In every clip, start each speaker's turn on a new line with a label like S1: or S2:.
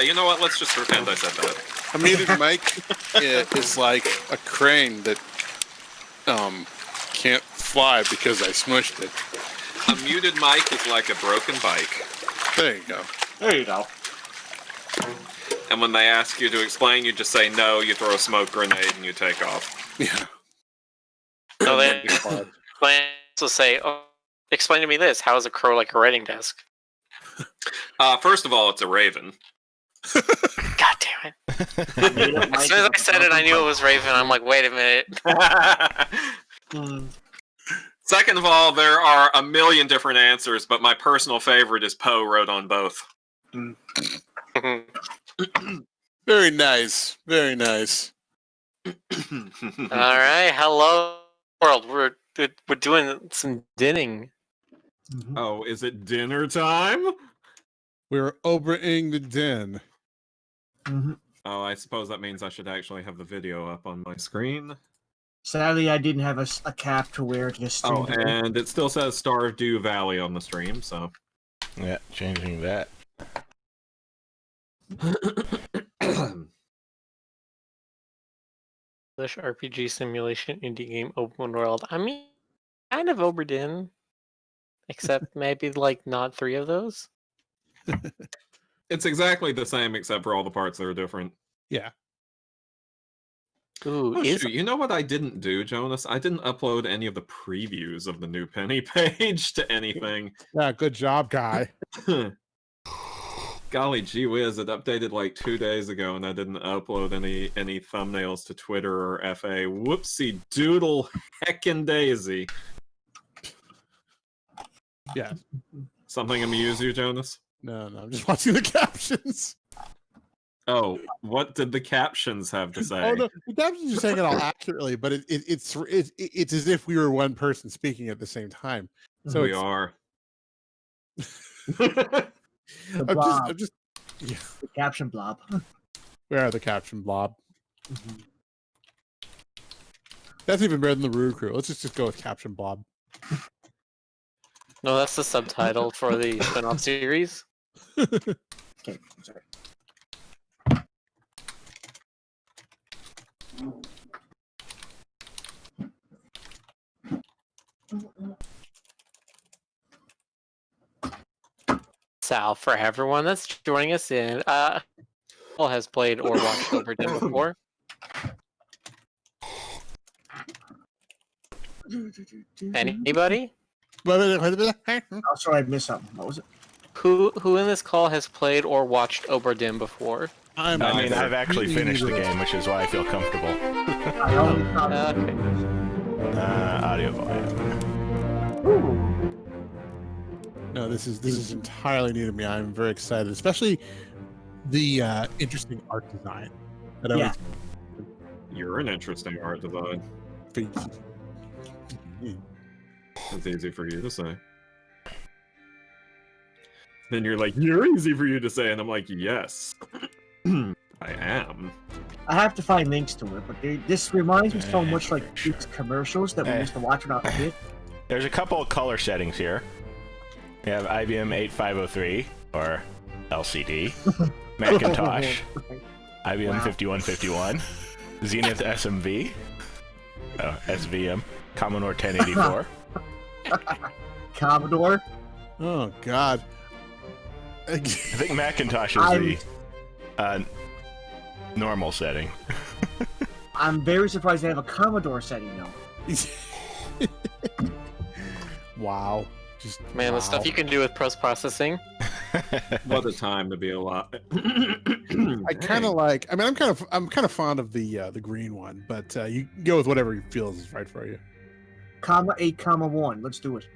S1: You know what? Let's just pretend I said that.
S2: A muted mic is like a crane that can't fly because I smushed it.
S1: A muted mic is like a broken bike.
S2: There you go.
S3: There you go.
S1: And when they ask you to explain, you just say no, you throw a smoke grenade, and you take off.
S2: Yeah.
S4: So then, so say, oh, explain to me this. How is a crow like a writing desk?
S1: First of all, it's a raven.
S4: God damn it. As soon as I said it, I knew it was Raven. I'm like, wait a minute.
S1: Second of all, there are a million different answers, but my personal favorite is Poe wrote on both.
S2: Very nice. Very nice.
S4: Alright, hello world. We're doing some dinning.
S1: Oh, is it dinner time?
S5: We're Obra-ing the Dinn.
S1: Oh, I suppose that means I should actually have the video up on my screen.
S3: Sadly, I didn't have a cap to wear to stream.
S1: Oh, and it still says Stardew Valley on the stream, so...
S6: Yeah, changing that.
S4: English RPG simulation indie game open world. I mean, kind of Obra Dinn. Except maybe, like, not 3 of those.
S1: It's exactly the same, except for all the parts that are different.
S5: Yeah.
S4: Ooh,
S1: Oh, shoot. You know what I didn't do, Jonas? I didn't upload any of the previews of the new Penny page to anything.
S5: Yeah, good job, guy.
S1: Golly gee whiz, it updated like 2 days ago, and I didn't upload any thumbnails to Twitter or FA. Whoopsie doodle heckin' daisy.
S5: Yeah.
S1: Something amuse you, Jonas?
S5: No, I'm just watching the captions.
S1: Oh, what did the captions have to say?
S5: Oh no, the captions are saying it all accurately, but it's as if we were one person speaking at the same time. So
S1: we are.
S5: I'm just yeah.
S3: The caption blob.
S5: Where are the caption blob? That's even better than the Rude Crew. Let's just go with caption blob.
S4: No, that's the subtitle for the spin-off series.
S3: Okay, I'm sorry.
S4: Sal, for everyone that's joining us in, Paul has played or watched Obra Dinn before. Anybody?
S3: Oh, sorry, I missed something. What was it?
S4: Who in this call has played or watched Obra Dinn before?
S6: I mean, I've actually finished the game, which is why I feel comfortable.
S3: I only thought
S4: Okay.
S6: Audio volume.
S5: No, this is entirely new to me. I'm very excited, especially the interesting art design.
S3: Yeah.
S1: You're an interesting art design. It's easy for you to say. Then you're like, you're easy for you to say, and I'm like, yes, I am.
S3: I have to find links to it, but this reminds me so much like these commercials that we used to watch when I was a kid.
S6: There's a couple of color settings here. We have IBM 8503, or LCD, Macintosh, IBM 5151, Zenith SMV, SVM, Commodore 1084.
S3: Commodore?
S5: Oh, God.
S6: I think Macintosh is the normal setting.
S3: I'm very surprised they have a Commodore setting, though.
S5: Wow.
S4: Man, the stuff you can do with post-processing.
S1: What a time to be alive.
S5: I kind of like. I mean, I'm kind of fond of the green one, but you go with whatever you feel is right for you.
S3: Comma 8, comma 1. Let's do it.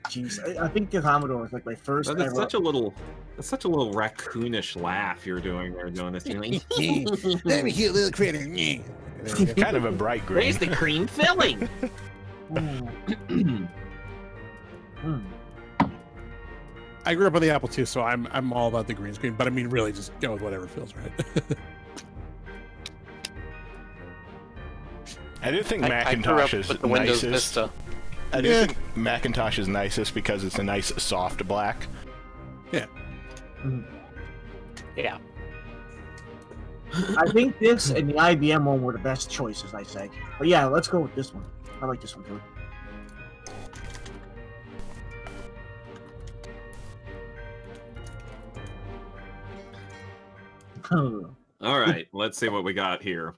S3: Jeez, I think the Commodore was like my first.
S1: That's such a little raccoonish laugh you're doing there, Jonas. You're like,
S5: let me cute little critter.
S6: Kind of a bright green.
S1: Where's the cream filling?
S5: I grew up on the Apple II, so I'm all about the green screen. But I mean, really, just go with whatever feels right.
S6: I do think
S4: I grew up
S6: Macintosh is
S4: with the Windows
S6: nicest.
S4: Vista.
S6: I do think Macintosh is nicest because it's a nice soft black.
S5: Yeah.
S4: Yeah.
S3: I think this and the IBM one were the best choices, I say. But yeah, let's go with this one. I like this one too.
S1: All right, let's see what we got here.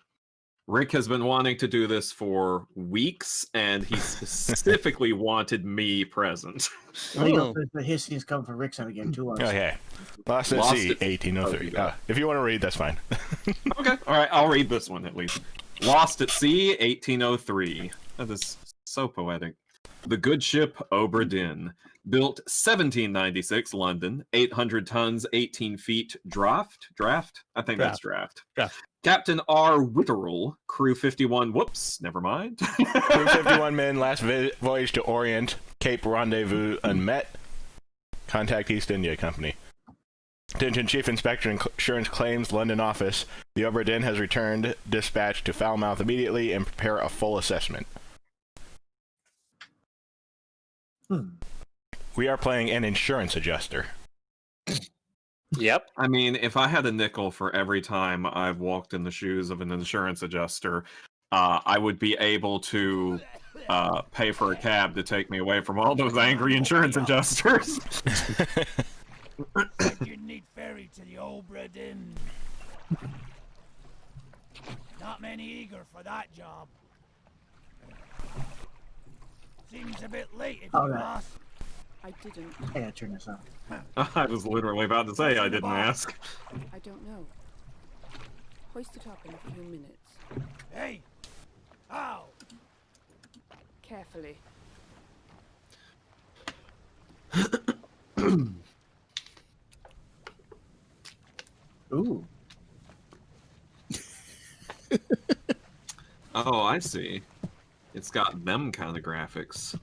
S1: Rick has been wanting to do this for weeks, and he specifically wanted me present.
S3: The hissing's coming from Rick's end again too.
S6: Okay. Lost at Sea, 1803. If you want to read, that's fine.
S1: Okay, all right, I'll read this one at least. Lost at Sea, 1803. That is so poetic. The good ship Obra Dinn, built 1796, London, 800 tons, 18 feet, draft? I think that's draft. Captain R. Witterell, crew 51, whoops, never mind.
S6: Crew 51 men, last voyage to Orient, Cape Rendezvous unmet. Contact East India Company. Attention Chief Inspector Insurance Claims, London Office. The Obra Dinn has returned. Dispatch to Falmouth immediately and prepare a full assessment. We are playing an insurance adjuster.
S4: Yep.
S1: I mean, if I had a nickel for every time I've walked in the shoes of an insurance adjuster, I would be able to pay for a cab to take me away from all those angry insurance adjusters.
S7: You need ferry to the Obra Dinn. Not many eager for that job. Seems a bit late if you ask.
S8: I didn't.
S3: I gotta turn this on.
S1: I was literally about to say I didn't ask.
S8: I don't know. Hoist it up in a few minutes.
S7: Hey! How?
S8: Carefully.
S3: Ooh.
S1: Oh, I see. It's got them kind of graphics.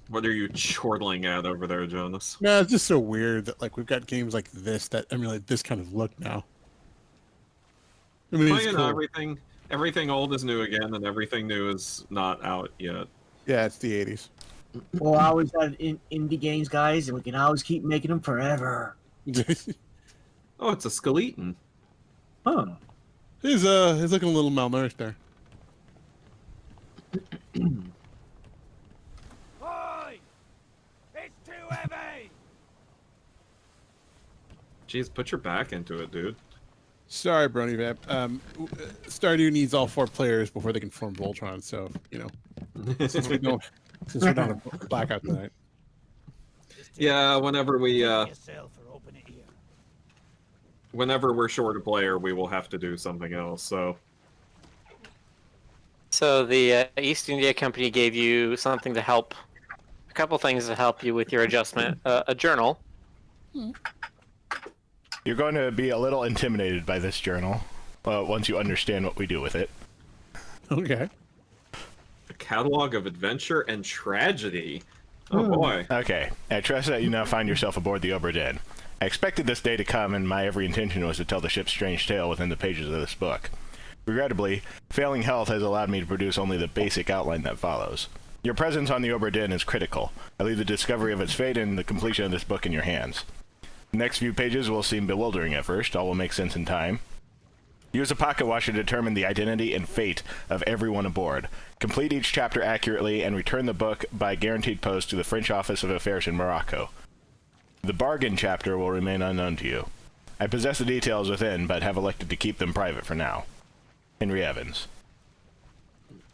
S1: What are you chortling at over there, Jonas?
S5: No, it's just so weird that like we've got games like this that emulate this kind of look now. I mean,
S1: Well,
S5: it's
S1: you
S5: cool.
S1: know, everything old is new again, and everything new is not out yet.
S5: Yeah, it's the 80s.
S3: Well, I always had indie games, guys, and we can always keep making them forever.
S1: Oh, it's a skeleton.
S3: Huh.
S5: He's looking a little malnourished there.
S7: Oi! It's too heavy!
S1: Jeez, put your back into it, dude.
S5: Sorry, Brony Vap. Stardew needs all 4 players before they can form Voltron, so, you know, since we're not a blackout tonight.
S1: Yeah, whenever we
S7: Yourself or open it here.
S1: whenever we're short a player, we will have to do something else.
S4: So the East India Company gave you something to help, a couple things to help you with your adjustment. A journal.
S6: You're going to be a little intimidated by this journal once you understand what we do with it.
S5: Okay.
S1: A catalog of adventure and tragedy. Oh boy.
S6: Okay, I trust that you now find yourself aboard the Obra Dinn. I expected this day to come, and my every intention was to tell the ship's strange tale within the pages of this book. Regrettably, failing health has allowed me to produce only the basic outline that follows. Your presence on the Obra Dinn is critical. I leave the discovery of its fate and the completion of this book in your hands. The next few pages will seem bewildering at first, all will make sense in time. Use a pocket watch to determine the identity and fate of everyone aboard. Complete each chapter accurately and return the book by guaranteed post to the French Office of Affairs in Morocco. The bargain chapter will remain unknown to you. I possess the details within, but have elected to keep them private for now. Henry Evans.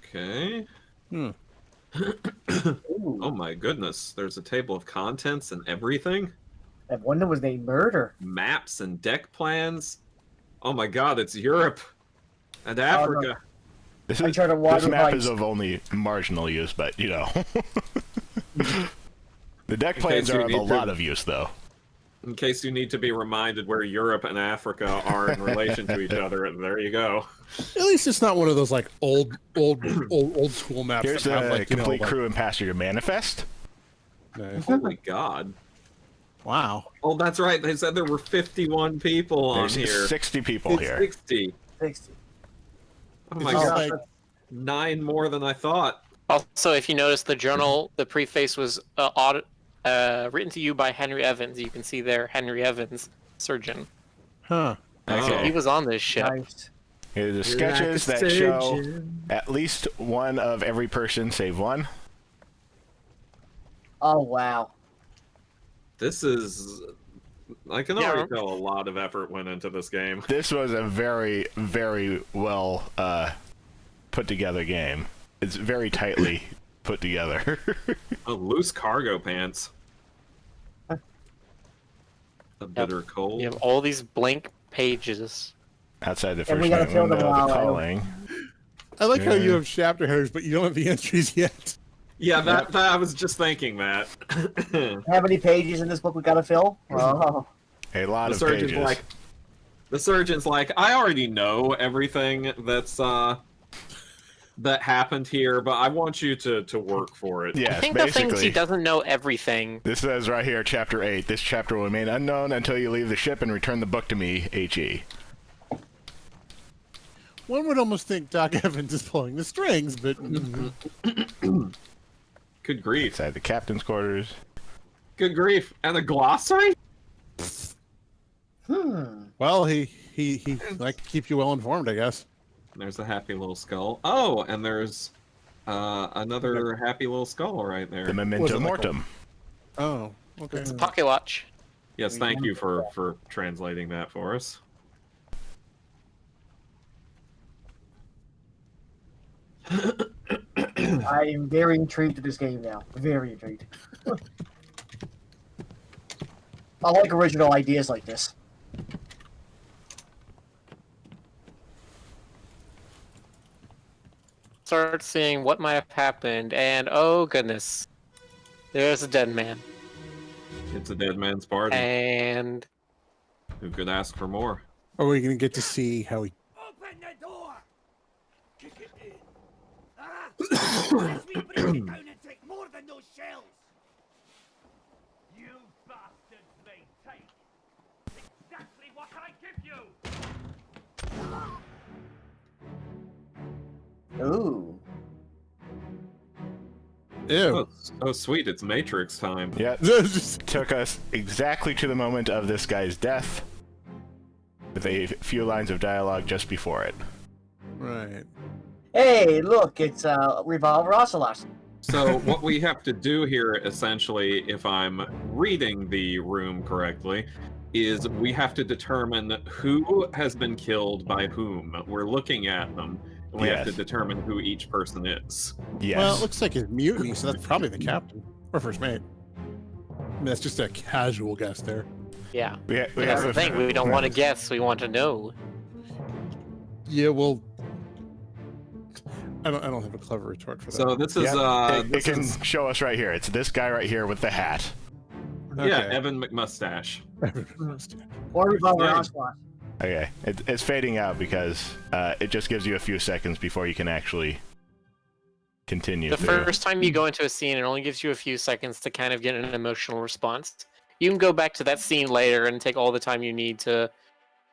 S1: Okay. Oh my goodness. There's a table of contents and everything.
S3: That one that was named Murder.
S1: Maps and deck plans. Oh my god, it's Europe and Africa.
S6: This
S3: I try to water
S6: map
S3: rights.
S6: is of only marginal use, but, you know. The deck plans
S1: you
S6: are of a
S1: need to-
S6: lot of use, though.
S1: In case you need to be reminded where Europe and Africa are in relation to each other, there you go.
S5: At least it's not one of those like old school maps.
S6: Here's
S5: that
S6: the
S5: have, like, you know,
S6: complete
S5: like-
S6: crew and passenger manifest.
S5: Nice.
S1: Oh my god.
S5: Wow.
S1: Oh, that's right. They said there were 51 people on
S6: There's
S1: here.
S6: 60 people
S1: It's
S6: here.
S1: 60.
S3: 60.
S1: Oh
S5: Is
S1: my
S5: this
S1: god.
S5: like-
S1: 9 more than I thought.
S4: Also, if you notice, the journal, the preface was written to you by Henry Evans. You can see there, Henry Evans, surgeon.
S5: Huh.
S4: So
S6: Okay.
S4: he was on this ship.
S3: Nice.
S6: Here are the
S1: Like
S6: sketches
S1: a
S6: that show
S1: surgeon.
S6: at least one of every person save one.
S3: Oh wow.
S1: This is. I can
S4: Yeah.
S1: already tell a lot of effort went into this game.
S6: This was a very, very well put together game. It's very tightly put together.
S1: Oh, loose cargo pants. A bitter cold.
S4: You have all these blank pages.
S6: Outside the
S3: And
S6: first
S3: we gotta
S6: night
S3: fill them
S6: window of the
S3: all out.
S6: calling.
S5: I like how you
S6: Yeah.
S5: have chapter headers, but you don't have the entries yet.
S1: Yeah, that I was just thinking that.
S3: How many pages in this book we gotta fill? Oh.
S6: A lot
S1: The
S6: of
S1: surgeon's
S6: pages.
S1: like, I already know everything that's that happened here, but I want you to work for it.
S4: I
S6: Yes,
S4: think the thing is
S6: basically.
S4: he doesn't know everything.
S6: This says right here, Chapter 8. This chapter will remain unknown until you leave the ship and return the book to me, H.E.
S5: One would almost think Doc Evans is pulling the strings, but
S1: Good grief.
S6: Inside the captain's quarters.
S1: Good grief. And a glossary?
S5: well, he like to keep you well informed, I guess.
S1: There's a happy little skull. Oh, and there's another happy little skull right there.
S6: The
S5: Was
S6: memento
S5: it like
S6: mortem.
S5: Oh, okay.
S4: It's a pocket watch.
S1: Yes, thank you for translating that for us.
S3: I am very intrigued with this game now. Very intrigued. I like original ideas like this.
S4: Start seeing what might have happened, and oh goodness, there's a dead man.
S1: It's a dead man's party.
S4: And
S1: Who could ask for more?
S5: Are we going to get to see how he...
S7: Open the door! Kick it in. Ah! As we break it down and take more than those shells! You bastards may take exactly what I give you!
S3: Ooh.
S5: Ew.
S1: Oh, sweet. It's Matrix time.
S6: Yeah,
S5: Just-
S6: took us exactly to the moment of this guy's death, with a few lines of dialogue just before it.
S5: right.
S3: Hey, look, it's Revolver Ocelot.
S1: So what we have to do here, essentially, if I'm reading the room correctly, is we have to determine who has been killed by whom. We're looking at them, and we have to
S6: Yes.
S1: determine who each person is.
S6: Yes.
S5: Well, it looks like it's mutiny, so that's probably the captain or first mate. I mean, that's just a casual guess there.
S4: yeah,
S6: we
S4: that's
S6: have
S4: the
S6: a-
S4: thing. We don't want to guess. We want to know.
S5: Yeah, well, I don't have a clever retort for that.
S1: So this is
S6: Yeah, it
S1: this
S6: can
S1: is
S6: show us right here. It's this guy right here with the hat.
S1: yeah,
S5: Okay.
S1: Evan McMustache.
S3: Or Revolver
S1: Yeah.
S3: Ocelot.
S6: Okay, it's fading out because it just gives you a few seconds before you can actually continue.
S4: The
S6: through.
S4: first time you go into a scene, it only gives you a few seconds to kind of get an emotional response. You can go back to that scene later and take all the time you need to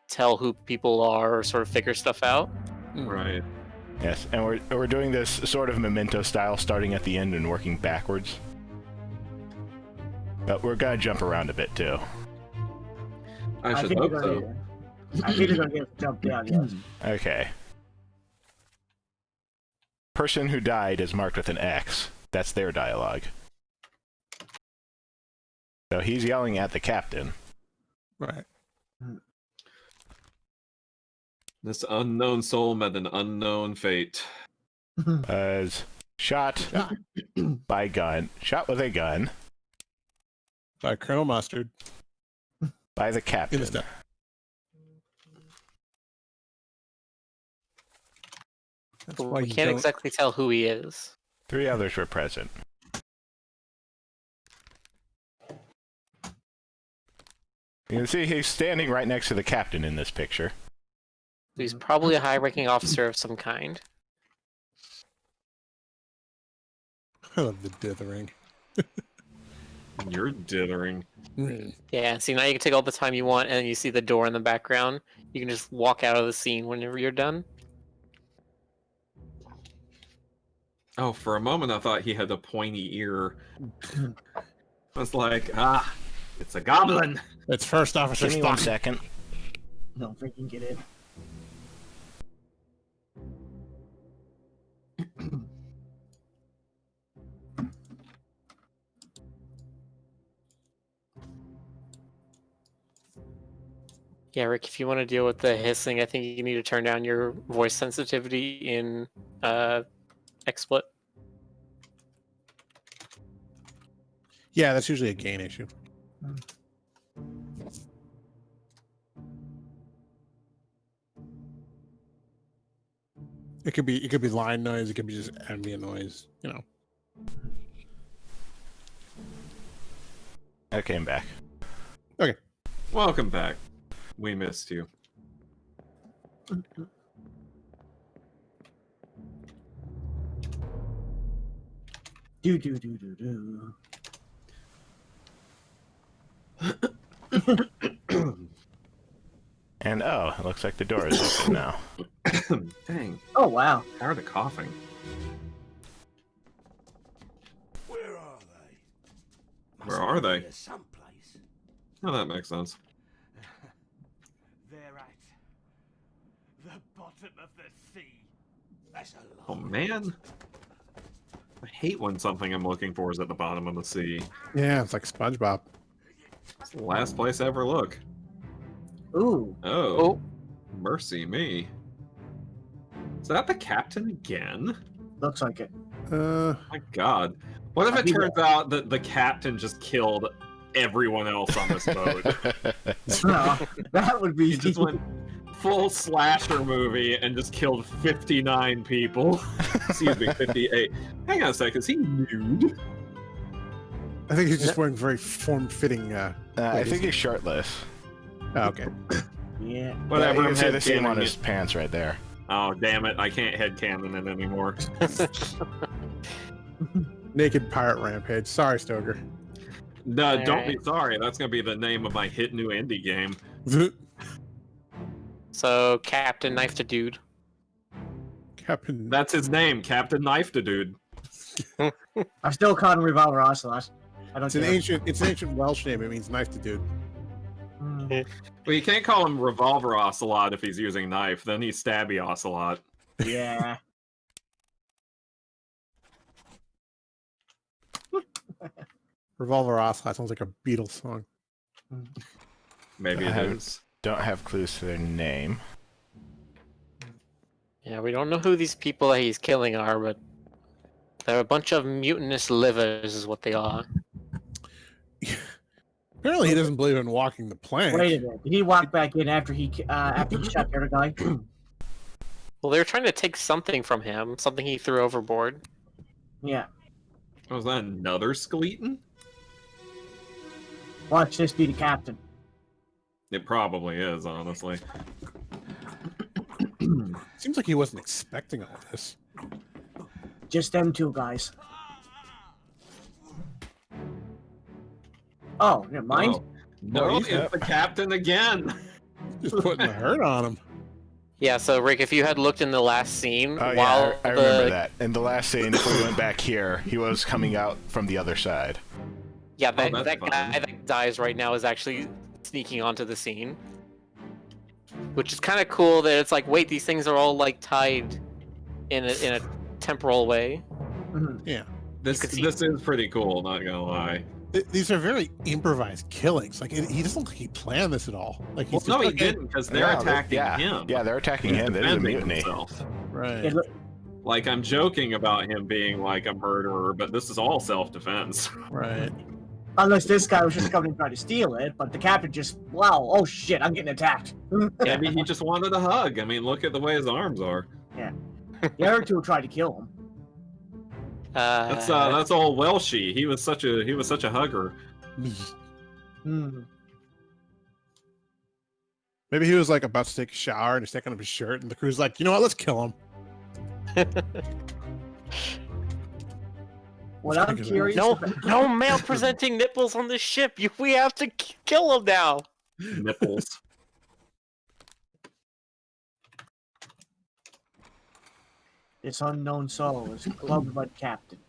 S4: tell who people are or sort of figure stuff out.
S1: Right.
S6: Yes, and we're doing this sort of memento style, starting at the end and working backwards. But we're gonna jump around a bit too.
S1: I should
S3: think
S1: hope
S3: they're
S1: so.
S3: gonna- I think they're gonna get jumped down, yes.
S6: Okay. Person who died is marked with an X. That's their dialogue. So he's yelling at the captain.
S5: Right.
S1: This unknown soul met an unknown fate.
S6: As shot by gun. Shot with a gun
S5: By Colonel Mustard
S6: by the
S5: in
S6: captain.
S5: the step. That's why
S4: We
S5: you
S4: can't
S5: don't-
S4: exactly tell who he is.
S6: 3 others were present. You can see he's standing right next to the captain in this picture.
S4: He's probably a high-ranking officer of some kind.
S5: I love the dithering.
S1: You're dithering.
S4: Yeah, see, now you can take all the time you want, and then you see the door in the background. You can just walk out of the scene whenever you're done.
S1: Oh, for a moment I thought he had a pointy ear. I was like, it's a goblin.
S5: It's First Officer
S6: Give me 1
S5: Spock.
S6: second.
S3: No, if we can get in.
S4: Yeah, Rick, if you want to deal with the hissing, I think you need to turn down your voice sensitivity in XSplit.
S5: Yeah, that's usually a gain issue. It could be line noise. It could be just ambient noise. You know.
S6: I came back.
S5: Okay.
S1: Welcome back. We missed you.
S3: Do.
S6: And oh, it looks like the door is open now.
S1: Dang,
S3: Oh wow.
S1: tired of coughing.
S7: Where are they?
S1: Where are they?
S7: They're someplace.
S1: Oh, that makes sense.
S7: They're at the bottom of the sea. That's a lie.
S1: Oh man, I hate when something I'm looking for is at the bottom of the sea.
S5: Yeah, it's like SpongeBob.
S1: It's the last place I ever look.
S3: Ooh.
S1: Oh, mercy me. Is that the captain again?
S3: Looks like it.
S1: My god. What if it turns out that the captain just killed everyone else on this boat?
S3: No, that would be
S1: He just went full slasher movie and just killed 59 people. Excuse me, 58. Hang on a second, is he nude?
S5: I think he's just wearing very form-fitting.
S6: I think he's shirtless.
S5: Oh, okay.
S3: Yeah.
S1: Whatever,
S6: You
S1: I'm
S6: can see the seam on
S1: headcanoning
S6: his
S1: it.
S6: pants right there.
S1: Oh, damn it, I can't headcanon it anymore.
S5: Naked pirate rampage. Sorry, Stoker.
S1: No, don't
S4: Alright.
S1: be sorry, that's gonna be the name of my hit new indie game.
S4: So, Captain Knifed a Dude.
S5: Captain.
S1: That's his name, Captain Knife to Dude.
S3: I still call him Revolver Ocelot. I don't
S5: It's an
S3: care.
S5: ancient Welsh name. It means knife to dude.
S3: Mm,
S1: Well, you can't call him Revolver Ocelot if he's using knife, then he's Stabby Ocelot.
S3: yeah.
S5: Revolver Ocelot sounds like a Beatles song.
S1: Maybe it
S6: I
S1: is.
S6: don't have clues to their name.
S4: Yeah, we don't know who these people that he's killing are, but they're a bunch of mutinous livers, is what they are.
S5: Apparently, he doesn't believe in walking the plank.
S3: Wait a minute. Did he walk back in after he shot the other guy?
S4: Well, they were trying to take something from him, something he threw overboard.
S3: Yeah.
S1: Was that another skeleton?
S3: Watch this be the captain.
S1: It probably is, honestly.
S5: Seems like he wasn't expecting all this.
S3: Just them two guys. Oh, never mind.
S1: Oh. No,
S5: he's
S1: it's the captain again.
S5: Just putting the hurt on him.
S4: Yeah, so Rick, if you had looked in the last scene,
S6: Oh
S4: while
S6: yeah, I remember that. In the last scene, if we went back here, he was coming out from the other side.
S4: Yeah, that,
S1: that's
S4: that
S1: fine.
S4: guy that dies right now is actually sneaking onto the scene. Which is kind of cool that it's like, wait, these things are all like tied in a temporal way.
S3: Mhm.
S5: Yeah.
S1: This
S4: could see-
S1: this is pretty cool, not gonna lie.
S5: These are very improvised killings. Like, he doesn't look like he planned this at all. Like,
S1: Well,
S5: he's
S1: no,
S5: just
S1: he
S5: like,
S1: didn't, because they're
S6: Yeah,
S1: attacking
S6: yeah.
S1: him.
S6: Yeah, they're attacking
S1: He's
S6: him. That is a
S1: defending
S6: mutiny.
S1: himself.
S5: Right.
S3: It look-
S1: Like, I'm joking about him being like a murderer, but this is all self-defense.
S5: Right.
S3: Unless this guy was just coming and trying to steal it, but the captain just, wow, oh shit, I'm getting attacked.
S1: Maybe he just wanted a hug. I mean, look at the way his arms are.
S3: The other two tried to kill him.
S1: That's all Welshy. He was such a hugger.
S3: Hmm.
S5: Maybe he was like about to take a shower and he's taking off his shirt, and the crew's like, you know what? Let's kill him.
S3: What
S5: Let's
S3: I'm
S5: take it
S3: curious
S4: no,
S3: about-
S4: no male presenting nipples on the ship. We have to kill him now.
S3: This unknown soul is clubbed by the captain.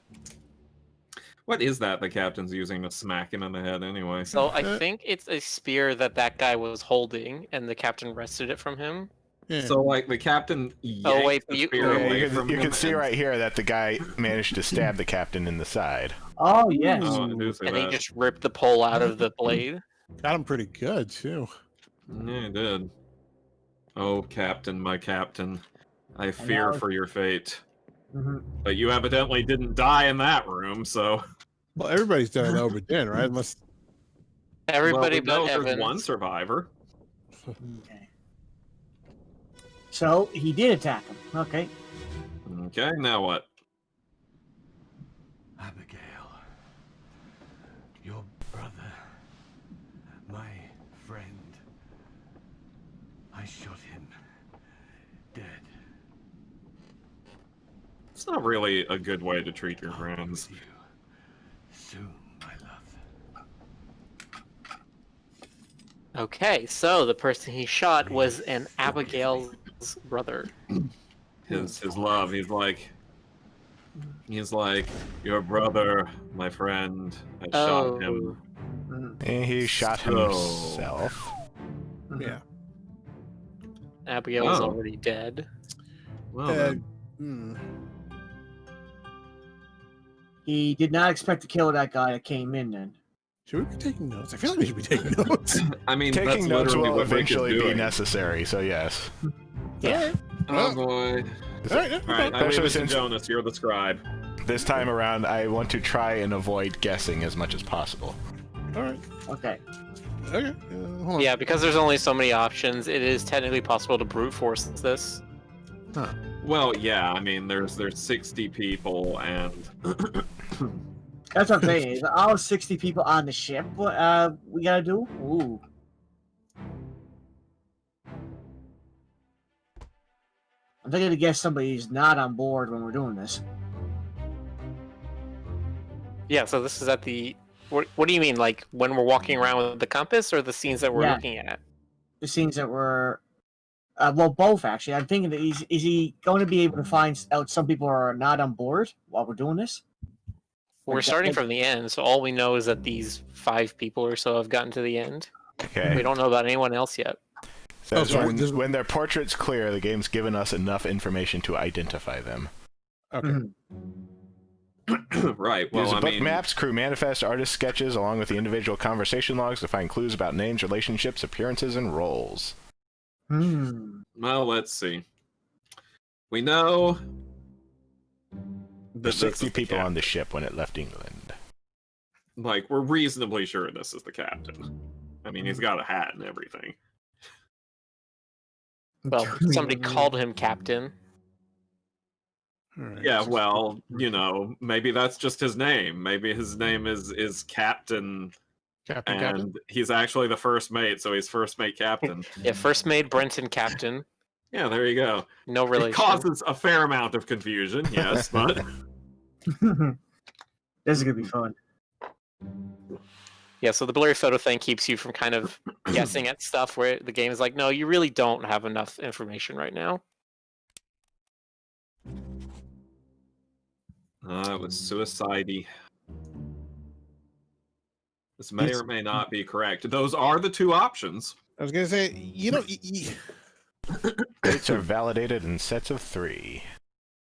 S1: What is that the captain's using to smack him in the head anyway?
S4: So I think it's a spear that guy was holding, and the captain wrested it from him.
S5: Yeah.
S1: So like the captain yanked
S4: wait,
S1: the
S4: you-
S1: spear
S6: Yeah,
S1: away
S6: you
S1: from
S6: can,
S1: him.
S6: you can see
S1: and-
S6: right here that the guy managed to stab the captain in the side.
S3: Oh, yes.
S1: Oh, I do see
S4: And he
S1: that.
S4: just ripped the pole out of the blade.
S5: Got him pretty good too.
S1: Yeah, he did. Oh, captain, my captain, I fear
S3: now-
S1: for your fate.
S3: Mhm.
S1: But you evidently didn't die in that room, so.
S5: Well, everybody's done it over Dinn, right? Unless
S4: Everybody
S1: well, we
S4: but
S1: know there's
S4: Evan.
S1: one survivor.
S3: Okay. So he did attack him. Okay.
S1: Okay, now what?
S7: Abigail, your brother, my friend. I shot him dead.
S1: It's not really a good way to treat your
S7: I'll be
S1: friends.
S7: with you soon, my love.
S4: Okay, so the person he shot was an Abigail's brother.
S1: His love. He's like, your brother, my friend, had shot him.
S3: Mhm.
S6: And he shot
S1: So-
S6: himself.
S3: Mhm.
S5: yeah.
S4: Abigail was
S1: Oh.
S4: already dead.
S1: Well,
S5: Uh,
S1: then.
S3: He did not expect to kill that guy that came in then.
S5: Should we be taking notes? I feel like we should be taking notes.
S1: I mean,
S6: Taking
S1: that's
S6: notes
S1: literally
S6: will
S1: what Rick is
S6: eventually be
S1: doing.
S6: necessary, so yes.
S5: Yeah.
S1: Oh boy.
S5: All right.
S1: All right, I leave
S6: Especially
S1: it to
S6: since-
S1: Jonas. You're the scribe.
S6: This time around, I want to try and avoid guessing as much as possible.
S5: All right.
S3: Okay.
S5: Okay. Hold on.
S4: Yeah, because there's only so many options, it is technically possible to brute force this.
S1: Well, yeah. I mean, there's 60 people, and
S3: That's what I'm saying. Is all 60 people on the ship. What we gotta do? Ooh. I'm thinking to guess somebody's not on board when we're doing this.
S4: Yeah, so this is at the... What do you mean, like, when we're walking around with the compass, or the scenes that we're
S3: Yeah.
S4: looking at?
S3: The scenes that were, well, both actually. I'm thinking that is he going to be able to find out some people are not on board while we're doing this?
S4: We're
S3: Like,
S4: starting
S3: like-
S4: from the end, so all we know is that these 5 people or so have gotten to the end. We
S6: Okay.
S4: don't know about anyone else yet.
S6: So
S5: Oh, sorry,
S6: when,
S5: this-
S6: when their portrait's clear, the game's given us enough information to identify them.
S5: Okay.
S3: Mhm.
S1: right. Well,
S6: Use
S1: I
S6: book
S1: mean,
S6: maps, crew manifest, artist sketches, along with the individual conversation logs to find clues about names, relationships, appearances, and roles.
S1: well, let's see. We know
S6: There's
S1: that this
S6: 60
S1: is the
S6: people on
S1: captain.
S6: the ship when it left England.
S1: Like, we're reasonably sure this is the captain. I mean, he's got a hat and everything.
S4: Well, somebody called him captain.
S5: All right.
S1: Yeah, well, you know, maybe that's just his name. Maybe his name is Captain, and he's actually the first mate, so he's first mate captain.
S4: Yeah, first made Brenton captain.
S1: Yeah, there you go.
S4: No
S1: It
S4: relation.
S1: causes a fair amount of confusion, yes, but
S3: This is gonna be fun.
S4: Yeah, so the blurry photo thing keeps you from kind of guessing at stuff where the game is like, no, you really don't have enough information right now.
S1: it was suicide-y. This may or may not be correct. Those are the two options.
S5: I was gonna say, you know,
S6: Dates are validated in sets of 3.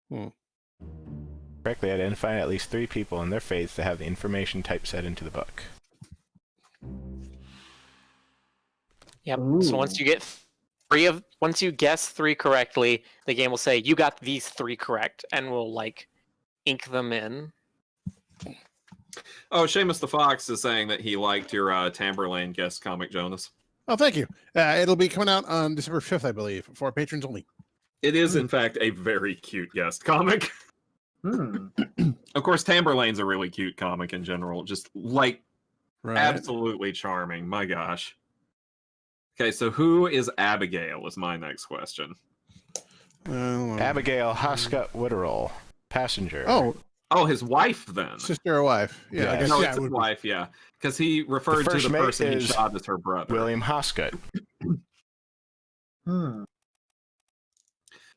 S5: Hmm.
S6: Correctly identify at least 3 people and their fates that have the information typeset into the book.
S4: Yep.
S3: Ooh.
S4: So once you get once you guess 3 correctly, the game will say you got these 3 correct, and will like ink them in.
S1: Oh, Seamus the Fox is saying that he liked your Tamberlane guest comic, Jonas.
S5: oh, thank you. It'll be coming out on December 5th, I believe, for patrons only.
S1: It is, in fact, a very cute guest comic. Of course, Tamberlane's a really cute comic in general. Just, like,
S5: Right.
S1: absolutely charming. My gosh. Okay, so who is Abigail is my next question.
S6: Abigail Hoscott Witterell, passenger.
S1: Oh, his wife, then.
S5: sister or wife. Yeah,
S6: Yeah.
S5: I guess.
S1: No,
S5: Yeah,
S1: it's
S5: it
S1: his
S5: would be.
S1: wife, yeah. Because he referred to
S6: first
S1: the
S6: mate
S1: person he
S6: is
S1: shot as her brother.
S6: William Hoscott.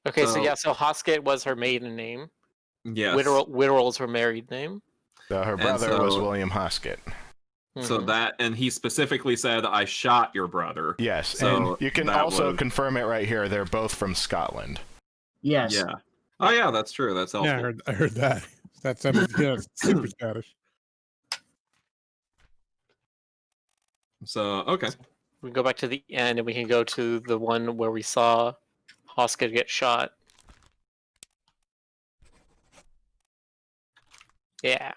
S4: Okay, so
S1: So-
S4: yeah, so Hosket was her maiden name.
S1: Yes.
S4: Witterell's her married name.
S6: So her
S1: And
S6: brother was
S1: so-
S6: William Hoskett.
S1: So
S4: Mhm.
S1: that, and he specifically said, "I shot your brother."
S6: Yes,
S1: So
S6: and you can
S1: that
S6: also
S1: was-
S6: confirm it right here. They're both from Scotland.
S3: Yes.
S1: Yeah. Oh yeah, that's true. That's helpful.
S5: Yeah, I heard that. That's it's super Scottish.
S1: So okay.
S4: We can go back to the end, and we can go to the one where we saw Hosket get shot. Yeah,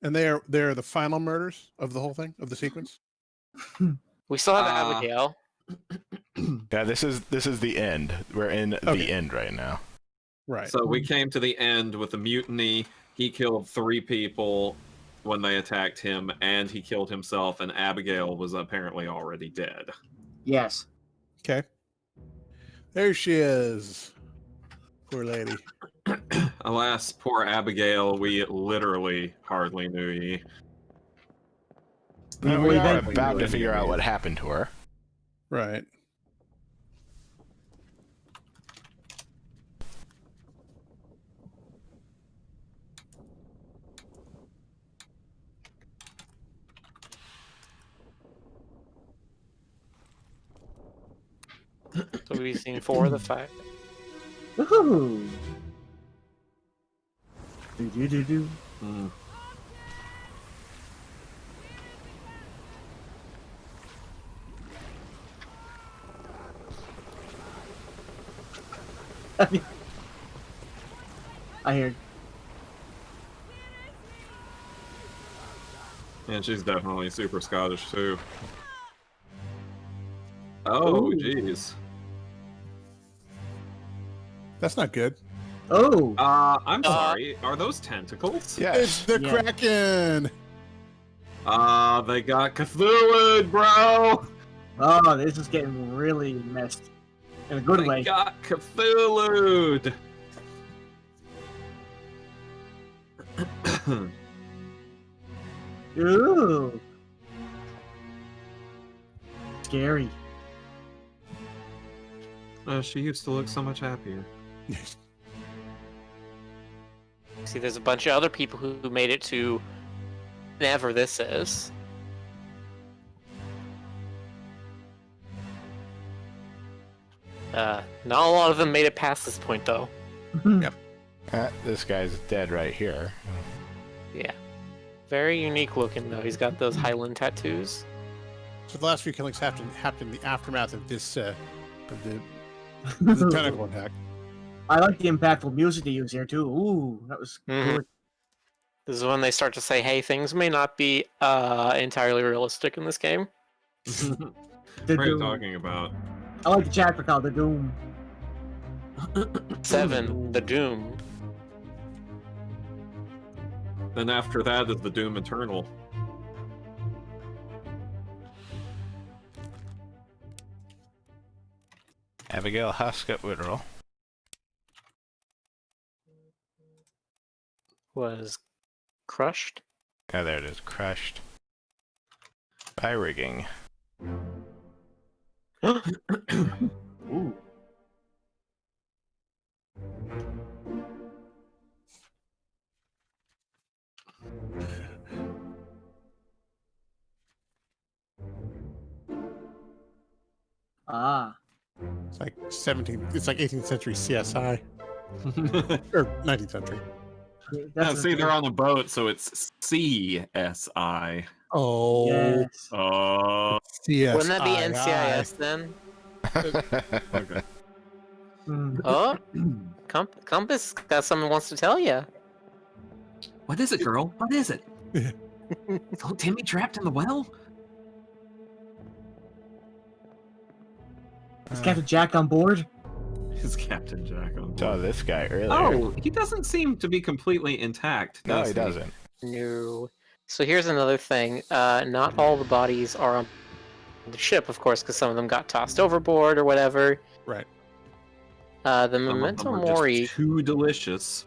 S5: And they're the final murders of the whole thing, of the sequence.
S4: we still have
S1: Uh,
S4: Abigail.
S6: Yeah, this is the end. We're in
S5: Okay.
S6: the end right now.
S5: Right.
S1: So we came to the end with the mutiny. He killed 3 people when they attacked him, and he killed himself. And Abigail was apparently already dead.
S3: Yes.
S5: Okay. There she is. Poor lady.
S1: Alas, poor Abigail. We literally hardly knew ye.
S6: We
S3: we
S6: are
S3: eventually
S6: about to
S1: knew
S6: figure out
S1: anyway.
S6: what happened to her.
S5: Right.
S4: So we've seen 4 of the 5.
S3: Woohoo! Do.
S1: Hmm.
S3: I hear.
S1: And she's definitely super Scottish too. Oh,
S3: Ooh.
S1: jeez.
S5: That's not good.
S3: Oh.
S1: I'm sorry. Are those tentacles?
S5: It's
S6: Yes.
S5: the
S3: Yeah.
S5: Kraken.
S1: They got Cthulhu, bro.
S3: Oh, this is getting really messed in a good
S1: They
S3: way.
S1: got Cthulhu.
S3: Ooh. Scary.
S1: She used to look so much happier.
S4: See, there's a bunch of other people who made it to whatever this is. Not a lot of them made it past this point, though.
S6: This guy's dead right here.
S4: Yeah. Very unique looking, though. He's got those Highland tattoos.
S5: So the last few killings happened in the aftermath of this the tentacle attack.
S3: I like the impactful music they use here too. Ooh, that was
S4: Mhm.
S3: good.
S4: This is when they start to say, hey, things may not be entirely realistic in this game.
S3: The
S1: What are you
S3: Doom.
S1: talking about?
S3: I like the chapter called The Doom.
S4: 7, the Doom.
S1: Then after that is the Doom Eternal.
S6: Abigail Hoskett Witterell.
S4: Was crushed.
S6: Oh, there it is. Crushed by rigging.
S3: Ooh. Ah.
S5: It's like 18th century CSI or 19th century.
S3: That's
S1: See, they're on a boat, so it's CSI.
S5: Oh,
S3: Yes.
S1: Oh,
S5: CSI.
S4: Wouldn't that be NCIS then?
S1: okay.
S3: Hmm.
S4: Oh, Compass got something wants to tell you.
S1: What is it, girl? What is it? Is old Timmy trapped in the well?
S3: Is Captain Jack on board?
S1: Is Captain Jack on
S6: Saw
S1: board?
S6: this guy earlier.
S1: Oh, he doesn't seem to be completely intact.
S6: no,
S1: does
S6: he doesn't.
S4: No. So here's another thing. Not all the bodies are on the ship, of course, because some of them got tossed overboard or whatever.
S5: Right.
S4: The
S1: Some of
S4: Memento
S1: them are just
S4: Mori.
S1: too delicious.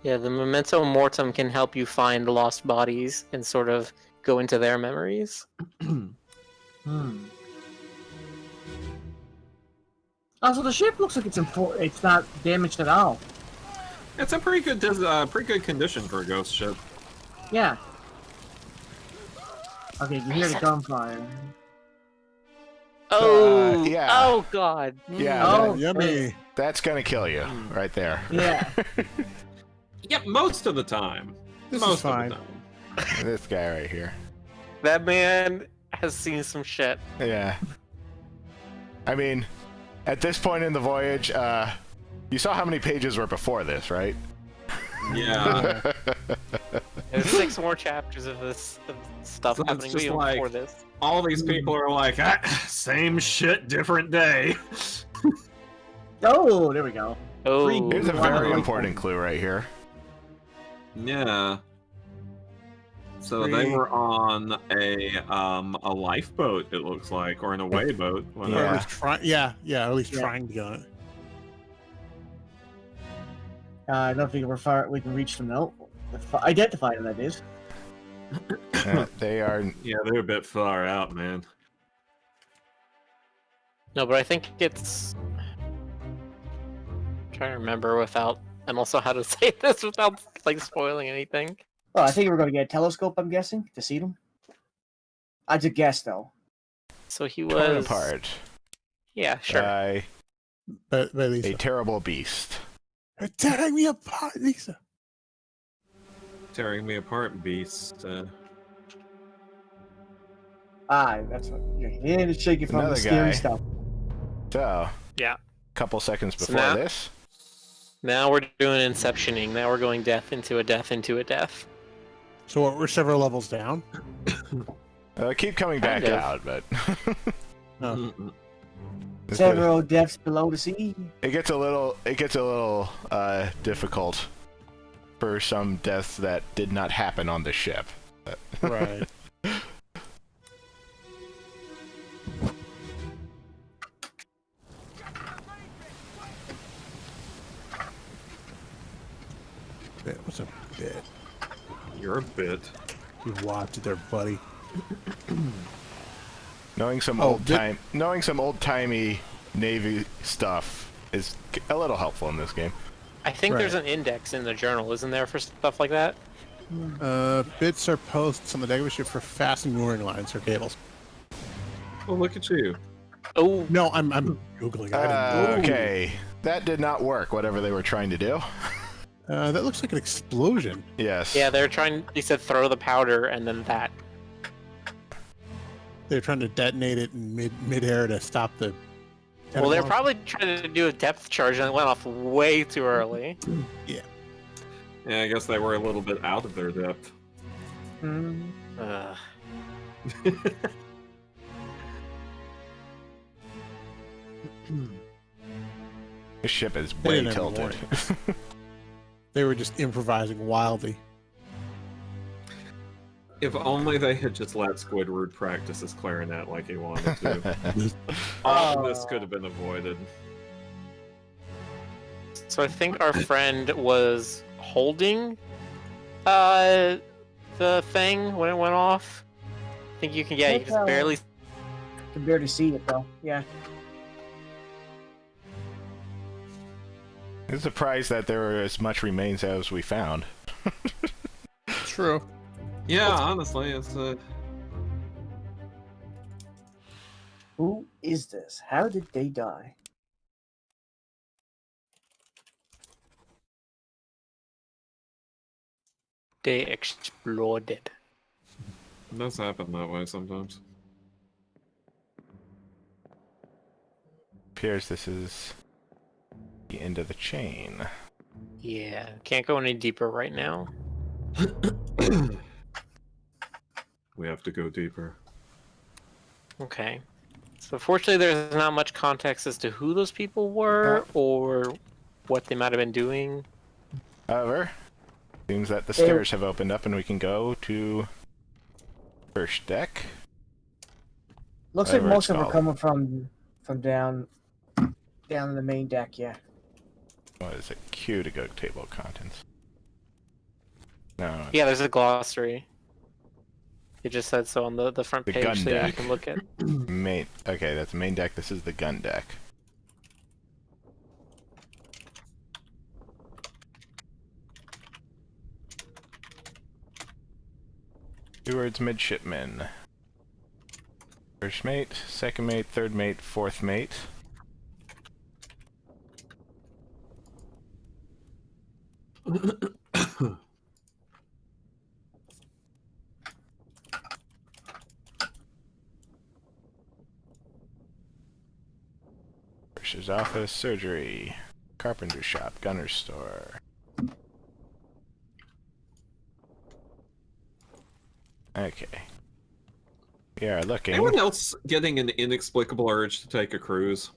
S4: Yeah, the Memento Mortem can help you find lost bodies and sort of go into their memories.
S3: Hmm. Also, the ship looks like it's not damaged at all.
S1: It's a pretty good condition for a ghost ship.
S3: Yeah. Okay, you hear the gunfire.
S4: Oh,
S6: yeah.
S4: Oh God.
S6: Yeah,
S3: Oh,
S5: Yummy.
S6: that's gonna kill you right there.
S3: Yeah.
S1: Yep, most of the time.
S5: This
S1: most
S5: is fine.
S1: of the time.
S6: This guy right here.
S4: That man has seen some shit.
S6: Yeah. I mean, at this point in the voyage, you saw how many pages were before this, right?
S1: Yeah.
S4: There's 6 more chapters of stuff
S1: So it's
S4: happening
S1: just
S4: even
S1: like-
S4: before this.
S1: All these people are like, same shit, different day.
S3: Oh, there we go.
S4: Oh,
S6: Here's a very
S3: Wow.
S6: important clue right here.
S1: Yeah. So they were on a lifeboat, it looks like, or an away boat.
S5: Or
S1: Whatever.
S5: at least or at least
S3: Yeah.
S5: trying to get on it.
S3: I don't think we can reach them now. Identify them, that is.
S6: They are.
S1: Yeah, they're a bit far out, man.
S4: no, but I think it's. I'm trying to remember without, and also how to say this without like spoiling anything.
S3: Well, I think we're going to get a telescope, I'm guessing, to see them. I just guess, though.
S4: So he
S6: torn
S4: was.
S6: apart
S4: Yeah, sure.
S6: by
S5: But
S6: a
S5: Lisa.
S6: terrible beast.
S5: They're tearing me apart, Lisa.
S1: Tearing me apart, beast.
S3: That's what your hand is shaking from
S6: Another
S3: the scary
S6: guy.
S3: stuff.
S6: So,
S4: Yeah.
S6: couple seconds
S4: So
S6: before
S4: now-
S6: this,
S4: Now we're doing inceptioning. Now we're going death into a death into a death.
S5: So what, we're several levels down.
S6: keep coming back
S4: Kind of.
S6: out, but
S5: Oh.
S3: Several depths below the sea.
S6: it gets a little difficult for some deaths that did not happen on the ship.
S5: Right. That was a bit.
S1: You're a bit.
S5: You watched it there, buddy.
S6: Knowing some
S5: Oh,
S6: old timey Navy stuff is a little helpful in this game.
S4: I think there's
S5: Right.
S4: an index in the journal, isn't there, for stuff like that?
S5: Bits are posts on the deck of a ship for fastened mooring lines or cables.
S1: Well, look at you.
S4: Oh,
S5: No, I'm googling. I didn't.
S6: Okay, that did not work. Whatever they were trying to do.
S5: That looks like an explosion.
S6: Yes.
S4: yeah, they're trying. They said throw the powder and then that.
S5: They're trying to detonate it in midair to stop the.
S4: Well, they're
S5: tentacles.
S4: probably trying to do a depth charge and it went off way too early.
S1: Yeah, I guess they were a little bit out of their depth.
S3: Mm.
S4: Ugh.
S6: This ship is
S5: They
S6: way
S5: didn't have a
S6: tilted.
S5: They were just improvising wildly.
S1: If only they had just let Squidward practice his clarinet like he wanted to. All of this could have been avoided.
S4: So I think our friend was holding the thing when it went off. I think you can, yeah, you can just barely.
S3: Can barely see it, though. Yeah.
S6: I'm surprised that there were as much remains as we found.
S5: True.
S1: Yeah, honestly, it's
S3: Who is this? How did they die?
S4: They exploded.
S1: it does happen that way sometimes.
S6: Appears this is the end of the chain.
S4: Yeah, can't go any deeper right now.
S1: We have to go deeper.
S4: Okay. So fortunately, there's not much context as to who those people were or what they might have been doing.
S6: However, seems that the stairs have opened up and we can go to first deck.
S3: Looks like
S6: Whatever
S3: most
S6: it's
S3: of them are
S6: called.
S3: coming from down in the main deck. Yeah.
S6: What is it? Q to go to table of contents. No,
S4: Yeah, there's a glossary. It just said so on the front
S6: The
S4: page,
S6: gun
S4: so you
S6: deck.
S4: can look at.
S6: main. Okay, that's the main deck. This is the gun deck. Steward's midshipman. First mate, second mate, third mate, fourth mate. Purser's office, surgery, carpenter shop, gunner's store. Okay. We are looking.
S1: Anyone else getting an inexplicable urge to take a cruise?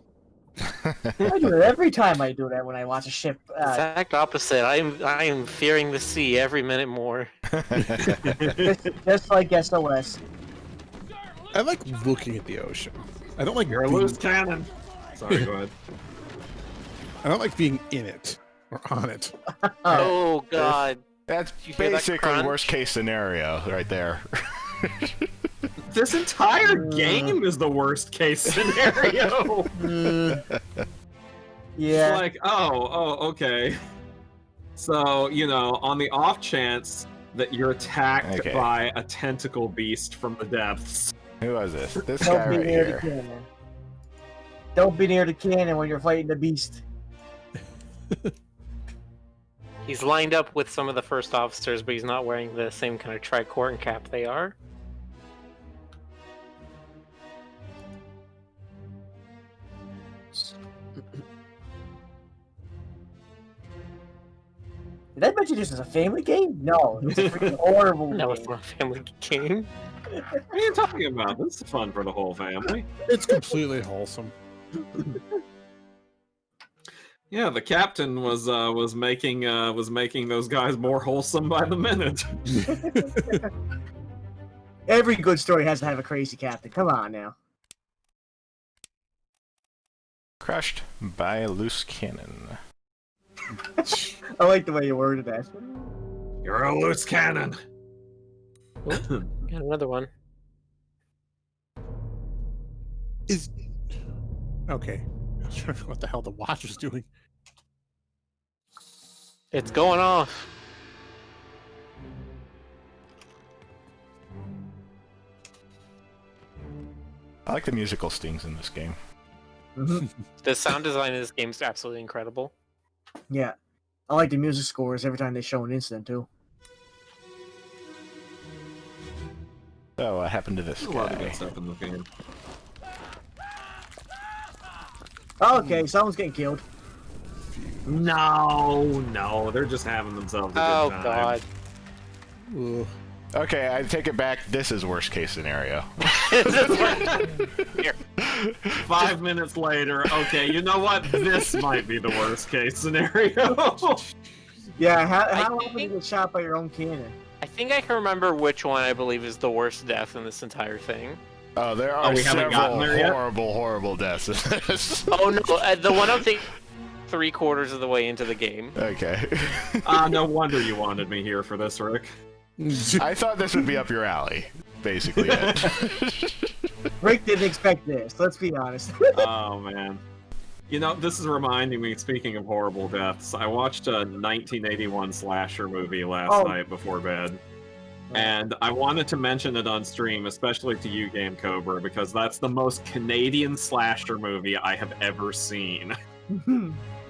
S3: I do it every time I do that when I watch a ship.
S4: Exact opposite. I am fearing the sea every minute more.
S3: Just like SOS.
S5: I like looking at the ocean. I don't like
S1: You're a
S5: being,
S1: loose cannon. Sorry, go ahead.
S5: I don't like being in it or on it.
S4: Oh god.
S6: That's
S4: You hear that
S6: basically
S4: crunch?
S6: worst case scenario right there.
S1: This entire game is the worst case scenario.
S3: Yeah.
S1: It's like, oh, okay. So, you know, on the off chance that you're attacked
S6: Okay.
S1: by a tentacle beast from the depths.
S6: Who was this? This
S3: Don't
S6: guy
S3: be
S6: right
S3: near the
S6: here.
S3: cannon. Don't be near the cannon when you're fighting the beast.
S4: He's lined up with some of the first officers, but he's not wearing the same kind of tricorn cap they are.
S3: Did I mention this is a family game? No, it's a freaking horrible
S4: No, it's
S3: game.
S4: not a family game.
S1: What are you talking about? This is fun for the whole family.
S5: It's completely wholesome.
S1: Yeah, the captain was making those guys more wholesome by the minute.
S3: Every good story has to have a crazy captain. Come on now.
S6: Crushed by a loose cannon.
S3: I like the way you worded that.
S1: You're a loose cannon.
S4: Got another one.
S5: Is okay. I was trying to figure what the hell the watch was doing.
S4: It's going off.
S6: I like the musical stings in this game.
S4: The sound design in this game is absolutely incredible.
S3: Yeah. I like the music scores every time they show an incident too.
S6: So what happened to this
S1: There's a lot of
S6: guy?
S1: good stuff in the game.
S3: Okay, someone's getting killed.
S1: No, they're just having themselves a good
S4: Oh
S1: time.
S4: god.
S5: Ugh.
S6: Okay, I take it back. This is worst case scenario.
S4: Here.
S1: 5 minutes later, okay, you know what? This might be the worst case scenario.
S3: Yeah, how
S4: I
S3: often do you
S4: think-
S3: get shot by your own cannon?
S4: I think I can remember which one I believe is the worst death in this entire thing.
S6: Oh, there are
S1: we haven't gotten
S6: several
S1: there yet?
S6: horrible deaths in this.
S4: Oh no, the one I'm thinking 3/4 of the way into the game.
S6: Okay.
S1: No wonder you wanted me here for this, Rick.
S6: I thought this would be up your alley. Basically it.
S3: Rick didn't expect this, let's be honest.
S1: Oh man. You know, this is reminding me, speaking of horrible deaths, I watched a 1981 slasher movie last night before bed. And I wanted to mention it on stream, especially to you, Game Cobra, because that's the most Canadian slasher movie I have ever seen.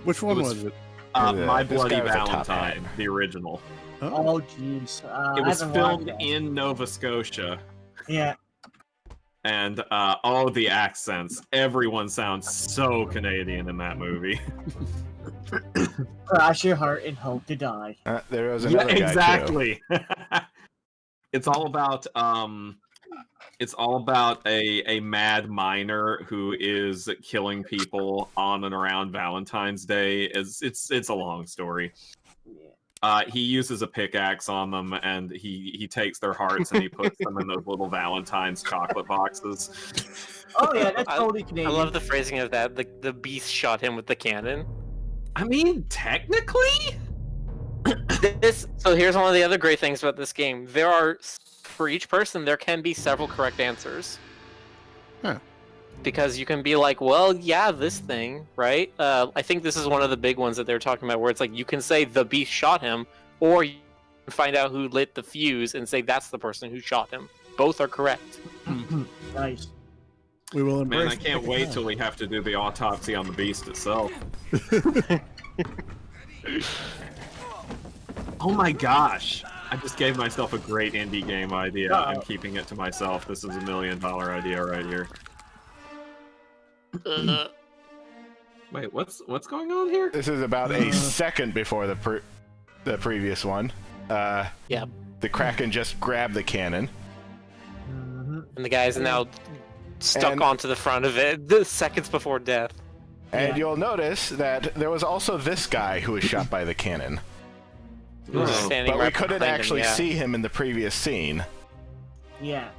S5: Which one
S1: It was-
S5: was it?
S1: My
S6: this
S1: Bloody
S6: guy with the top
S1: Valentine,
S6: hat.
S1: the original.
S3: Oh jeez.
S1: It was
S3: I haven't watched
S1: filmed
S3: that.
S1: in Nova Scotia.
S3: Yeah.
S1: And all the accents, everyone sounds so Canadian in that movie.
S3: Cross your heart and hope to die.
S6: There was
S1: Yeah,
S6: another guy too.
S1: exactly. It's all about a mad miner who is killing people on and around Valentine's Day. It's a long story. He uses a pickaxe on them, and he takes their hearts and he puts them in those little Valentine's chocolate boxes.
S3: Oh yeah, that's
S4: I-
S3: totally
S4: I
S3: Canadian.
S4: love the phrasing of that. The beast shot him with the cannon.
S1: I mean, technically,
S4: So here's one of the other great things about this game. There are, for each person, there can be several correct answers.
S5: Huh.
S4: Because you can be like, well, yeah, this thing, right? I think this is one of the big ones that they're talking about, where it's like you can say the beast shot him, or find out who lit the fuse and say that's the person who shot him. Both are correct.
S3: Nice.
S5: We will embrace.
S1: Man, I can't wait till we have to do the autopsy on the beast itself. Oh my gosh! I just gave myself a great indie game idea. I'm keeping it to myself. This is $1 million idea right here. Wait, what's going on here?
S6: This is about a second before the previous one.
S4: Yeah.
S6: The Kraken just grabbed the cannon.
S4: And the guy's now stuck
S6: And-
S4: onto the front of it the seconds before death.
S6: And you'll notice that there was also this guy who was shot by the cannon.
S4: Who's standing
S6: But we
S4: right
S6: couldn't
S4: behind him,
S6: actually
S4: yeah.
S6: see him in the previous scene.
S3: Yeah.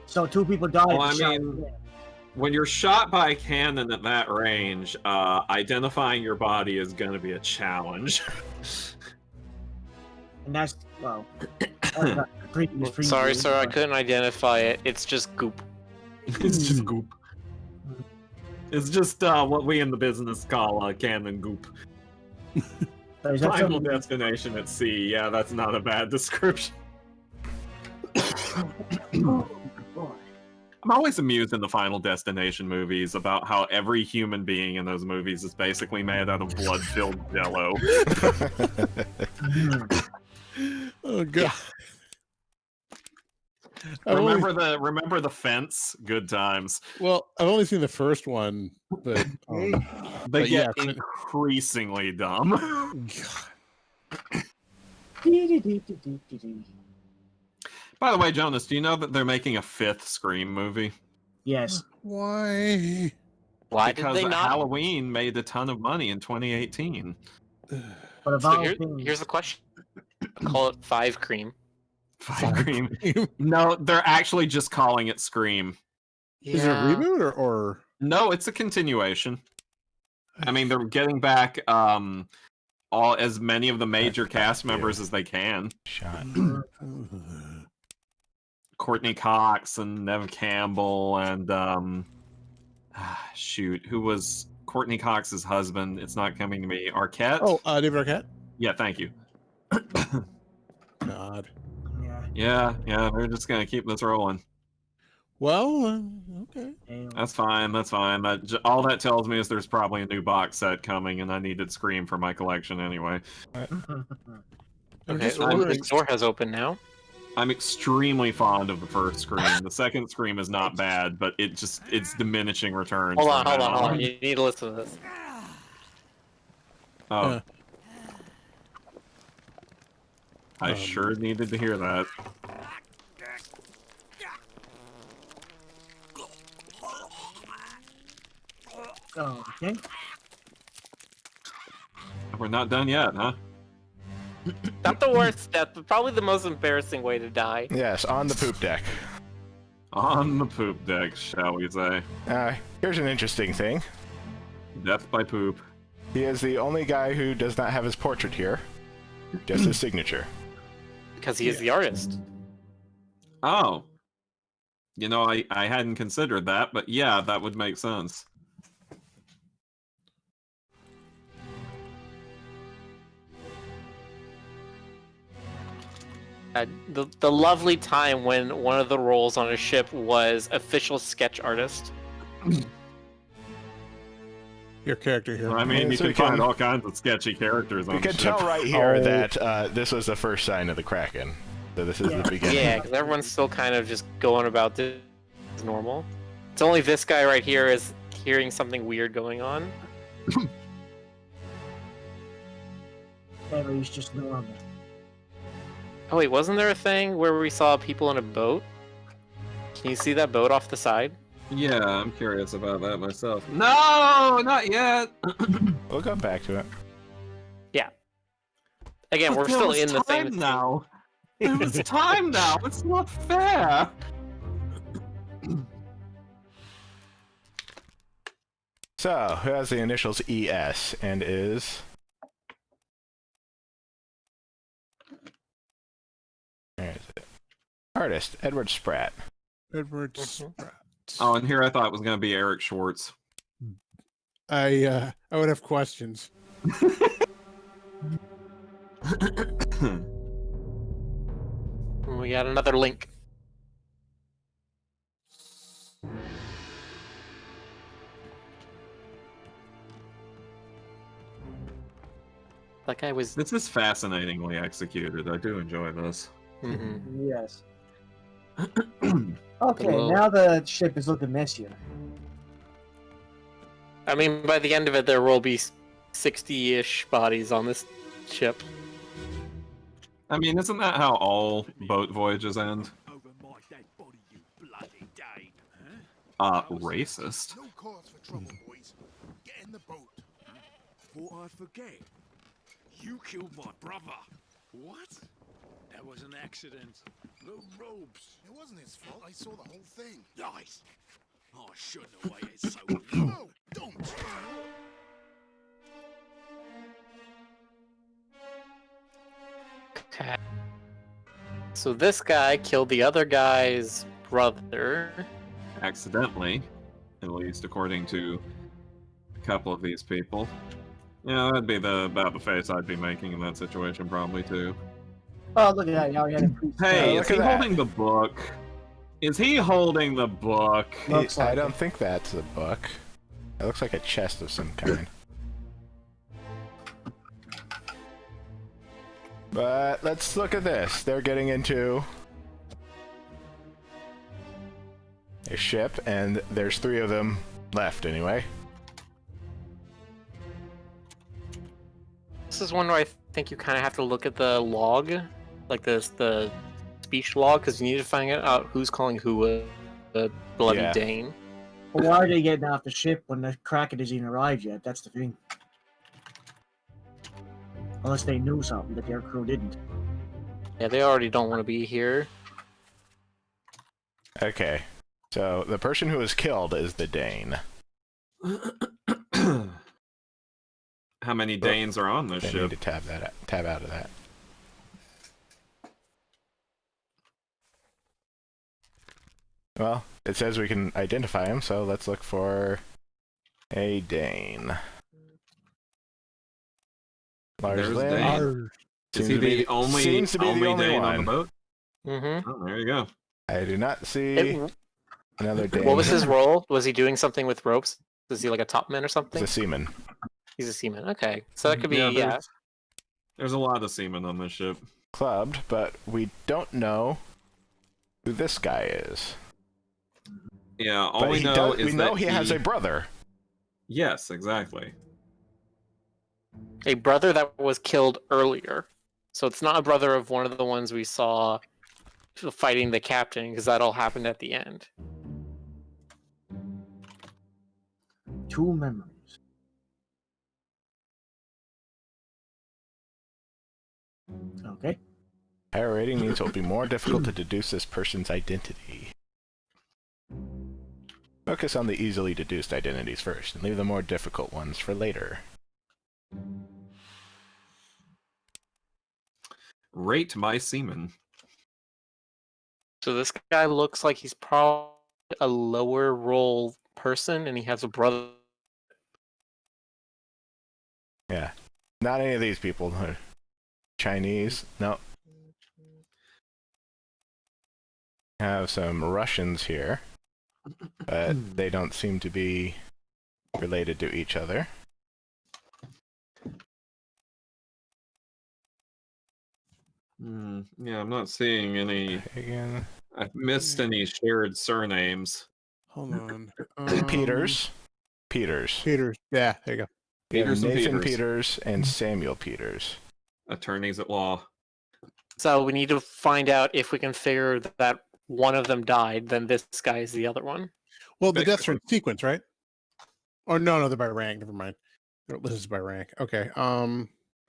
S3: So 2 people died.
S1: Well, I
S3: shot
S1: mean-
S3: dead.
S1: When you're shot by a cannon at that range, identifying your body is going to be a challenge.
S3: And that's, well, that's not the previous preview,
S4: Sorry, sir, I
S3: but-
S4: couldn't identify it. It's just goop.
S1: It's just goop. It's just what we in the business call cannon goop.
S3: So is that
S1: Final
S3: something-
S1: destination at sea. Yeah, that's not a bad description. I'm always amused in the Final Destination movies about how every human being in those movies is basically made out of blood-filled jello.
S5: Oh god. I've only-
S1: Remember the fence? Good times.
S5: well, I've only seen the first one, but
S1: They
S5: But
S1: get
S5: yeah.
S1: increasingly dumb.
S5: God.
S1: By the way, Jonas, do you know that they're making a 5th Scream movie?
S3: Yes.
S5: Why?
S4: Why
S1: Because
S4: did they not?
S1: Halloween made a ton of money in 2018.
S3: But of
S4: So
S3: all
S4: here-
S3: things,
S4: here's the question. Call it 5 cream.
S1: Scream. No, they're actually just calling it Scream.
S5: Is it a reboot or?
S1: No, it's a continuation. I mean, they're getting back all as many of the major cast members as they can.
S6: Shot.
S1: Courtney Cox and Nev Campbell and shoot, who was Courtney Cox's husband? It's not coming to me. Arquette?
S5: Oh, David Arquette.
S1: Yeah, thank you.
S5: God.
S3: yeah.
S1: Yeah, they're just gonna keep this rolling.
S5: Well, okay.
S3: Damn.
S1: That's fine. All that tells me is there's probably a new box set coming, and I needed Scream for my collection anyway.
S5: I'm
S4: Okay,
S5: just
S4: the
S5: wondering.
S4: door has opened now.
S1: I'm extremely fond of the first Scream. The second Scream is not bad, but it's diminishing returns.
S4: Hold on,
S1: from
S4: hold
S1: now
S4: on, hold on. You need to listen to this.
S1: Oh, I
S5: Um,
S1: sure needed to hear that.
S3: Okay.
S1: We're not done yet, huh?
S4: Not the worst death, but probably the most embarrassing way to die.
S6: Yes, on the poop deck.
S1: On the poop deck, shall we say.
S6: Here's an interesting thing.
S1: Death by poop.
S6: He is the only guy who does not have his portrait here. Just his signature.
S4: Because he is the artist.
S1: Oh. You know, I hadn't considered that, but yeah, that would make sense.
S4: The lovely time when one of the roles on a ship was official sketch artist.
S5: Your character here.
S1: I mean,
S6: Yeah,
S1: you
S6: so
S1: can
S6: we can-
S1: find all kinds of sketchy characters on
S6: We
S1: the
S6: can
S1: ship.
S6: tell right here
S5: Oh.
S6: that this was the first sign of the Kraken. So this is the beginning.
S4: Yeah, because everyone's still kind of just going about this as normal. It's only this guy right here is hearing something weird going on.
S3: Everybody's just normal.
S4: Oh wait, wasn't there a thing where we saw people in a boat? Can you see that boat off the side?
S1: Yeah, I'm curious about that myself. No, not yet.
S6: We'll go back to it.
S4: Again, we're
S1: But there
S4: still
S1: was
S4: in the
S1: time
S4: same
S1: now. There was time now. It's not fair.
S6: So, who has the initials ES and is... Where is it? Artist, Edward Spratt.
S5: Edward
S4: Mhm.
S5: Spratt.
S1: Oh, and here I thought it was going to be Eric Schwartz.
S5: I would have questions.
S4: We got another link. That guy was.
S1: This is fascinatingly executed. I do enjoy this.
S4: Mhm.
S3: Yes. Okay,
S4: Hello.
S3: now the ship is looking messier.
S4: I mean, by the end of it, there will be 60-ish bodies on this ship.
S1: I mean, isn't that how all boat voyages end?
S7: Over my dead body, you bloody Dane.
S1: Racist.
S9: No cause for trouble, boys. Get in the boat.
S7: Thought I'd forget. You killed my brother. What? That was an accident. No robes.
S9: It wasn't his fault. I saw the whole thing.
S7: Nice. I shouldn't have waited so long.
S9: No, don't.
S4: Okay. So this guy killed the other guy's brother.
S1: Accidentally, at least according to a couple of these people. Yeah, that'd be about the face I'd be making in that situation, probably too.
S3: Oh, look at that. You already had a priest.
S1: Hey,
S6: look
S1: is he
S6: at that.
S1: holding the book? Is he holding the book?
S3: Looks
S6: I
S3: like
S6: don't
S3: it.
S6: think that's a book. It looks like a chest of some kind. But let's look at this. They're getting into a ship, and there's 3 of them left anyway.
S4: This is one where I think you kind of have to look at the log, like the speech log, because you need to find out who's calling who a bloody
S6: Yeah.
S4: Dane.
S3: But why are they getting off the ship when the Kraken hasn't even arrived yet? That's the thing. Unless they knew something that their crew didn't.
S4: Yeah, they already don't want to be here.
S6: Okay, so the person who was killed is the Dane.
S1: How many Danes are on this
S6: They need
S1: ship?
S6: to tab out of that. Well, it says we can identify him, so let's look for a Dane. Lars
S1: There's
S6: Lynn.
S1: Dane. Is
S6: Seems
S1: he
S6: to be
S1: the only,
S6: seems to be the
S1: only
S6: only
S1: Dane
S6: one.
S1: on the boat?
S4: Mm-hmm.
S1: Oh, there you go.
S6: I do not see another Dane.
S4: What was his role? Was he doing something with ropes? Was he like a topman or
S6: He's
S4: something?
S6: a seaman.
S4: He's a seaman. Okay, so that could be
S1: Yeah, there's a lot of seamen on this ship.
S6: Clubbed, but we don't know who this guy is.
S1: Yeah, all
S6: But
S1: we
S6: he
S1: know
S6: does,
S1: is
S6: we know
S1: that
S6: he has a brother.
S1: Yes, exactly.
S4: a brother that was killed earlier. So it's not a brother of one of the ones we saw fighting the captain, because that all happened at the end.
S3: 2 memories. Okay.
S6: Higher rating means it will be more difficult to deduce this person's identity. Focus on the easily deduced identities first, and leave the more difficult ones for later.
S1: Rate my seaman.
S4: So this guy looks like he's probably a lower role person, and he has a brother.
S6: Yeah. Not any of these people. Chinese. No. Have some Russians here, but they don't seem to be related to each other.
S1: Yeah, I'm not seeing any.
S6: Again.
S1: I've missed any shared surnames.
S5: Hold on.
S6: Peters. Peters.
S5: Peters. Yeah, there you go.
S6: We have
S1: Peters and
S6: Nathan
S1: Peters.
S6: Peters and Samuel Peters.
S1: Attorneys at law.
S4: So we need to find out if we can figure that one of them died, then this guy is the other one.
S5: Well, the deaths are
S1: Basically.
S5: in sequence, right? Or no, they're by rank. Never mind. This is by rank. Okay.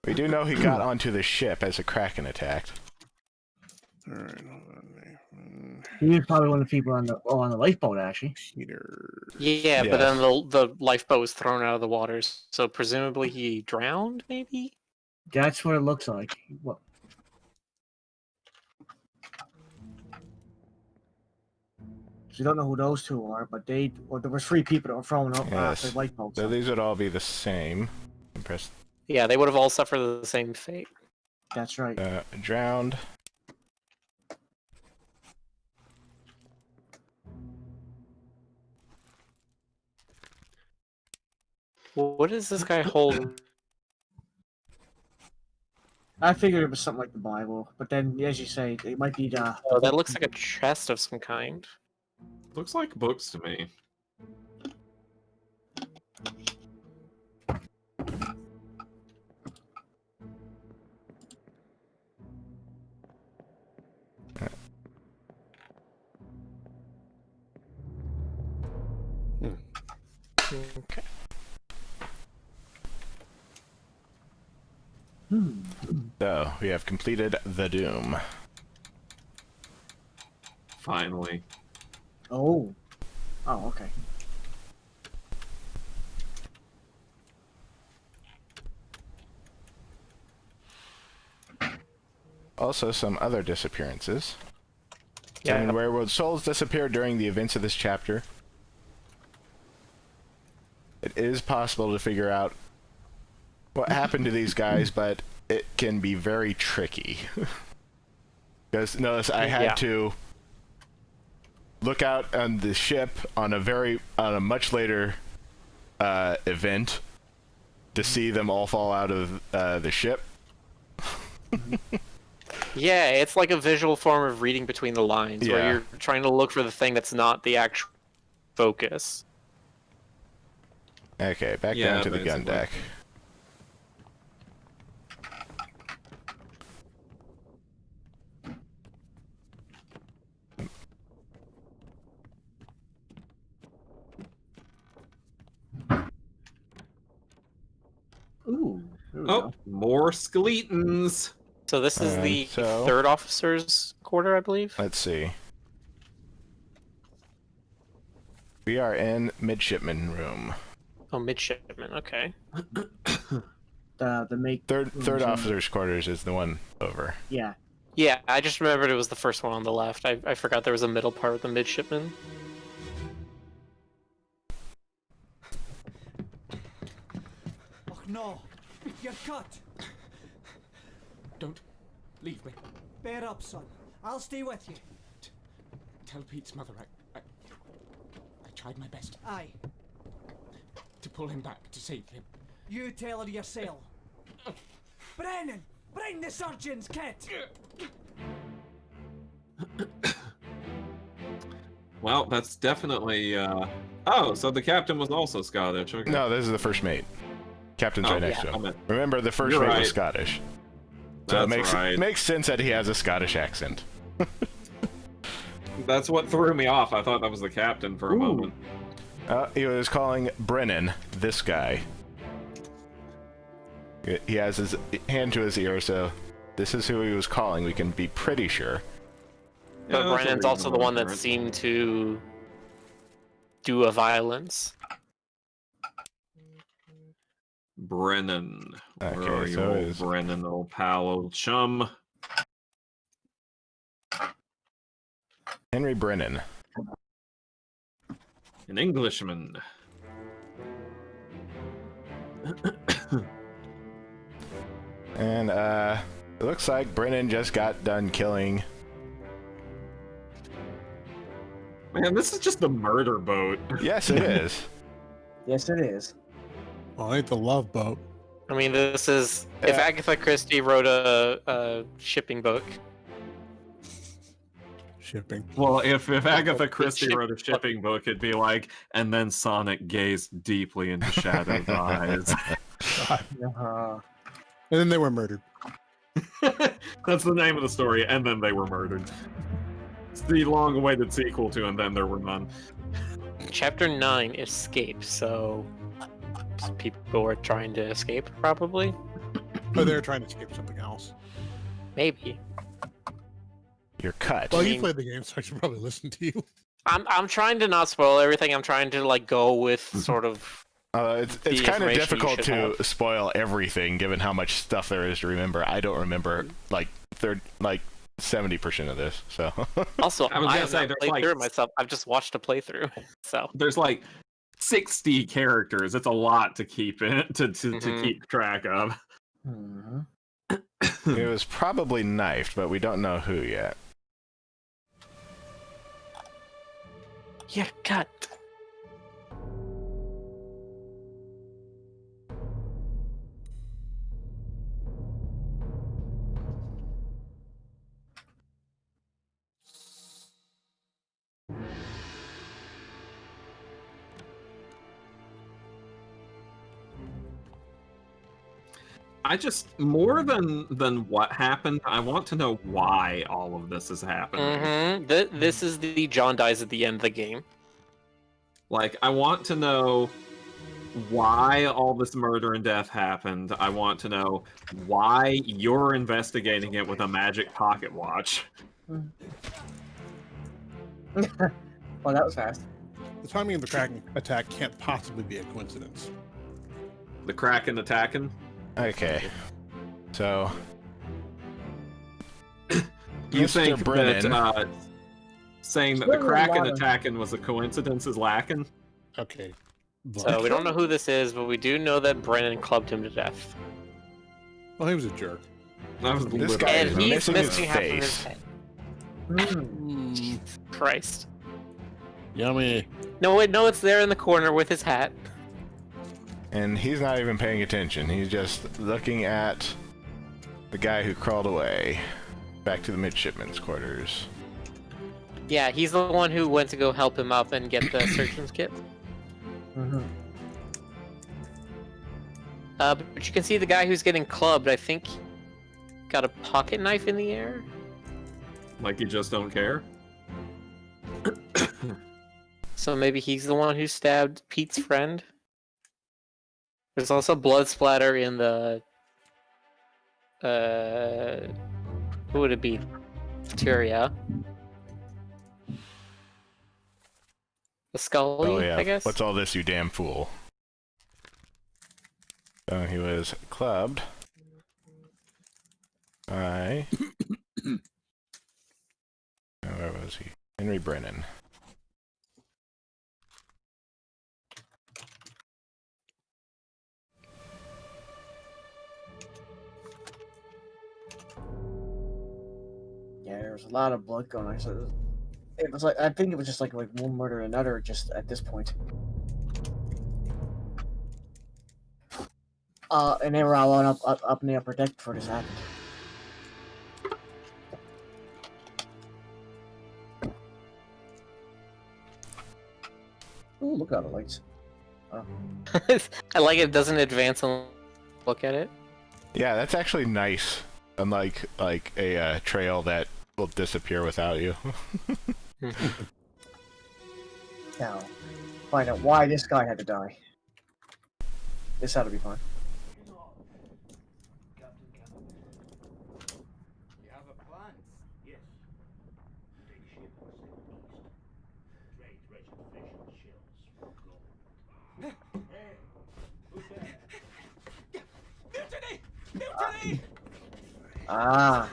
S6: We do know he got onto the ship as a Kraken attacked.
S5: All right. Hold on.
S3: He was probably one of the people on the lifeboat, actually.
S5: Peter.
S4: Yeah, but then
S6: Yes.
S4: the lifeboat was thrown out of the waters, so presumably he drowned, maybe?
S3: That's what it looks like. What? You don't know who those 2 are, but there was 3 people that were thrown up off
S6: Yes.
S3: the lifeboat.
S6: So these would all be the same. Impressed.
S4: Yeah, they would have all suffered the same fate.
S3: That's right.
S6: Drowned.
S4: What is this guy holding?
S3: I figured it was something like the Bible, but then, as you say, it might be the.
S4: Oh, that looks like a chest of some kind.
S1: Looks like books to me.
S4: Okay.
S6: So, we have completed the Doom.
S1: Finally.
S3: Oh. Oh, okay.
S6: Also, some other disappearances.
S4: Yeah.
S6: Seven werewolf souls disappeared during the events of this chapter. It is possible to figure out what happened to these guys, but it can be very tricky. Because notice I had to look out on the ship on a much later event to see them all fall out of the ship.
S4: Yeah, it's like a visual form of reading between the lines, where
S6: Yeah.
S4: you're trying to look for the thing that's not the actual focus.
S6: Okay, back
S1: Yeah,
S6: down to the gun
S1: basically.
S6: deck.
S3: Ooh. There we
S1: Oh,
S3: go.
S1: more skeletons.
S4: So this is
S6: And
S4: the
S6: so-
S4: third officer's quarter, I believe.
S6: Let's see. We are in midshipman room.
S4: Oh, midshipman. Okay.
S3: The make.
S6: Third officer's quarters is the one over.
S3: Yeah.
S4: Yeah, I just remembered it was the first one on the left. I forgot there was a middle part with the midshipman.
S7: Oh no! You're cut!
S10: Don't leave me.
S7: Bear up, son. I'll stay with you.
S10: Tell Pete's mother I tried my best
S7: Aye.
S10: to pull him back, to save him.
S7: You tell her yourself. Brennan! Bring the surgeon's kit!
S1: Well, that's definitely. Oh, so the captain was also Scottish. Okay.
S6: No, this is the first mate. Captain's
S1: Oh,
S6: right next
S4: yeah.
S6: to him.
S1: I'm in.
S6: Remember, the first
S1: You're
S6: mate was
S1: right.
S6: Scottish. So
S1: That's right.
S6: it makes sense that he has a Scottish accent.
S1: That's what threw me off. I thought that was the captain for a moment.
S6: He was calling Brennan this guy. He has his hand to his ear, so this is who he was calling. We can be pretty sure.
S1: Yeah,
S4: But
S1: that's a
S4: Brennan's also the
S1: reasonable
S4: one that
S1: inference.
S4: seemed to do a violence.
S1: Brennan. Where
S6: Okay,
S1: are you,
S6: so
S1: old
S6: is-
S1: Brennan, old pal, old chum?
S6: Henry Brennan.
S1: An Englishman.
S6: And it looks like Brennan just got done killing.
S1: Man, this is just the murder boat.
S6: Yes, it is.
S3: Yes, it is.
S5: Well, it ain't the love boat.
S4: I mean, this is if
S6: Yeah.
S4: Agatha Christie wrote a shipping book.
S5: Shipping.
S1: Well, if Agatha
S4: It's
S1: Christie
S4: ship-
S1: wrote a shipping book, it'd be like, and then Sonic gazed deeply into Shadow's eyes.
S3: Uh,
S5: And then they were murdered.
S1: That's the name of the story, and then they were murdered. It's the long-awaited sequel to And Then There Were None.
S4: Chapter 9, Escape. So people were trying to escape, probably.
S5: But they're trying to escape something else.
S4: Maybe.
S6: You're cut.
S5: Well,
S4: mean-
S5: you played the game, so I should probably listen to you.
S4: I'm trying to not spoil everything. I'm trying to like go with sort of.
S6: It's
S4: the
S6: kind of
S4: information you
S6: difficult
S4: should
S6: to
S4: have.
S6: spoil everything, given how much stuff there is to remember. I don't remember like 70% of this. So
S4: Also,
S1: I was
S4: I
S1: gonna
S4: have
S1: say,
S4: not
S1: there's
S4: played
S1: like-
S4: through it myself. I've just watched a playthrough. So
S1: There's like 60 characters. It's a lot to keep in to
S4: Mhm.
S1: keep track of.
S3: mhm.
S6: it was probably knifed, but we don't know who yet.
S4: yeah, cut.
S1: I just more than what happened. I want to know why all of this is happening.
S4: This is the John dies at the end of the game.
S1: Like, I want to know why all this murder and death happened. I want to know why you're investigating it with a magic pocket watch.
S3: Well, that was fast.
S5: The timing of the Kraken attack can't possibly be a coincidence.
S1: The Kraken attacking?
S6: Okay. So.
S1: You
S6: Mr.
S1: think
S6: Brennan.
S1: that saying that the Kraken attacking was a coincidence is lacking?
S5: Okay.
S4: So we don't know who this is, but we do know that Brennan clubbed him to death.
S5: Well, he was a jerk.
S1: That was
S6: This guy
S4: And
S6: is
S4: he's
S6: missing his
S4: missing half of his
S6: face.
S4: head. Christ.
S5: Yummy.
S4: No, wait, no, it's there in the corner with his hat.
S6: And he's not even paying attention. He's just looking at the guy who crawled away back to the midshipmen's quarters.
S4: Yeah, he's the one who went to go help him up and get the surgeon's kit. But you can see the guy who's getting clubbed, I think, got a pocket knife in the air.
S1: Like you just don't care?
S4: So maybe he's the one who stabbed Pete's friend. There's also blood splatter in the... who would it be? Tyria. The Scully,
S6: Oh yeah,
S4: I guess?
S6: what's all this, you damn fool? So he was clubbed by... where was he? Henry Brennan.
S3: Yeah, there was a lot of blood going on. So it was like, I think it was just like one murder another just at this point. And they were all up in the upper deck before this happened. Oh, look at the lights. Oh.
S4: I like it doesn't advance and look at it.
S6: Yeah, that's actually nice. Unlike like a trail that will disappear without you.
S3: Now, find out why this guy had to die. This had to be fun.
S7: You have a plan? Yes. Take ship and sail east. Trade wretched fish and shells for gold. Hey, who's there? Mutiny! Mutiny!
S3: Ah.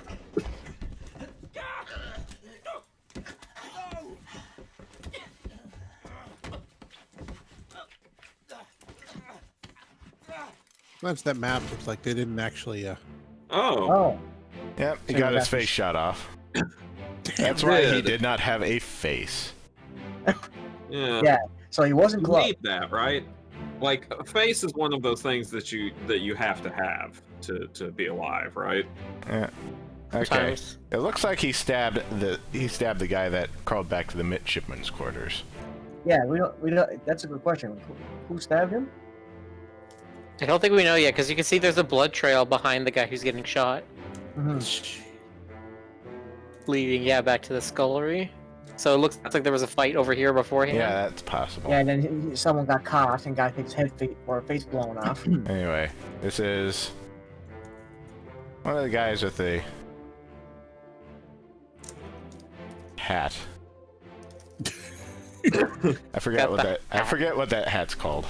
S5: That's that map. Looks like they didn't actually.
S1: Oh.
S3: Oh.
S6: Yep, he got his face shot off. That's why he did not have a face.
S1: Yeah.
S3: Yeah. So he wasn't
S1: You
S3: close.
S1: need that, right? Like, a face is one of those things that you have to have to be alive, right?
S6: Yeah. Okay.
S4: Sometimes.
S6: It looks like he stabbed the guy that crawled back to the midshipmen's quarters.
S3: Yeah, we don't. That's a good question. Who stabbed him?
S4: I don't think we know yet, because you can see there's a blood trail behind the guy who's getting shot. Leading, yeah, back to the scullery. So it looks like there was a fight over here beforehand.
S6: Yeah, that's possible.
S3: Yeah, and then someone got caught and got his face blown off.
S6: Anyway, this is one of the guys with the hat. I forget what that hat's called.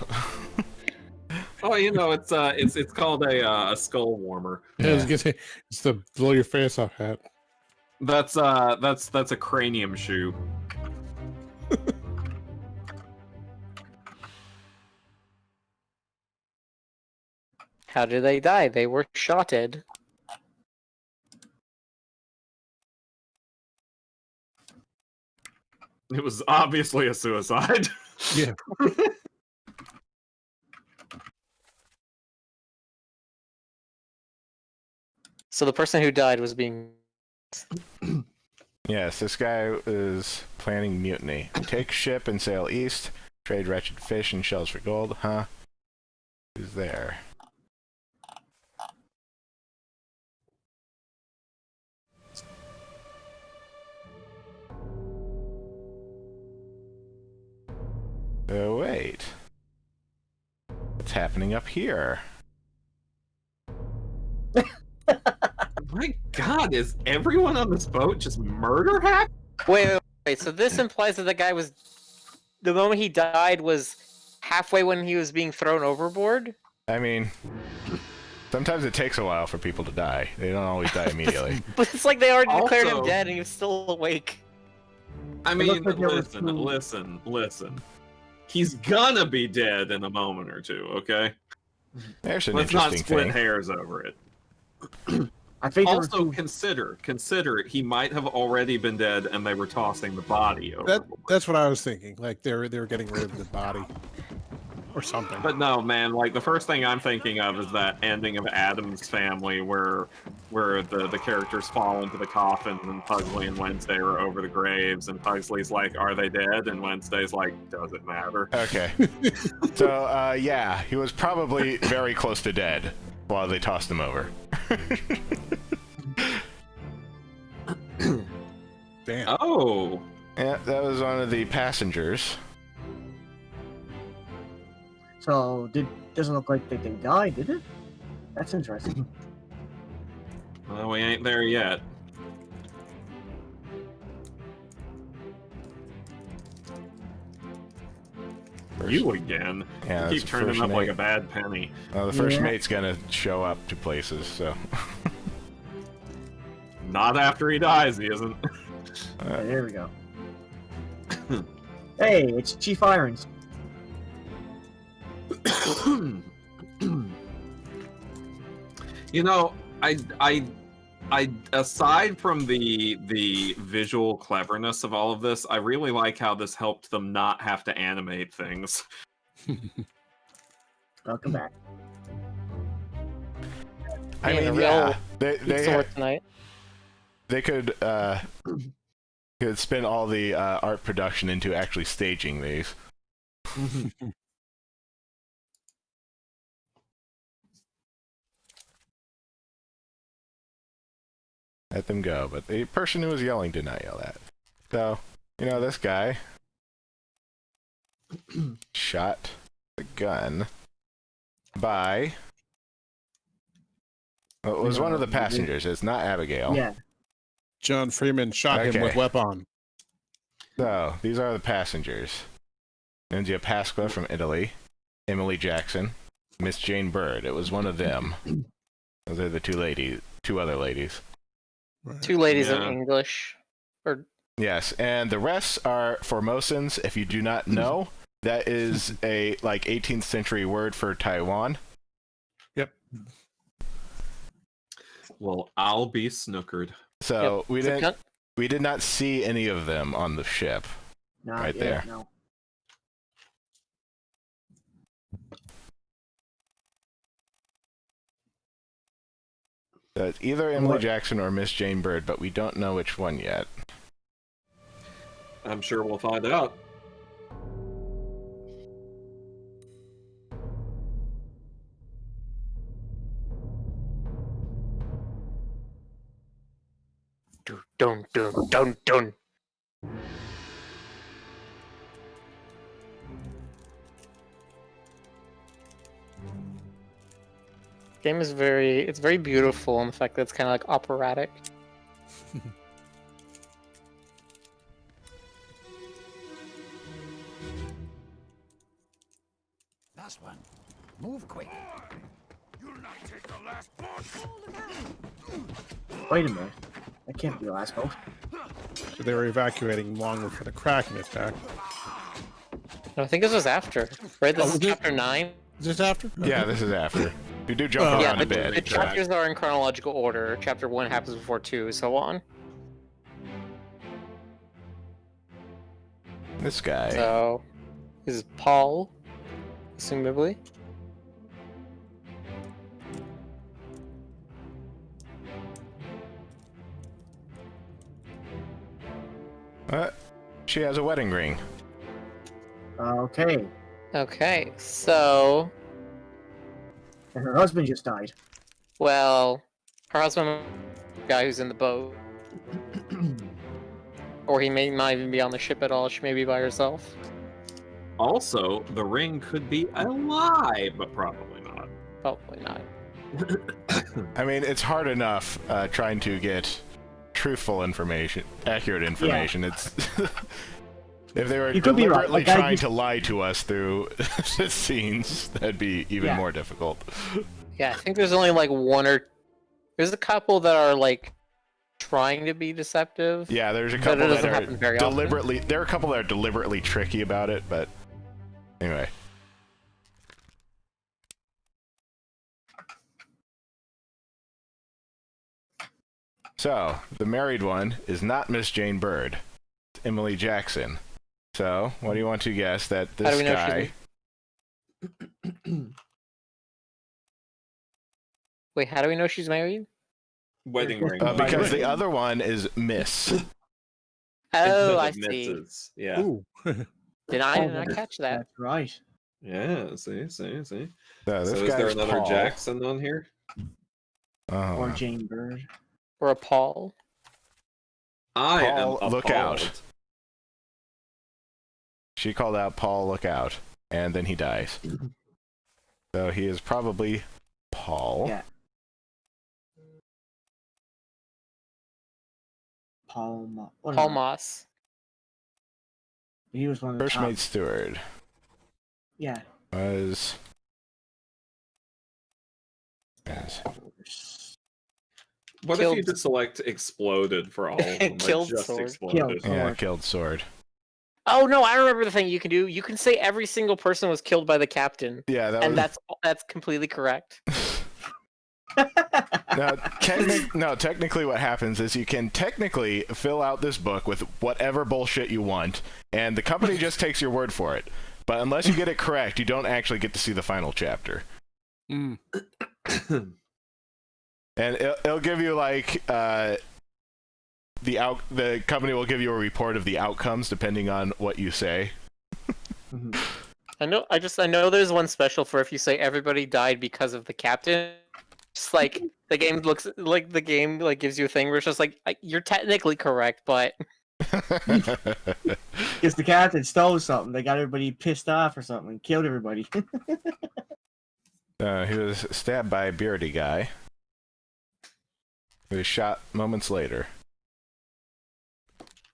S1: Oh, you know, it's called a skull warmer.
S5: Yeah, I was gonna say, it's the blow your face off hat.
S1: That's a cranium shoe.
S4: How did they die? They were shotted.
S1: It was obviously a suicide.
S5: Yeah.
S4: So the person who died was being...
S6: Yes, this guy is planning mutiny. Take ship and sail east. Trade wretched fish and shells for gold. Huh? Who's there? Oh, wait. What's happening up here?
S1: My God, is everyone on this boat just murder hack?
S4: Wait. So this implies that the guy was, the moment he died was halfway when he was being thrown overboard.
S6: I mean, sometimes it takes a while for people to die. They don't always die immediately.
S4: But it's like they already declared him
S1: Also-
S4: dead and he was still awake.
S1: I
S3: It
S1: mean,
S3: looks like there was
S1: listen. He's gonna be dead in a moment or two, okay?
S6: There's an
S1: Let's not
S6: interesting
S1: split
S6: thing.
S1: hairs over it.
S3: I think there were
S1: Also,
S3: two.
S1: consider he might have already been dead and they were tossing the body over.
S5: That's what I was thinking. Like they were getting rid of the body or something.
S1: But no, man, like the first thing I'm thinking of is that ending of Adam's Family where the characters fall into the coffin and Pugsley and Wednesday are over the graves and Pugsley's like, are they dead? And Wednesday's like, does it matter?
S6: Okay. So, yeah, he was probably very close to dead while they tossed him over.
S5: Damn.
S1: Oh,
S6: Yeah, that was one of the passengers.
S3: So doesn't look like they died, did it? That's interesting.
S1: well, we ain't there yet. You again?
S6: Yeah,
S1: You
S6: that's
S1: keep
S6: the
S1: turning
S6: first
S1: up like
S6: mate.
S1: a bad penny.
S6: Well, the first
S3: Yeah.
S6: mate's gonna show up to places, so.
S1: Not after he dies, he isn't.
S3: Okay, there we go. Hey, it's Chief Irons.
S1: You know, I aside from the visual cleverness of all of this, I really like how this helped them not have to animate things.
S3: Welcome back.
S6: I
S4: Yeah,
S6: mean,
S4: the
S6: yeah,
S4: real
S6: they
S4: Sword tonight.
S6: they could spin all the art production into actually staging these. Let them go, but the person who was yelling did not yell that. So, this guy shot the gun by. Well, it was one of the passengers. It's not Abigail.
S3: Yeah.
S5: John Freeman shot him
S6: Okay.
S5: with weapon.
S6: So, these are the passengers. Ninja Pasqua from Italy, Emily Jackson, Miss Jane Bird. It was one of them. Those are the two other ladies.
S5: Right.
S4: Two ladies in
S1: Yeah.
S4: English. Or
S6: Yes, and the rest are Formosans. If you do not know, that is a 18th century word for Taiwan.
S5: Yep.
S1: Well, I'll be snookered.
S6: So
S4: Yep.
S6: we
S4: So
S6: didn't we did not see any of them on the ship.
S3: Not
S6: Right
S3: yet,
S6: there.
S3: No.
S6: So it's either Emily
S3: What?
S6: Jackson or Miss Jane Bird, but we don't know which one yet.
S1: I'm sure we'll find out.
S4: dun dun dun dun. Game is it's very beautiful in the fact that it's kind of like operatic.
S7: Last one. Move quick.
S9: You'll not take the last part.
S3: Wait a minute. That can't be the last boat.
S5: So they were evacuating long before the Kraken attacked.
S4: No, I think this was after. Right? This
S5: Oh,
S4: is
S5: was it?
S4: chapter 9.
S5: Is this after?
S6: Yeah, this is after. You do jump
S5: Oh.
S4: Yeah,
S6: around a
S4: the
S6: bit.
S4: chapters are in chronological order. Chapter 1 happens before 2, so on.
S6: This guy.
S4: So, this is Paul, assumably.
S6: She has a wedding ring.
S3: Okay.
S4: Okay, so,
S3: And her husband just died.
S4: well, her husband, the guy who's in the boat, or he may not even be on the ship at all. She may be by herself.
S1: Also, the ring could be a lie, but probably not.
S4: Probably not.
S6: I mean, it's hard enough trying to get truthful information, accurate information. It's if they were
S3: You could be right.
S6: deliberately
S3: Like, I
S6: trying
S3: just-
S6: to lie to us through scenes, that'd be even more difficult.
S4: Yeah, I think there's only like there's a couple that are like trying to be deceptive.
S6: Yeah, there's a
S4: but
S6: couple
S4: it
S6: that
S4: doesn't
S6: are
S4: happen very often.
S6: deliberately. There are a couple that are deliberately tricky about it, but anyway. So, the married one is not Miss Jane Bird. It's Emily Jackson. So, what do you want to guess that
S4: How do
S6: this
S4: we know
S6: guy...
S4: Wait, how do we know she's married?
S1: Wedding ring.
S6: because the other one is Miss.
S4: Oh, I
S1: Instead of
S4: see.
S1: Mrs. Yeah.
S5: Ooh.
S4: Did I not catch that?
S3: That's right.
S1: Yeah, see.
S6: So,
S1: So
S6: this
S1: is there
S6: guy's
S1: another
S6: Paul.
S1: Jackson on here?
S3: Or Jane Bird.
S4: Or a Paul?
S1: I
S6: Paul,
S1: am
S6: look
S1: appalled.
S6: out. She called out, Paul, look out. And then he dies. So he is probably Paul.
S3: Yeah. Paul
S4: Moss.
S3: He was one of the
S6: First
S3: top.
S6: mate steward
S3: Yeah.
S6: was... Yes.
S1: What if you just select exploded for all of them? Like,
S4: Killed
S1: just
S4: sword.
S1: exploded.
S6: Yeah, killed sword.
S4: Oh no, I remember the thing you can do. You can say every single person was killed by the captain.
S6: Yeah, that
S4: and
S6: was...
S4: that's completely correct.
S6: No, technically what happens is you can technically fill out this book with whatever bullshit you want, and the company just takes your word for it. But unless you get it correct, you don't actually get to see the final chapter.
S5: Mm.
S6: And it'll give you like the company will give you a report of the outcomes depending on what you say.
S4: I know there's one special for if you say everybody died because of the captain. Just like the game gives you a thing where it's just like you're technically correct, but
S3: Because the captain stole something. They got everybody pissed off or something and killed everybody.
S6: He was stabbed by a beardy guy. He was shot moments later.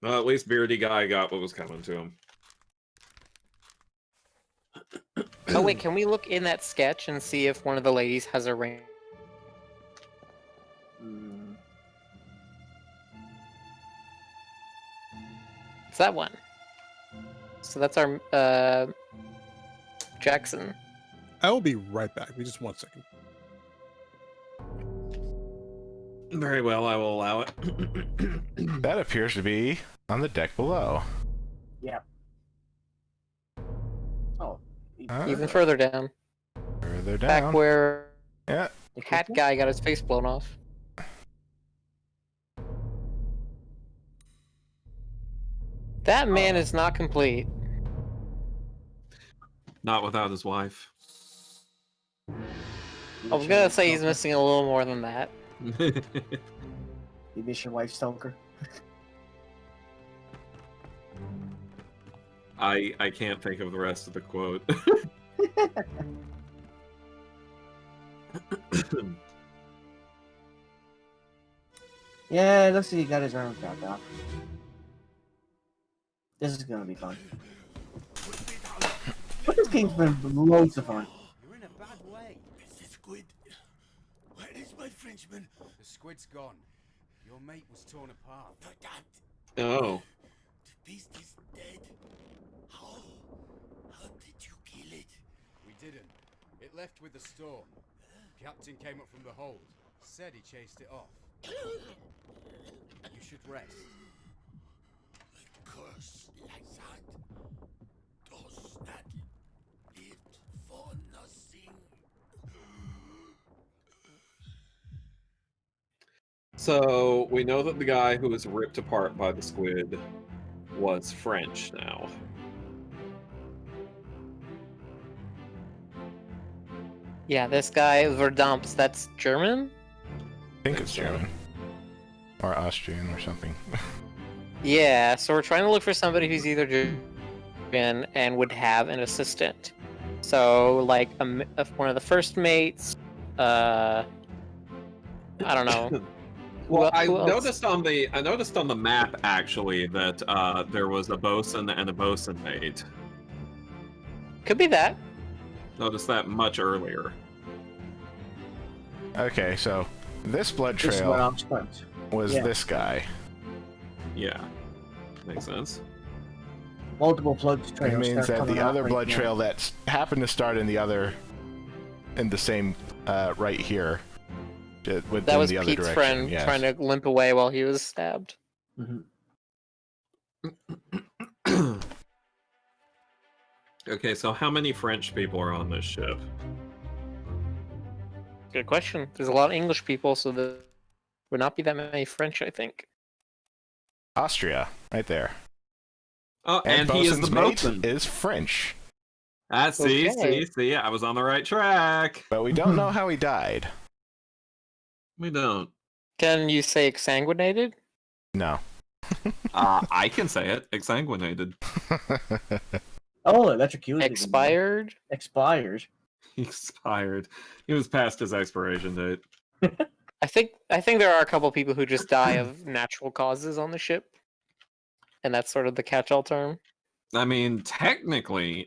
S1: Well, at least Beardy Guy got what was coming to him.
S4: oh wait, can we look in that sketch and see if one of the ladies has a ring? It's that one. So that's our Jackson.
S5: I will be right back. Give me just 1 second.
S1: Very well, I will allow it.
S6: That appears to be on the deck below.
S3: Yeah. Oh.
S4: Even further down.
S6: Further down.
S4: Back where
S6: Yeah.
S4: the cat guy got his face blown off. That man is not complete.
S1: Not without his wife.
S4: I was gonna say he's missing a little more than that.
S3: You miss your wife, Stoker?
S1: I can't think of the rest of the quote.
S3: Yeah, it looks like he got his arm back off. This is gonna be fun. But this game's been loads of fun.
S7: You're in a bad way.
S9: Mr. Squid, where is my Frenchman?
S10: The squid's gone. Your mate was torn apart.
S9: The that.
S1: Oh.
S9: The beast is dead. How? How did you kill it?
S10: We didn't. It left with the storm. Captain came up from the hold. Said he chased it off. You should rest.
S9: A curse like that does not live for nothing.
S1: So we know that the guy who was ripped apart by the squid was French now.
S4: Yeah, this guy Verdamps, that's German?
S6: I think it's German. Or Austrian or something.
S4: Yeah, so we're trying to look for somebody who's either captain and would have an assistant. So, like, one of the first mates, I don't know.
S1: Well, I
S4: who else?
S1: noticed on the map actually that there was a bosun and a bosun mate.
S4: Could be that.
S1: Noticed that much earlier.
S6: Okay, so this blood
S3: This is what
S6: trail
S3: I'm supposed.
S6: was
S3: yeah.
S6: this guy.
S1: Yeah, makes sense.
S3: Multiple blood
S6: It
S3: trails.
S6: means
S3: start
S6: that the
S3: coming out
S6: other
S3: right
S6: blood
S3: now.
S6: trail that happened to start in the same right here. Within
S4: That was
S6: the other
S4: Pete's
S6: direction,
S4: friend
S6: yes.
S4: trying to limp away while he was stabbed.
S1: Okay, so how many French people are on this ship?
S4: Good question. There's a lot of English people, so there would not be that many French, I think.
S6: Austria, right there.
S1: Oh, and he is the
S6: Bosun's mate
S1: bosun.
S6: is French,
S1: See,
S4: Okay.
S1: see, I was on the right track.
S6: but we don't know how he died.
S1: We don't.
S4: Can you say exsanguinated?
S6: No.
S1: I can say it. Exsanguinated.
S3: Oh, electrocuted.
S4: Expired?
S3: Expired.
S1: He expired. He was past his expiration date.
S4: I think there are a couple people who just die of natural causes on the ship. And that's sort of the catch-all term.
S1: I mean, technically,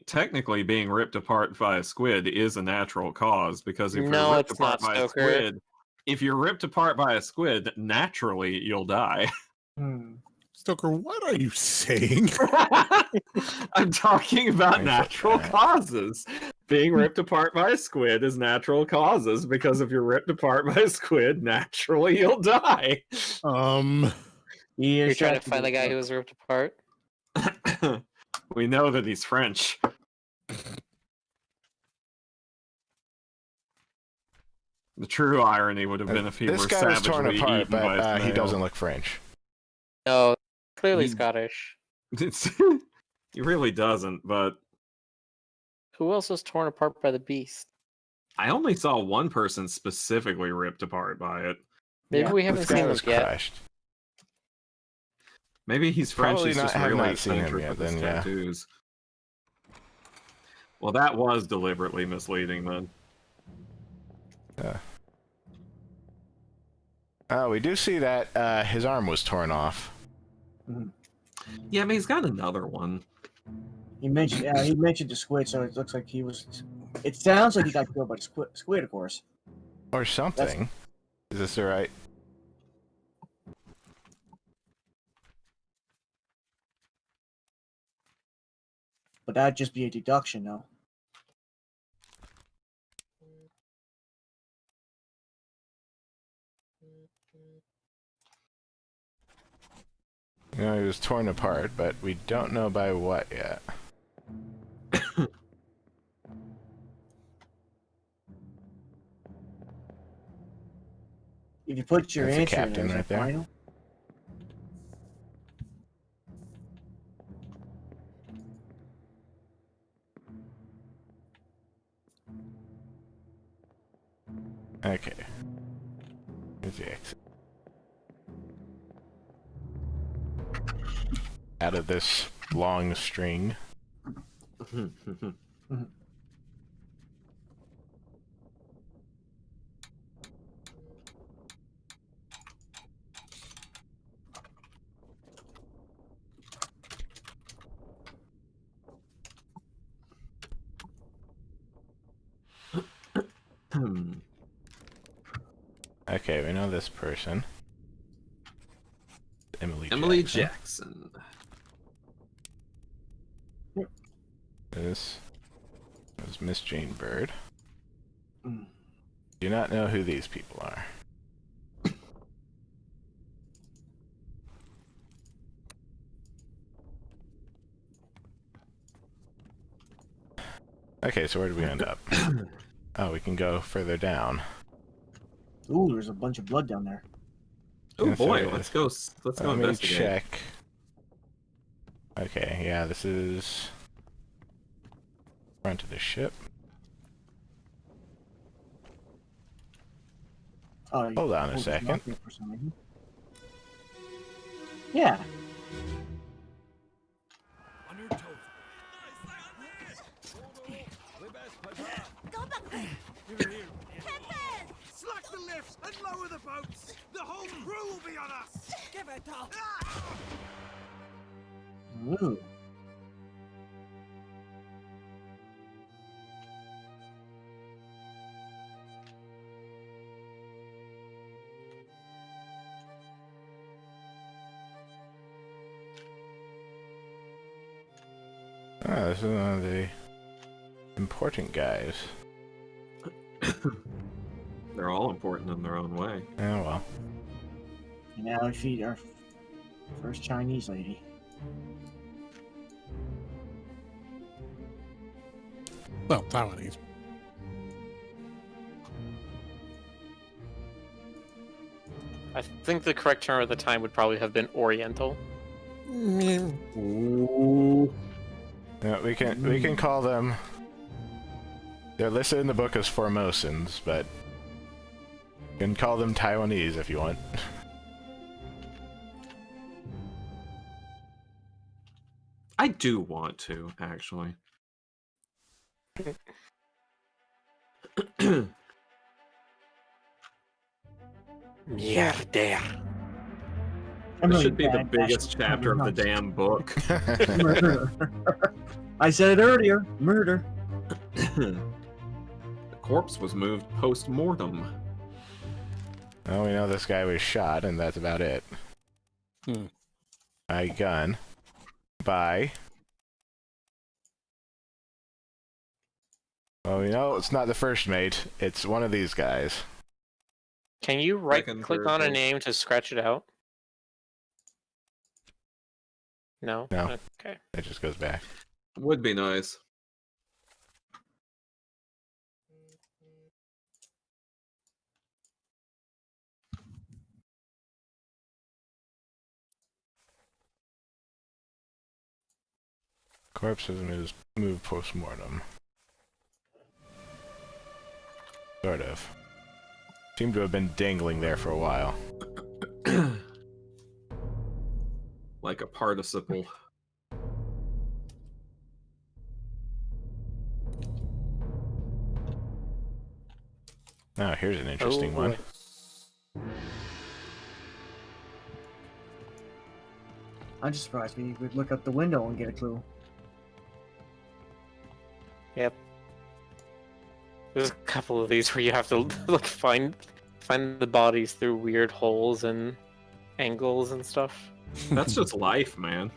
S1: being ripped apart by a squid is a natural cause because if
S4: No,
S1: you're ripped
S4: it's
S1: apart
S4: not,
S1: by a
S4: Stoker.
S1: squid, if you're ripped apart by a squid, naturally you'll die.
S5: Stoker, what are you saying?
S1: I'm talking about natural causes. Being ripped apart by a squid is natural causes because if you're ripped apart by a squid, naturally you'll die.
S4: You're trying to find the guy who was ripped apart?
S1: We know that he's French. The true irony would have been if he
S6: This
S1: were
S6: guy was torn
S1: savagely
S6: apart,
S1: eaten by
S6: but
S1: a
S6: he
S1: snail.
S6: doesn't look French.
S4: No, clearly
S1: He-
S4: Scottish.
S1: He really doesn't, but
S4: Who else was torn apart by the beast?
S1: I only saw one person specifically ripped apart by it.
S4: Maybe we
S6: This
S4: haven't
S6: guy
S4: seen
S6: was
S4: this yet.
S6: crushed.
S1: Maybe he's French.
S6: Probably
S1: He's
S6: not-
S1: just
S6: have
S1: really
S6: not seen him
S1: eccentric
S6: yet,
S1: with his
S6: then, yeah.
S1: tattoos. Well, that was deliberately misleading, then.
S6: We do see that his arm was torn off.
S1: Yeah, but he's got another one.
S3: He mentioned the squid, so it looks like he was. It sounds like he got killed by the squid, of course.
S6: Or something. Is this the right?
S3: But that'd just be a deduction, though.
S6: You know, he was torn apart, but we don't know by what yet.
S3: If you put your
S6: That's the
S3: answer in
S6: captain
S3: there,
S6: right
S3: is that
S6: there.
S3: final?
S6: Okay. Here's the exit. Out of this long string. Okay, we know this person. Emily
S1: Jackson.
S6: This is Miss Jane Bird. Do not know who these people are. Okay, so where did we end up? Oh, we can go further down.
S3: Ooh, there's a bunch of blood down there.
S1: Oh
S6: Yes,
S1: boy,
S6: there
S1: let's
S6: is.
S1: go. Let's go
S6: Let me
S1: investigate.
S6: check. Okay, yeah, this is front of the ship.
S3: Oh,
S6: Hold on a
S3: there's
S6: second.
S3: nothing for some reason. Yeah.
S10: One who told me
S7: And lower the boats! The whole crew will be on us!
S9: Give it up!
S3: Ooh.
S6: Ah, this is one of the important guys.
S1: They're all important in their own way.
S6: Oh well.
S3: And now we feed our first Chinese lady.
S5: Well, Taiwanese.
S4: I think the correct term at the time would probably have been Oriental.
S3: Ooh.
S6: No, we can call them. They're listed in the book as Formosans, but you can call them Taiwanese if you want.
S1: I do want to, actually.
S4: Mierda.
S1: This should be the biggest chapter of the damn book.
S3: Murder. I said it earlier. Murder.
S1: The corpse was moved post-mortem.
S6: Well, we know this guy was shot, and that's about it. By gun. By... Well, we know it's not the first mate. It's one of these guys.
S4: Can you right-click on a name to scratch it out? No?
S6: No.
S4: Okay.
S6: It just goes back.
S1: Would be nice.
S6: Corpse is moved post-mortem. Sort of. Seemed to have been dangling there for a while.
S1: Like a participle.
S6: Oh, here's an interesting one.
S3: I'm just surprised we would look out the window and get a clue.
S4: Yep. There's a couple of these where you have to like find the bodies through weird holes and angles and stuff.
S1: That's just life, man.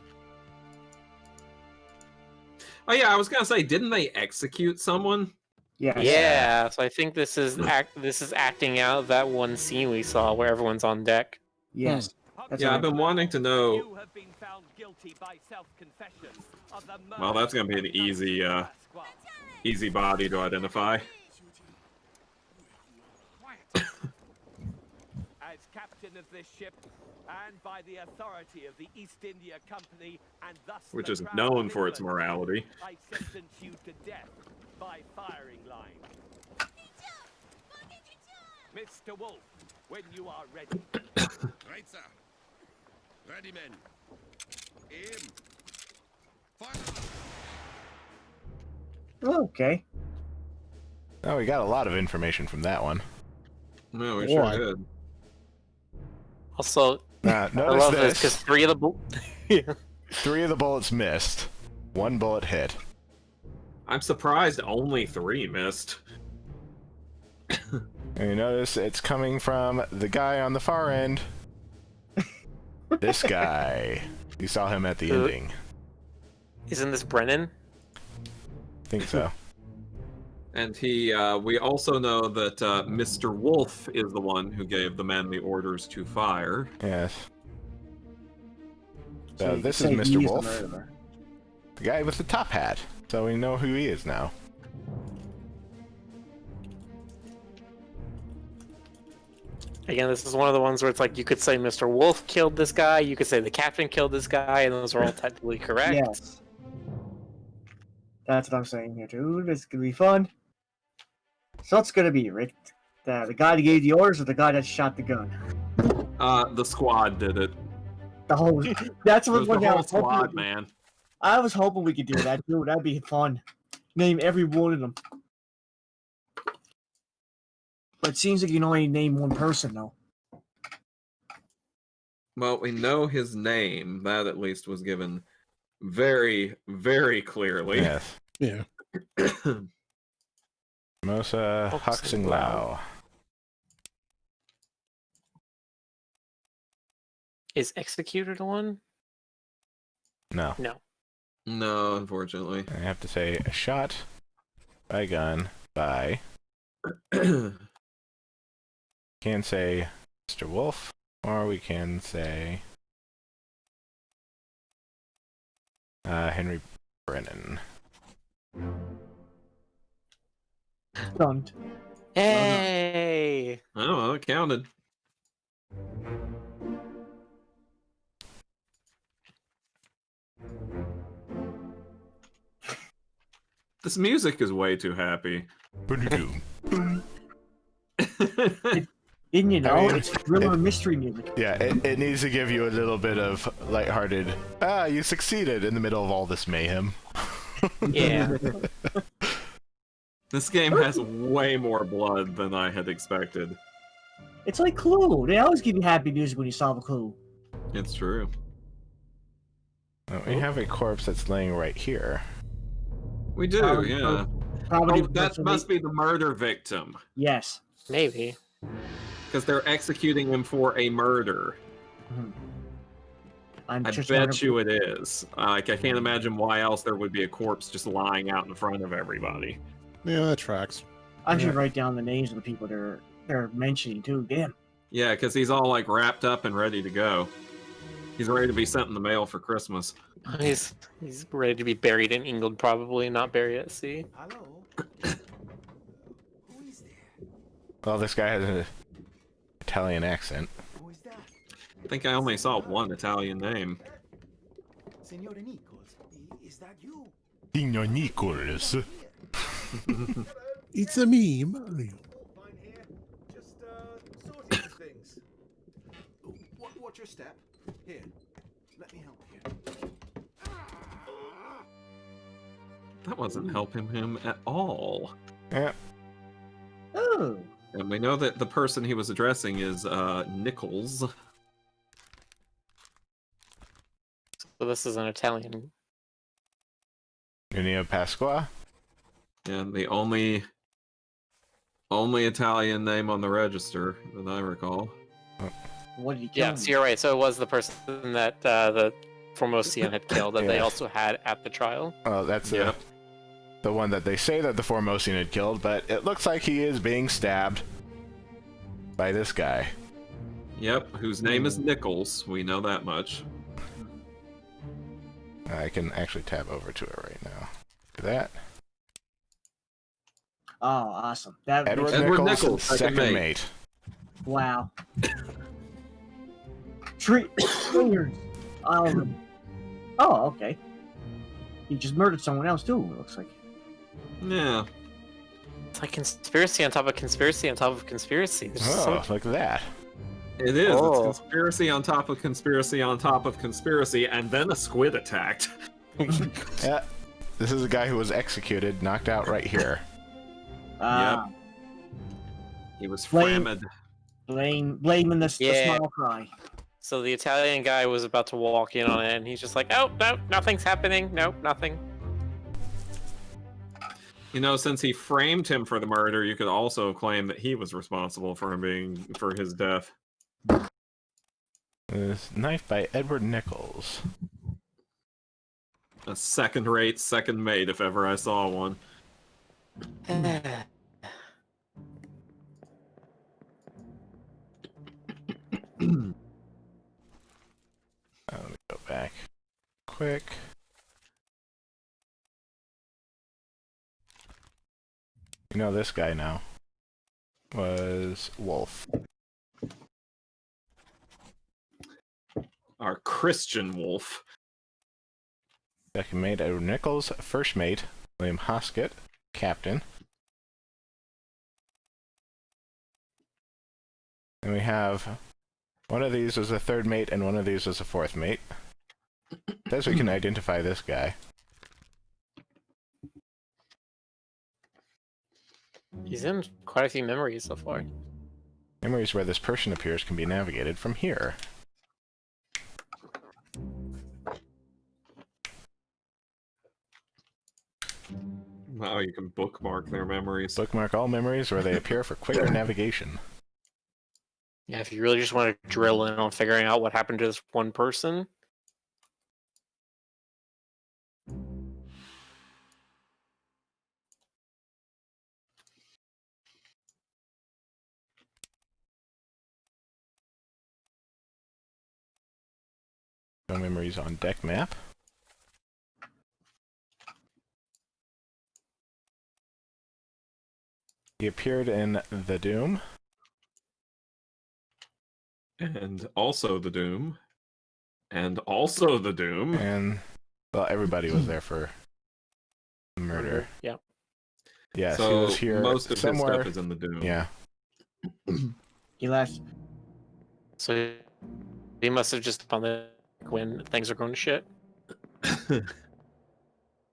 S1: Oh yeah, I was gonna say, didn't they execute someone?
S3: Yeah.
S4: Yeah. So I think this is acting out that one scene we saw where everyone's on deck.
S3: Yes. That's
S1: Yeah,
S3: what
S1: I've been wanting to know.
S7: You have been found guilty by self-confession of the murder
S1: Well, that's gonna be an easy, easy body to identify.
S7: As captain of this ship, and by the authority of the East India Company, and thus
S1: Which
S7: the
S1: is
S7: Crown
S1: known
S7: of
S1: for its
S7: England,
S1: morality.
S7: I sentence you to death by firing line. Mr. Wolf, when you are ready.
S9: Right, sir. Ready, men. Aim. Fire.
S3: Okay.
S6: Oh, we got a lot of information from that one.
S1: No, we sure did.
S4: Also, I
S6: Notice
S4: love this
S6: this.
S4: because three of the
S6: bullets missed. One bullet hit.
S1: I'm surprised only 3 missed.
S6: And you notice it's coming from the guy on the far end. This guy. You saw him at the ending.
S4: Isn't this Brennan?
S6: I think so.
S1: And we also know that Mr. Wolf is the one who gave the men the orders to fire.
S6: Yes. So
S3: you
S6: this
S3: could
S6: is
S3: say
S6: Mr.
S3: he's the
S6: Wolf.
S3: murderer.
S6: The guy with the top hat. So we know who he is now.
S4: Again, this is one of the ones where it's like you could say Mr. Wolf killed this guy, you could say the captain killed this guy, and those are all technically correct.
S3: Yes. That's what I'm saying here, too. This is gonna be fun. So what's gonna be, Rick? The guy that gave the orders or the guy that shot the gun?
S1: The squad did it.
S3: The whole. That's
S1: It
S3: what
S1: was the
S3: I
S1: whole
S3: was hoping we
S1: squad,
S3: could-
S1: man.
S3: I was hoping we could do that, too. That'd be fun. Name every one of them. But it seems like you can only name one person, though.
S1: Well, we know his name. That at least was given very, very clearly.
S6: Yes.
S5: Yeah.
S6: Mosa Huxing Lao.
S4: Is executed one?
S6: No.
S4: No.
S1: No, unfortunately.
S6: I have to say shot by gun by. Can say Mr. Wolf, or we can say Henry Brennan.
S3: Stunned.
S4: Hey!
S1: Oh, well, it counted. This music is way too happy.
S3: Didn't you know?
S6: I mean,
S3: it's thriller mystery music.
S6: Yeah, it needs to give you a little bit of lighthearted, you succeeded in the middle of all this mayhem.
S4: Yeah.
S1: This game has way more blood than I had expected.
S3: It's like Clue. They always give you happy music when you solve a clue.
S1: It's true.
S6: We have a corpse that's laying right here.
S1: We do, yeah.
S3: Probably
S1: Oh, that must be the murder victim.
S3: Yes.
S4: Maybe.
S1: Because they're executing him for a murder.
S3: I
S1: bet you it is. Like, I can't imagine why else there would be a corpse just lying out in front of everybody.
S5: Yeah, that tracks.
S3: I should write down the names of the people they're mentioning too. Damn.
S1: Yeah, because he's all like wrapped up and ready to go. He's ready to be sent in the mail for Christmas.
S4: He's ready to be buried in England, probably, not buried at sea.
S9: Hello? Who is there?
S6: Well, this guy has an Italian accent.
S9: Who is that?
S1: I think I only saw one Italian name.
S9: Signore Nichols, is that you?
S6: Signor Nichols.
S5: It's a me, Mario.
S10: Fine here. Just, sorting things. Watch your step. Here, let me help you.
S1: That wasn't helping him at all.
S6: Yeah.
S3: Oh.
S1: And we know that the person he was addressing is Nichols.
S4: So this is an Italian.
S6: Nunio Pasqua?
S1: And the only Italian name on the register that I recall.
S3: What did he kill?
S4: Yeah, so you're right. So it was the person that the Formosian had killed that they
S6: Yeah.
S4: also had at the trial.
S6: Oh, that's
S1: Yep.
S6: the one that they say that the Formosian had killed, but it looks like he is being stabbed by this guy.
S1: Yep, whose name is Nichols. We know that much.
S6: I can actually tab over to it right now. Look at that.
S3: Oh, awesome. That
S6: Edward
S1: Edward
S6: Nichols,
S1: Nichols,
S6: second
S1: second
S6: mate.
S3: Wow. Traitors. All of them. Oh, okay. He just murdered someone else too. It looks like.
S1: Yeah.
S4: It's like conspiracy on top of conspiracy on top of conspiracy. There's so
S6: Oh,
S4: much-
S6: look at that.
S1: It is.
S4: Oh.
S1: It's conspiracy on top of conspiracy on top of conspiracy, and then a squid attacked.
S6: Yeah. This is a guy who was executed, knocked out right here.
S1: He was
S3: Blame-
S1: frammed.
S3: Blaming the
S4: Yeah.
S3: small cry.
S4: So the Italian guy was about to walk in on it, and he's just like, "Oh no, nothing's happening. Nope, nothing."
S1: You know, since he framed him for the murder, you could also claim that he was responsible for his death.
S6: This knife by Edward Nichols.
S1: A second-rate second mate, if ever I saw one.
S6: Let me go back quick. You know this guy now was Wolf.
S1: Our Christian wolf.
S6: Second mate Edward Nichols. First mate William Hoskett. Captain. And we have one of these was a third mate and one of these was a fourth mate. Says we can identify this guy.
S4: He's in quite a few memories so far.
S6: Memories where this person appears can be navigated from here.
S1: Wow, you can bookmark their memories.
S6: Bookmark all memories where they appear for quicker navigation.
S4: Yeah, if you really just want to drill in on figuring out what happened to this one person.
S6: No memories on deck map. He appeared in The Doom.
S1: And also the Doom. And also the Doom.
S6: And, well, everybody was there for murder.
S4: Yeah.
S6: Yes,
S1: So
S6: he was here
S1: most of
S6: somewhere.
S1: his stuff is in the Doom.
S6: Yeah.
S3: He left.
S4: So he must have just on the when things are going to shit.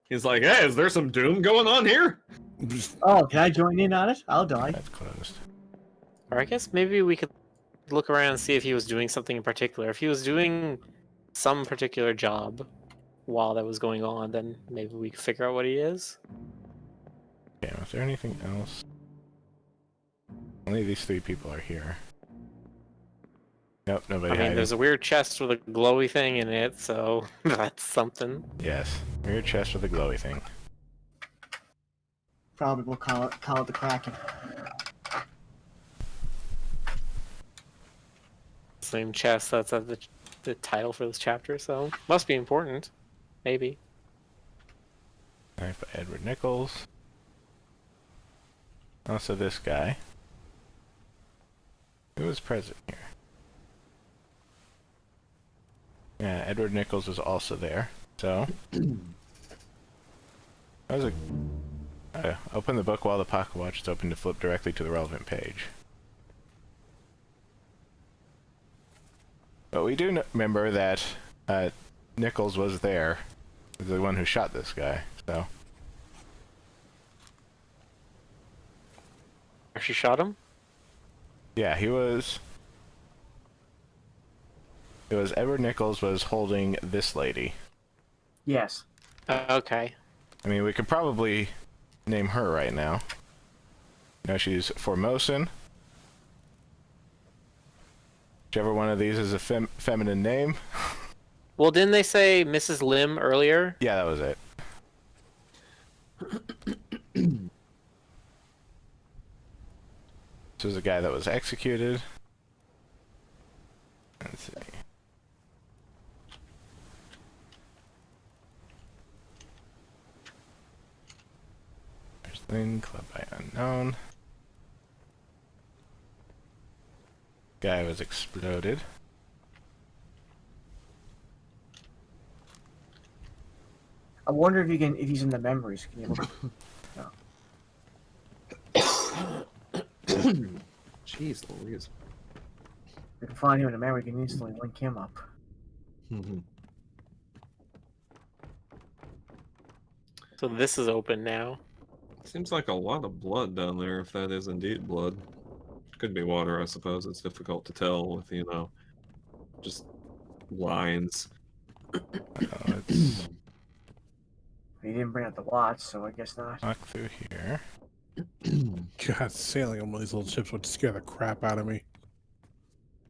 S1: He's like, hey, is there some Doom going on here?
S3: Oh, can I join in on it? I'll die.
S6: That's closed.
S4: Or I guess maybe we could look around and see if he was doing something in particular. If he was doing some particular job while that was going on, then maybe we could figure out what he is.
S6: Okay, was there anything else? Only these three people are here. Nope, nobody
S4: I mean,
S6: hiding.
S4: there's a weird chest with a glowy thing in it, so that's something.
S6: Yes, weird chest with a glowy thing.
S3: Probably we'll call it the Kraken.
S4: Same chest, that's the title for this chapter, so must be important. Maybe.
S6: Knife by Edward Nichols. Also this guy. Who was present here? Yeah, Edward Nichols was also there. So that was open the book while the pocket watch is open to flip directly to the relevant page. But we do remember that Nichols was there, the one who shot this guy. So
S4: She shot him?
S6: yeah, he was. It was Edward Nichols was holding this lady.
S3: Yes.
S4: Okay.
S6: I mean, we could probably name her right now. You know, she's Formosan. Whichever one of these is a feminine name.
S4: Well, didn't they say Mrs. Lim earlier?
S6: Yeah, that was it. This was a guy that was executed. Let's see. There's Lynn, Club by Unknown. Guy was exploded.
S3: I wonder if if he's in the memories. Can you look?
S1: Jeez Louise.
S3: If we can find him in the memory, we can instantly link him up.
S4: So this is open now.
S1: Seems like a lot of blood down there, if that is indeed blood. Could be water, I suppose. It's difficult to tell with, you know, just lines.
S6: Let's
S3: He didn't bring out the watch, so I guess not.
S6: walk through here.
S5: God, sailing on one of these little ships would scare the crap out of me.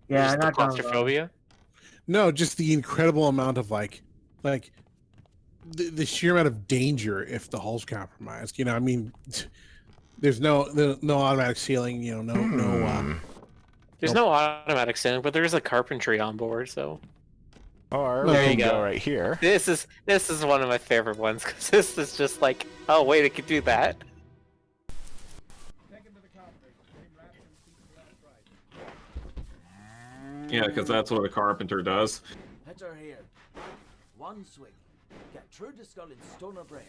S3: Yeah,
S4: Just the
S3: not down
S4: claustrophobia.
S5: No, just the incredible amount of like the sheer amount of danger if the hull's compromised. You know, I mean, there's no automatic sailing. You know,
S4: There's no automatic sailing, but there is a carpentry on board, so.
S6: Or
S4: There
S6: we
S4: you
S6: can
S4: go.
S6: right here.
S4: This is one of my favorite ones, because this is just like, oh wait, it could do that.
S1: Yeah, because that's what a carpenter does.
S9: Hit her here. One swing. Get through the skull and stone her brain.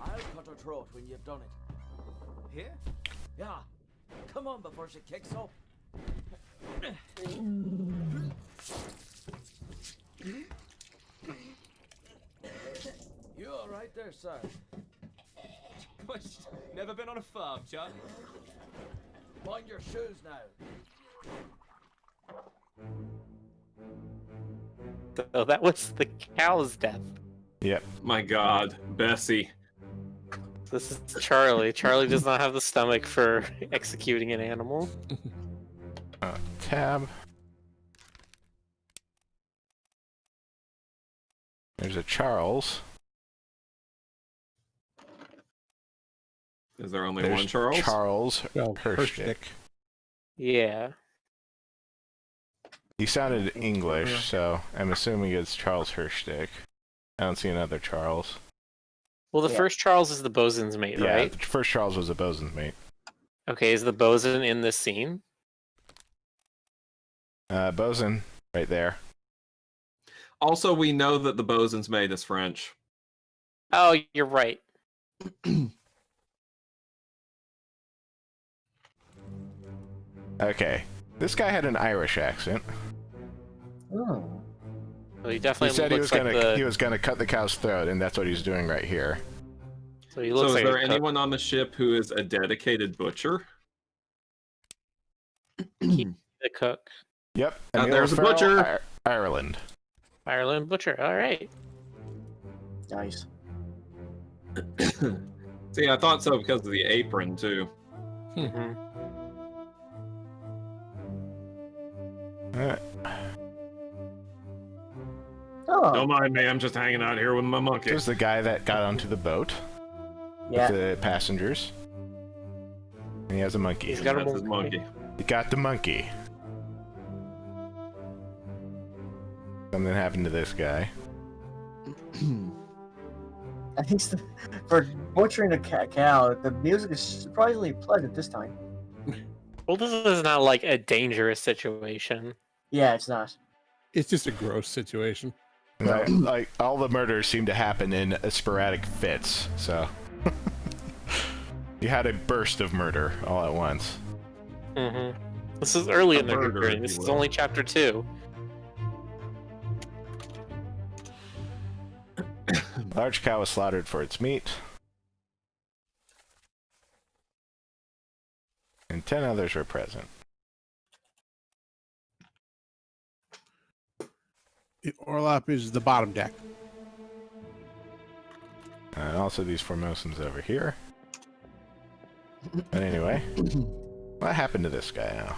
S9: I'll cut her throat when you've done it. Here? Yeah. Come on before she kicks up. You all right there, sir?
S7: Never been on a farm, Chuck?
S9: Mind your shoes now.
S4: So that was the cow's death.
S6: Yep.
S1: My God, Bessie.
S4: This is Charlie. Charlie does not have the stomach for executing an animal.
S6: Tab. There's a Charles.
S1: Is there only
S6: There's
S1: one Charles?
S6: Charles
S5: Well,
S6: Hershtick.
S4: Yeah.
S6: He sounded English, so I'm assuming it's Charles Hershtick. I don't see another Charles.
S4: Well, the first Charles is the bosun's mate,
S6: Yeah,
S4: right?
S6: the first Charles was a bosun's mate.
S4: Okay, is the bosun in this scene?
S6: Bosun, right there.
S1: Also, we know that the bosun's mate is French.
S4: Oh, you're right.
S6: Okay, this guy had an Irish accent.
S3: Oh.
S4: Well, he
S6: He
S4: definitely
S6: said he
S4: looks
S6: was
S4: like
S6: gonna
S4: the...
S6: he was gonna cut the cow's throat, and that's what he's doing right here.
S4: So he
S1: So
S4: looks
S1: is
S4: like
S1: there
S4: a cook.
S1: anyone on the ship who is a dedicated butcher?
S4: The cook.
S6: Yep,
S1: There's a butcher.
S6: Ireland.
S4: Ireland butcher. All right.
S3: Nice.
S1: See, I thought so because of the apron, too.
S4: Mhm.
S3: Oh.
S1: Don't mind me, I'm just hanging out here with my monkey.
S6: This is the guy that got onto the boat
S3: Yeah.
S6: with the passengers. And he has a monkey.
S4: He's got a
S1: That's his monkey.
S6: He got the monkey. Something happened to this guy.
S3: At least for butchering a cow, the music is surprisingly pleasant this time.
S4: Well, this is not like a dangerous situation.
S3: Yeah, it's not.
S5: It's just a gross situation.
S6: Like all the murders seem to happen in sporadic fits, so you had a burst of murder all at once.
S4: Mm-hmm. This is early
S1: A
S4: in the
S1: murder,
S4: journey.
S1: if
S4: This
S1: you
S4: is
S1: will.
S4: only chapter 2.
S6: Large cow was slaughtered for its meat, and 10 others were present.
S5: The Orlop is the bottom deck.
S6: And also these Formosans over here. But anyway, what happened to this guy now?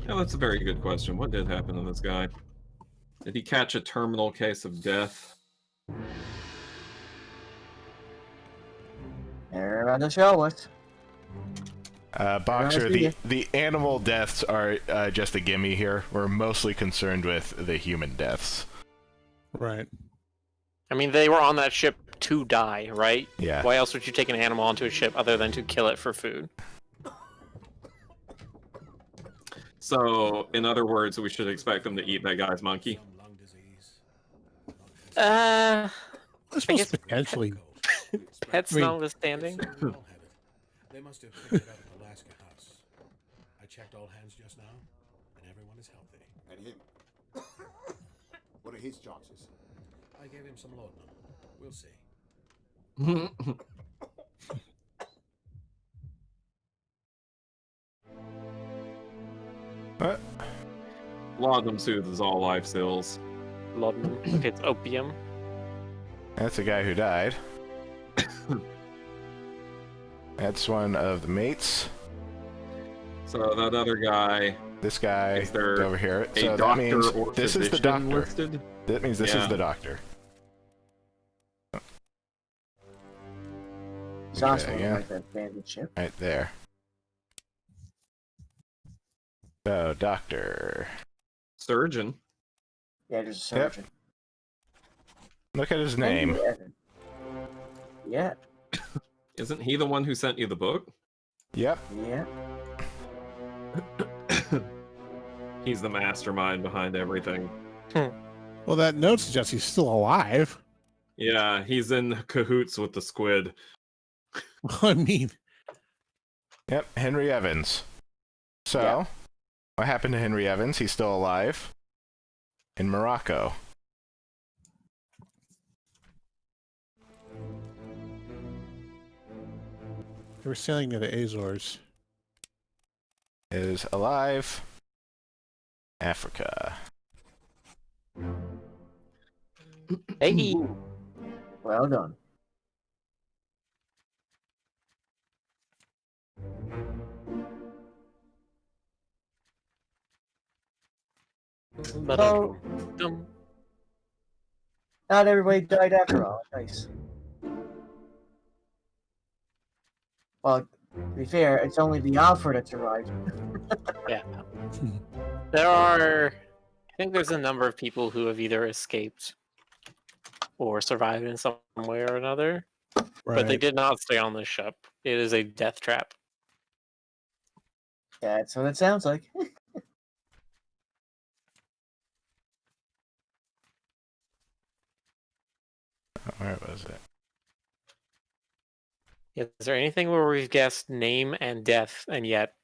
S1: Yeah, that's a very good question. What did happen to this guy? Did he catch a terminal case of death?
S3: They're about to show us.
S6: Boxer,
S3: Nice
S6: the animal deaths are just a gimme here. We're mostly concerned with the human deaths.
S5: Right.
S4: I mean, they were on that ship to die, right?
S6: Yeah.
S4: Why else would you take an animal onto a ship other than to kill it for food?
S1: So, in other words, we should expect them to eat that guy's monkey.
S5: This
S4: I
S5: was
S4: guess
S5: potentially.
S4: pets
S5: I mean-
S4: notwithstanding.
S10: They must have picked it up at the Alaska house. I checked all hands just now, and everyone is healthy.
S11: And him? What are his chances?
S10: I gave him some laudanum. We'll see.
S6: What?
S1: Laudanum soothes all life's ills.
S4: Laudanum. Okay, it's opium.
S6: That's a guy who died. That's one of the mates.
S1: So that other guy,
S6: This guy
S1: is there
S6: over here.
S1: a
S6: So that
S1: doctor
S6: means
S1: or
S6: this is the
S1: physician
S6: doctor.
S1: listed?
S6: That means this
S1: Yeah.
S6: is the doctor.
S3: It's awesome.
S6: yeah.
S3: Like that banded ship.
S6: Right there. So, doctor.
S1: Surgeon.
S3: Yeah, there's a
S6: Yep.
S3: surgeon.
S6: Look at his name.
S3: Yeah,
S1: Isn't he the one who sent you the book?
S6: Yep.
S3: yeah.
S1: He's the mastermind behind everything.
S5: Well, that note suggests he's still alive.
S1: Yeah, he's in cahoots with the squid.
S5: I mean,
S6: Yep. Henry Evans. So,
S3: Yeah.
S6: what happened to Henry Evans? He's still alive in Morocco.
S5: They were sailing near the Azores.
S6: Is alive. Africa.
S4: Hey.
S3: Well done. So, not everybody died after all. Nice. Well, to be fair, it's only the Alfred that survived.
S4: Yeah. There are, I think there's a number of people who have either escaped or survived in some way or another, but they did not stay on the ship. It is a death trap.
S3: That's what it sounds like.
S6: Where was it?
S4: Is there anything where we've guessed name and death, and yet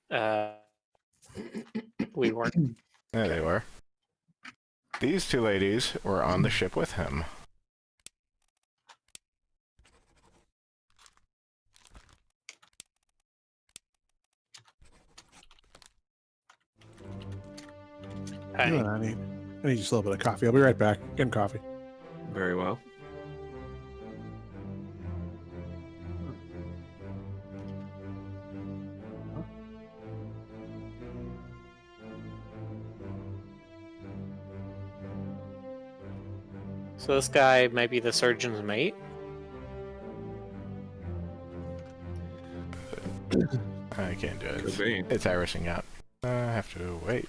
S4: we weren't?
S6: There they were. These two ladies were on the ship with him.
S5: Hey. I need just a little bit of coffee. I'll be right back. Getting coffee.
S1: Very well.
S4: So this guy might be the surgeon's mate.
S6: I can't do it.
S1: Could be.
S6: It's irising out. I have to wait.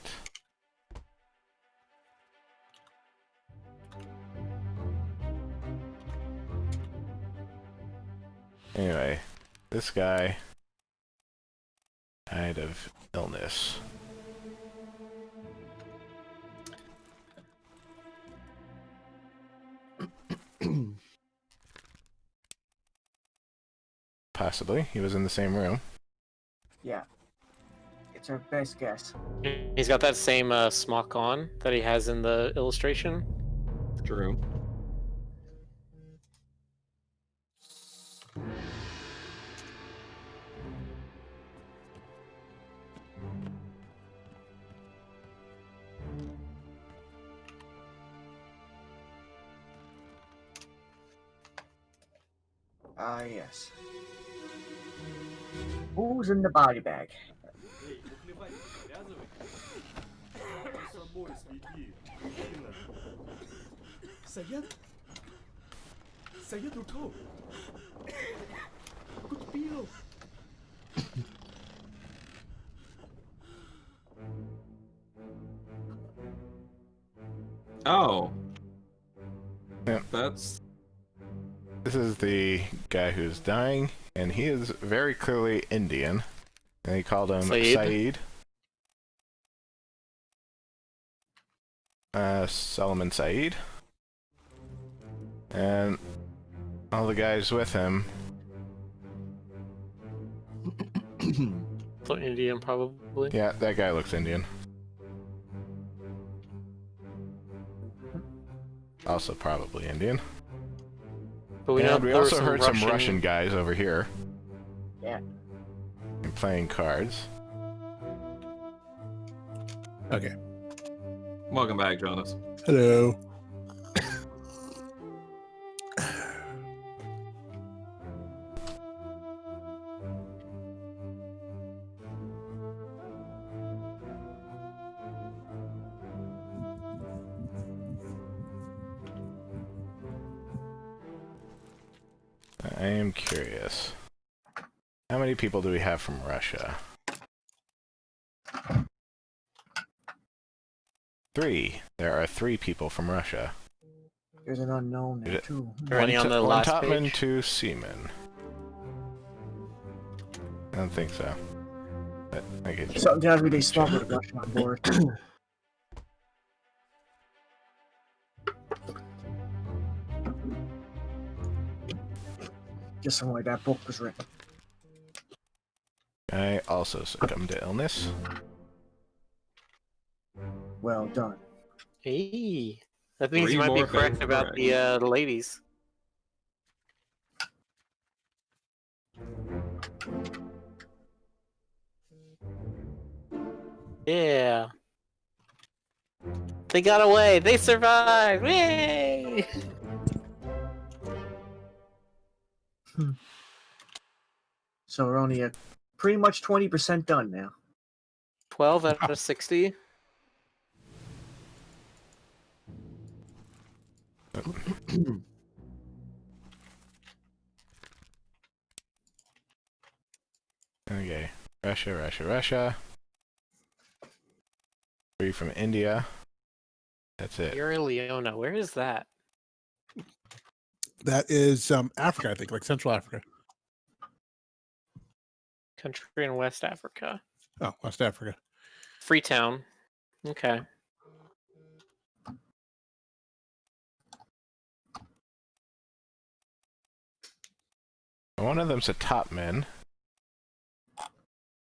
S6: Anyway, this guy died of illness. Possibly. He was in the same room.
S3: Yeah. It's our best guess.
S4: He's got that same smock on that he has in the illustration.
S1: True.
S3: Ah, yes. Who's in the body bag?
S1: Oh.
S6: Yeah.
S1: That's...
S6: This is the guy who's dying, and he is very clearly Indian. And he called him Saeed. Solomon Saeed. And all the guys with him.
S4: So Indian, probably.
S6: Yeah, that guy looks Indian. Also probably Indian.
S4: But we
S6: and we
S4: know
S6: also heard some Russian guys over here.
S3: Yeah.
S6: And playing cards.
S5: Okay.
S1: Welcome back, Jonas.
S5: Hello.
S6: I am curious. How many people do we have from Russia? 3. There are 3 people from Russia.
S3: There's an unknown there too.
S4: Already on the last
S6: topman,
S4: page?
S6: 2 seamen. I don't think so. But I could
S3: Something tells me they smuggled a Russian on board. Just the way that book was written.
S6: I also succumbed to illness.
S3: Well done.
S4: Hey, that means
S1: 3
S4: you might be
S1: more
S4: correct
S1: things
S4: about
S1: correct.
S4: the ladies. Yeah. They got away. They survived. Yay!
S3: So we're only at pretty much 20% done now.
S4: 12 out of 60.
S6: Okay. Russia. 3 from India. That's it.
S4: Sierra Leone. Where is that?
S5: That is Africa, I think, like Central Africa.
S4: Country in West Africa.
S5: Oh, West Africa.
S4: Freetown. Okay.
S6: One of them's a topman.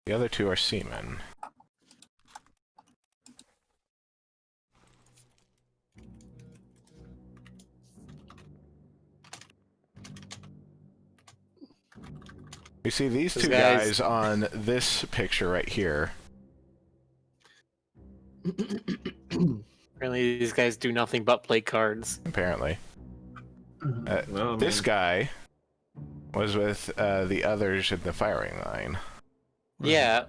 S6: The other 2 are seamen. We see these two guys on this picture right here.
S4: Apparently these guys do nothing but play cards.
S6: Apparently.
S1: Oh,
S6: this
S1: man.
S6: guy was with the others in the firing line.
S4: Yeah,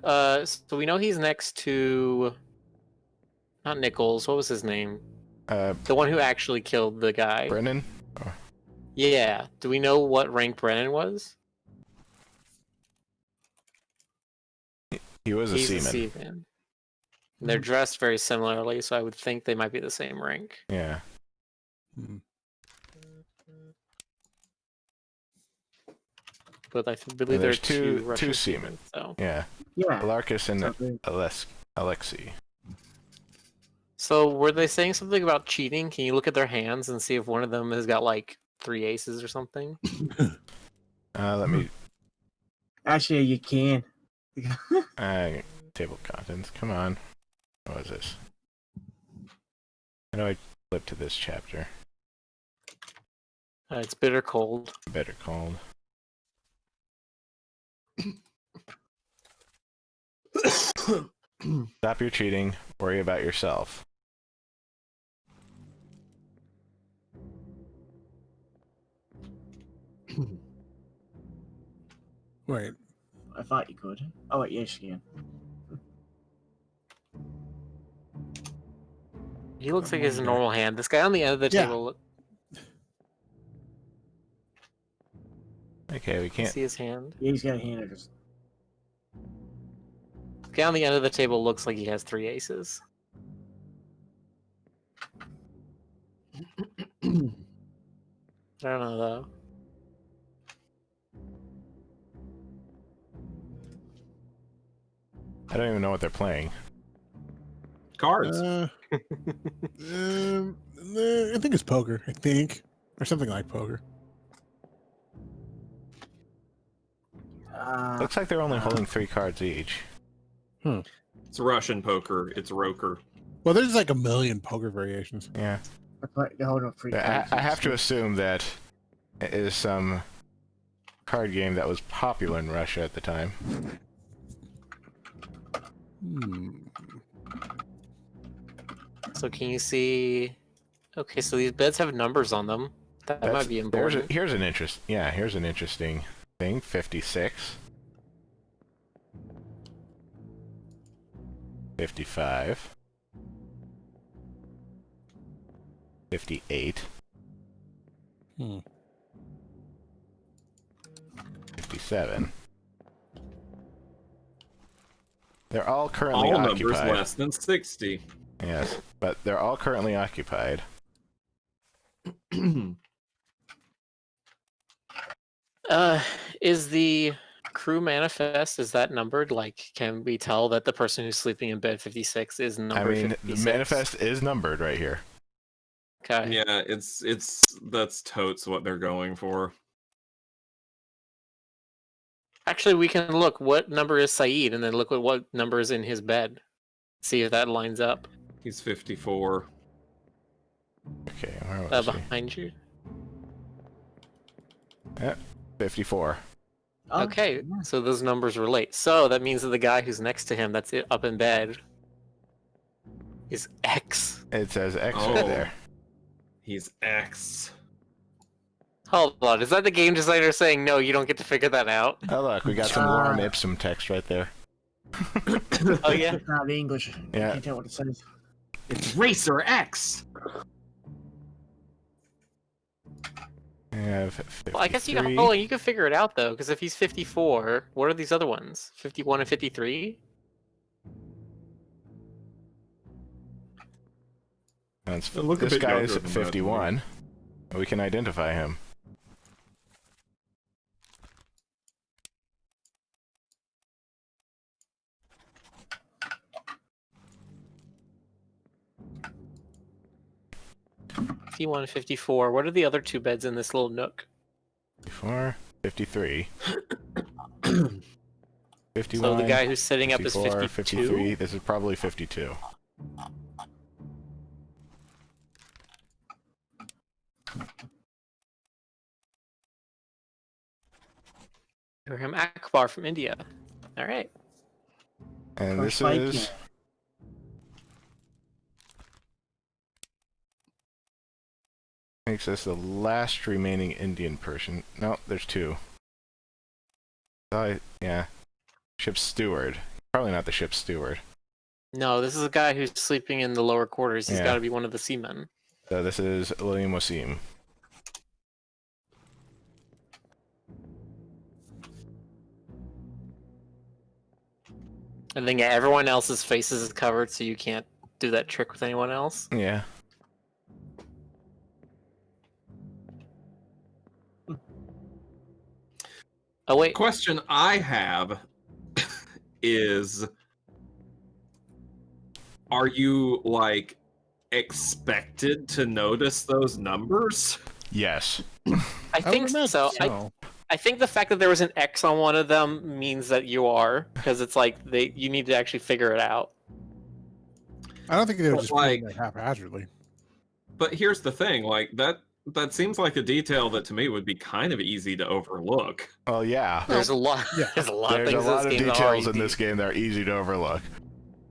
S4: so we know he's next to... Not Nichols, what was his name? The one who actually killed the guy.
S6: Brennan?
S4: Yeah, do we know what rank Brennan was?
S6: He was a
S4: He's
S6: seaman.
S4: a seaman. They're dressed very similarly, so I would think they might be the same rank.
S6: Yeah.
S4: But I believe
S6: There's
S4: there's
S6: two
S4: Russian
S6: seamen.
S4: So.
S6: Yeah.
S3: Yeah.
S6: Alarcus and
S3: Okay.
S6: Alexei.
S4: So were they saying something about cheating? Can you look at their hands and see if one of them has got like 3 aces or something?
S6: Let me...
S3: Actually, you can.
S6: table of contents. Come on. What is this? How do I flip to this chapter?
S4: It's bitter cold.
S6: Better called. Stop your cheating. Worry about yourself.
S5: Wait.
S3: I thought you could. Oh, wait, yes, you can.
S4: He looks like his normal hand. This guy on the end of the
S5: Yeah.
S4: table.
S6: Okay, we can't...
S4: See his hand?
S3: Yeah, he's got a hand that just...
S4: The guy on the end of the table looks like he has 3 aces. I don't know though.
S6: I don't even know what they're playing.
S1: Cards.
S5: I think it's poker. I think, or something like poker.
S6: Looks like they're only holding 3 cards each.
S1: It's Russian poker. It's Roker.
S5: Well, there's like a million poker variations.
S6: Yeah.
S3: Hold on, free
S6: I have to assume that it is some card game that was popular in Russia at the time.
S4: So can you see? Okay, so these beds have numbers on them. That might be important.
S6: Here's an interesting thing. 56. 55. 58. 57. They're all currently
S1: All
S6: occupied.
S1: numbers less than 60.
S6: Yes, but they're all currently occupied.
S4: Is the crew manifest, is that numbered? Like, can we tell that the person who's sleeping in bed 56 is numbered 56?
S6: The manifest is numbered right here.
S4: Okay.
S1: Yeah, that's totes what they're going for.
S4: Actually, we can look what number is Saeed, and then look at what number is in his bed. See if that lines up.
S1: He's 54.
S6: Okay, where was he?
S4: Behind you.
S6: Yeah, 54.
S4: Okay, so those numbers relate. So that means that the guy who's next to him, that's up in bed, is X.
S6: It says X
S1: Oh.
S6: right there.
S1: He's X.
S4: Hold on, is that the game designer saying no? You don't get to figure that out.
S6: Oh look, we got some lorem ipsum text right there.
S4: Oh yeah.
S3: It's not English.
S6: Yeah.
S3: I can't tell what it says.
S1: It's Racer X.
S6: I have 53.
S4: Well, I guess you can hold on, you can figure it out though, because if he's 54, what are these other ones? 51 and 53?
S1: Look a
S6: This
S1: bit
S6: guy
S1: younger
S6: is
S1: than that,
S6: 51. We can identify him.
S4: Fifty-one, 54. What are the other two beds in this little nook?
S6: 54, 53. 51.
S4: So the guy who's sitting up is
S6: 54,
S4: 52?
S6: 53. This is probably 52.
S4: Abraham Akbar from India. All right.
S6: And this
S3: First
S6: is...
S3: Viking.
S6: Makes us the last remaining Indian person. No, there's two. Yeah. Ship's steward. Probably not the ship's steward.
S4: No, this is a guy who's sleeping in the lower quarters. He's
S6: Yeah.
S4: got to be one of the seamen.
S6: So this is William Wasim.
S4: I think everyone else's faces is covered, so you can't do that trick with anyone else.
S6: Yeah.
S4: Oh wait,
S1: Question I have is, are you like expected to notice those numbers?
S6: Yes.
S4: I think
S5: would imagine
S4: so. I think the fact that there was an X on one of them means that you are, because it's like you need to actually figure it out.
S5: I don't think they would
S1: But,
S5: just
S1: like-
S5: put it haphazardly.
S1: But here's the thing, like that seems like a detail that to me would be kind of easy to overlook.
S6: Well, yeah.
S4: There's a lot.
S5: Yeah.
S4: There's a lot of
S6: There's a
S4: things
S6: lot of
S4: in this game that are
S6: details in
S4: easy.
S6: this game that are easy to overlook.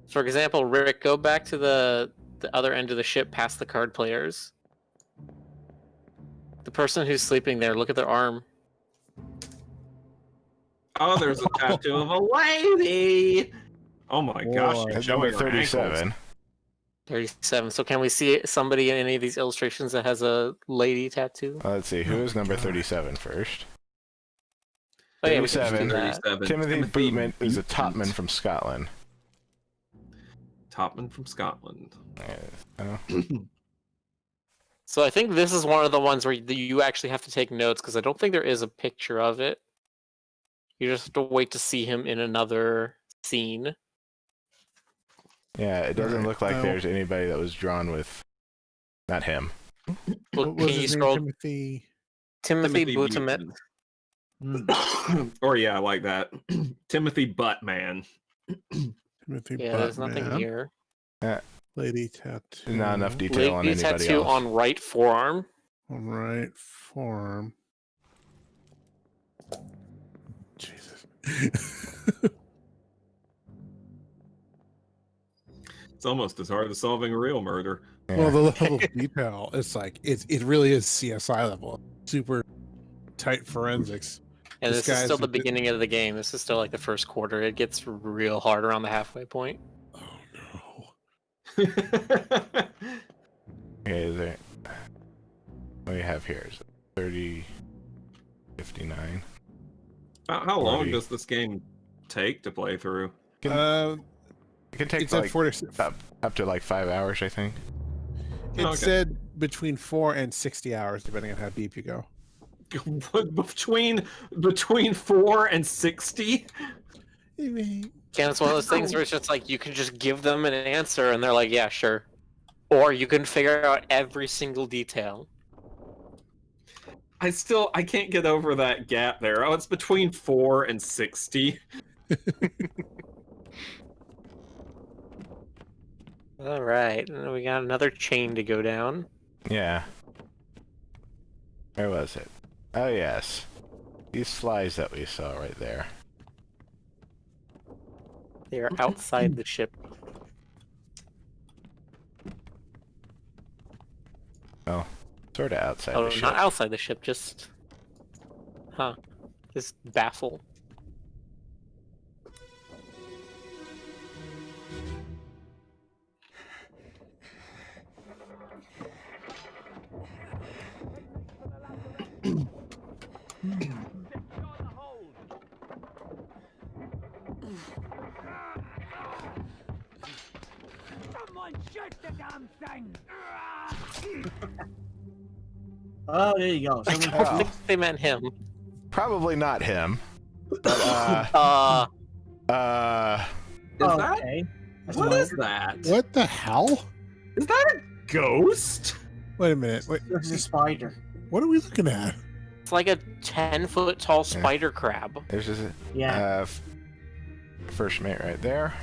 S4: For example, Rick, go back to the other end of the ship past the card players. The person who's sleeping there, look at their arm.
S1: Oh, there's a tattoo of a lady. Oh my gosh,
S5: Boy.
S1: she's
S6: That's
S1: showing
S6: number
S1: her ankles.
S6: 37.
S4: 37. So can we see somebody in any of these illustrations that has a lady tattoo?
S6: Let's see, who is number 37 first?
S4: Oh yeah, we can
S6: 37.
S4: do that.
S1: 37.
S6: Timothy Bootman is a
S1: Bootman.
S6: topman from Scotland.
S1: Topman from Scotland.
S6: Oh.
S4: So I think this is one of the ones where you actually have to take notes, because I don't think there is a picture of it. You just have to wait to see him in another scene.
S6: Yeah, it doesn't
S5: Alright,
S6: look like
S5: well-
S6: there's anybody that was drawn with... Not him.
S4: Look,
S5: What was
S4: can you
S5: his name?
S4: scroll?
S5: Timothy.
S4: Timothy
S1: Timothy
S4: Boutamet.
S1: Buttman. Or yeah, I like that. Timothy Buttman.
S5: Timothy
S4: Yeah, there's nothing
S5: Buttman.
S4: here.
S5: Lady tattoo.
S6: Not enough detail on
S4: Lady
S6: anybody
S4: tattoo
S6: else.
S4: on right forearm.
S5: On right forearm. Jesus.
S1: It's almost as hard as solving a real murder.
S6: Yeah.
S5: Well, the level of detail, it's like it really is CSI level. Super tight forensics.
S4: And
S5: This
S4: this is
S5: guy's
S4: still the
S5: a bit-
S4: beginning of the game. This is still like the first quarter. It gets real hard around the halfway point.
S5: Oh no.
S6: Okay, is there... What do you have here? Is it 30... 59?
S1: How long
S6: 40.
S1: does this game take to play through?
S6: It can take
S5: It's at
S6: like
S5: 40.
S6: up to like 5 hours, I think.
S5: It
S1: Okay.
S5: said between 4 and 60 hours, depending on how deep you go.
S1: Between 4 and 60?
S4: And it's one of those things where it's just like you can just give them an answer and they're like, yeah, sure. Or you can figure out every single detail.
S1: I can't get over that gap there. Oh, it's between 4 and 60.
S4: All right, and then we got another chain to go down.
S6: Yeah. Where was it? Oh, yes. These flies that we saw right there.
S4: They are outside the ship.
S6: Sort of outside
S4: Oh,
S6: the ship.
S4: not outside the ship, just... Huh. Just baffle.
S7: Someone shoot the damn thing!
S3: Oh, there you go.
S4: I
S3: Someone
S4: don't think they meant him.
S6: Probably not him. But,
S1: Is that?
S3: okay. That's
S1: What
S3: fine.
S1: is that?
S5: What the hell?
S1: Is that a ghost?
S5: Wait a minute. Wait,
S3: There's a spider.
S5: what are we looking at?
S4: It's like a 10-foot tall spider crab.
S6: there's just
S3: Yeah.
S6: first mate right there.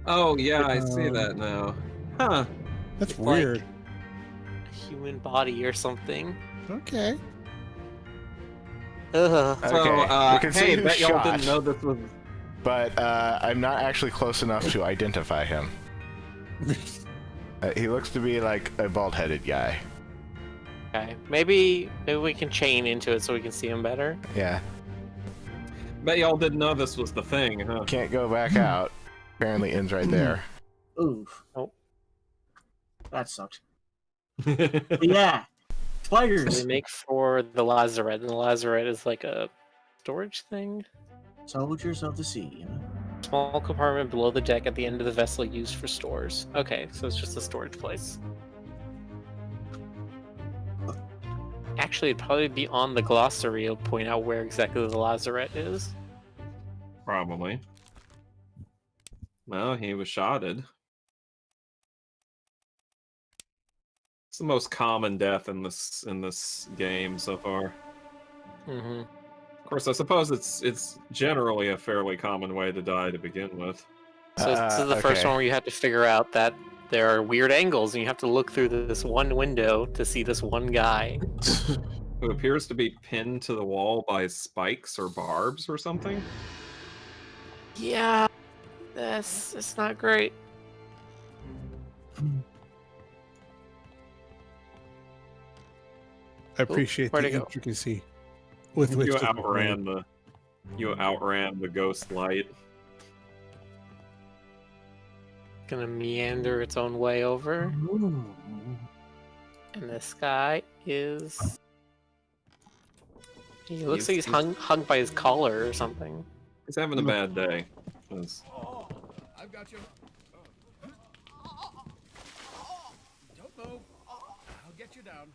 S1: Oh yeah, I see that now. Huh.
S5: That's
S4: It's like-
S5: weird.
S4: A human body or something.
S5: Okay.
S4: Ugh.
S1: So,
S6: Okay, we can see
S1: hey,
S6: who's
S1: bet y'all
S6: shot.
S1: didn't know this was.
S6: But I'm not actually close enough to identify him. He looks to be like a bald-headed guy.
S4: Okay. Maybe we can chain into it so we can see him better.
S6: Yeah.
S1: Bet y'all didn't know this was the thing, huh?
S6: Can't go back out. Apparently ends right there.
S3: Oof.
S4: Oh.
S3: That sucked. But yeah.
S4: So
S3: Spiders.
S4: they make for the lazarette, and the lazarette is like a storage thing.
S3: Soldiers of the sea, you know?
S4: Small compartment below the deck at the end of the vessel used for stores. Okay, so it's just a storage place. Actually, it'd probably be on the glossary. It'll point out where exactly the lazarette is.
S1: Probably. Well, he was shotted. It's the most common death in this game so far.
S4: Mm-hmm.
S1: Of course, I suppose it's generally a fairly common way to die to begin with.
S4: So this is the first
S6: okay.
S4: one where you have to figure out that there are weird angles, and you have to look through this one window to see this one guy.
S1: Who appears to be pinned to the wall by spikes or barbs or something.
S4: Yeah, it's not great.
S5: I appreciate
S4: where'd
S5: the
S4: it go?
S5: intricacy with which
S1: You
S5: this is
S1: outran the ghost light.
S4: Gonna meander its own way over. And this guy is... He looks like he's hung by his collar or something.
S1: He's having a bad day. 'Cause
S10: I've got you. Don't move. I'll get you down.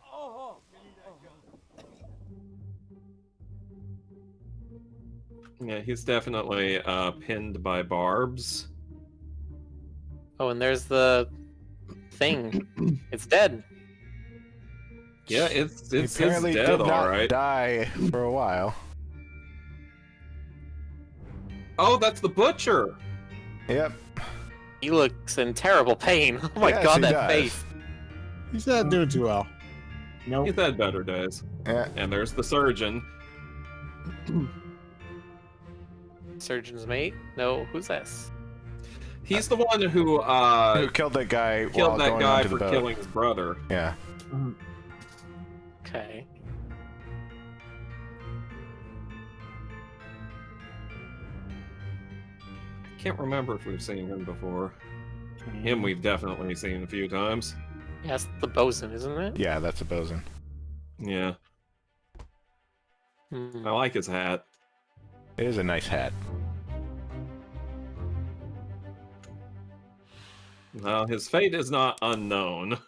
S1: yeah, he's definitely pinned by barbs.
S4: Oh, and there's the thing. It's dead.
S1: Yeah, it's
S6: He apparently
S1: dead,
S6: did
S1: all
S6: not
S1: right.
S6: die for a while.
S1: Oh, that's the butcher.
S6: Yep.
S4: He looks in terrible pain. Oh my
S6: Yes,
S4: god,
S6: he
S4: that
S6: does.
S4: face.
S5: He's not doing too well.
S3: Nope.
S1: He's had better days.
S6: Yeah.
S1: And there's the surgeon.
S4: Surgeon's mate? No, who's this?
S1: He's the one who
S6: Who killed that guy
S1: killed
S6: while
S1: that
S6: going
S1: guy
S6: onto
S1: for
S6: the boat?
S1: killing his brother.
S6: Yeah.
S4: Okay.
S1: Can't remember if we've seen him before. Him we've definitely seen a few times.
S4: Yeah, that's the bosun, isn't it?
S6: Yeah, that's a bosun.
S1: Yeah.
S4: Hmm.
S1: I like his hat.
S6: It is a nice hat.
S1: Well, his fate is not unknown.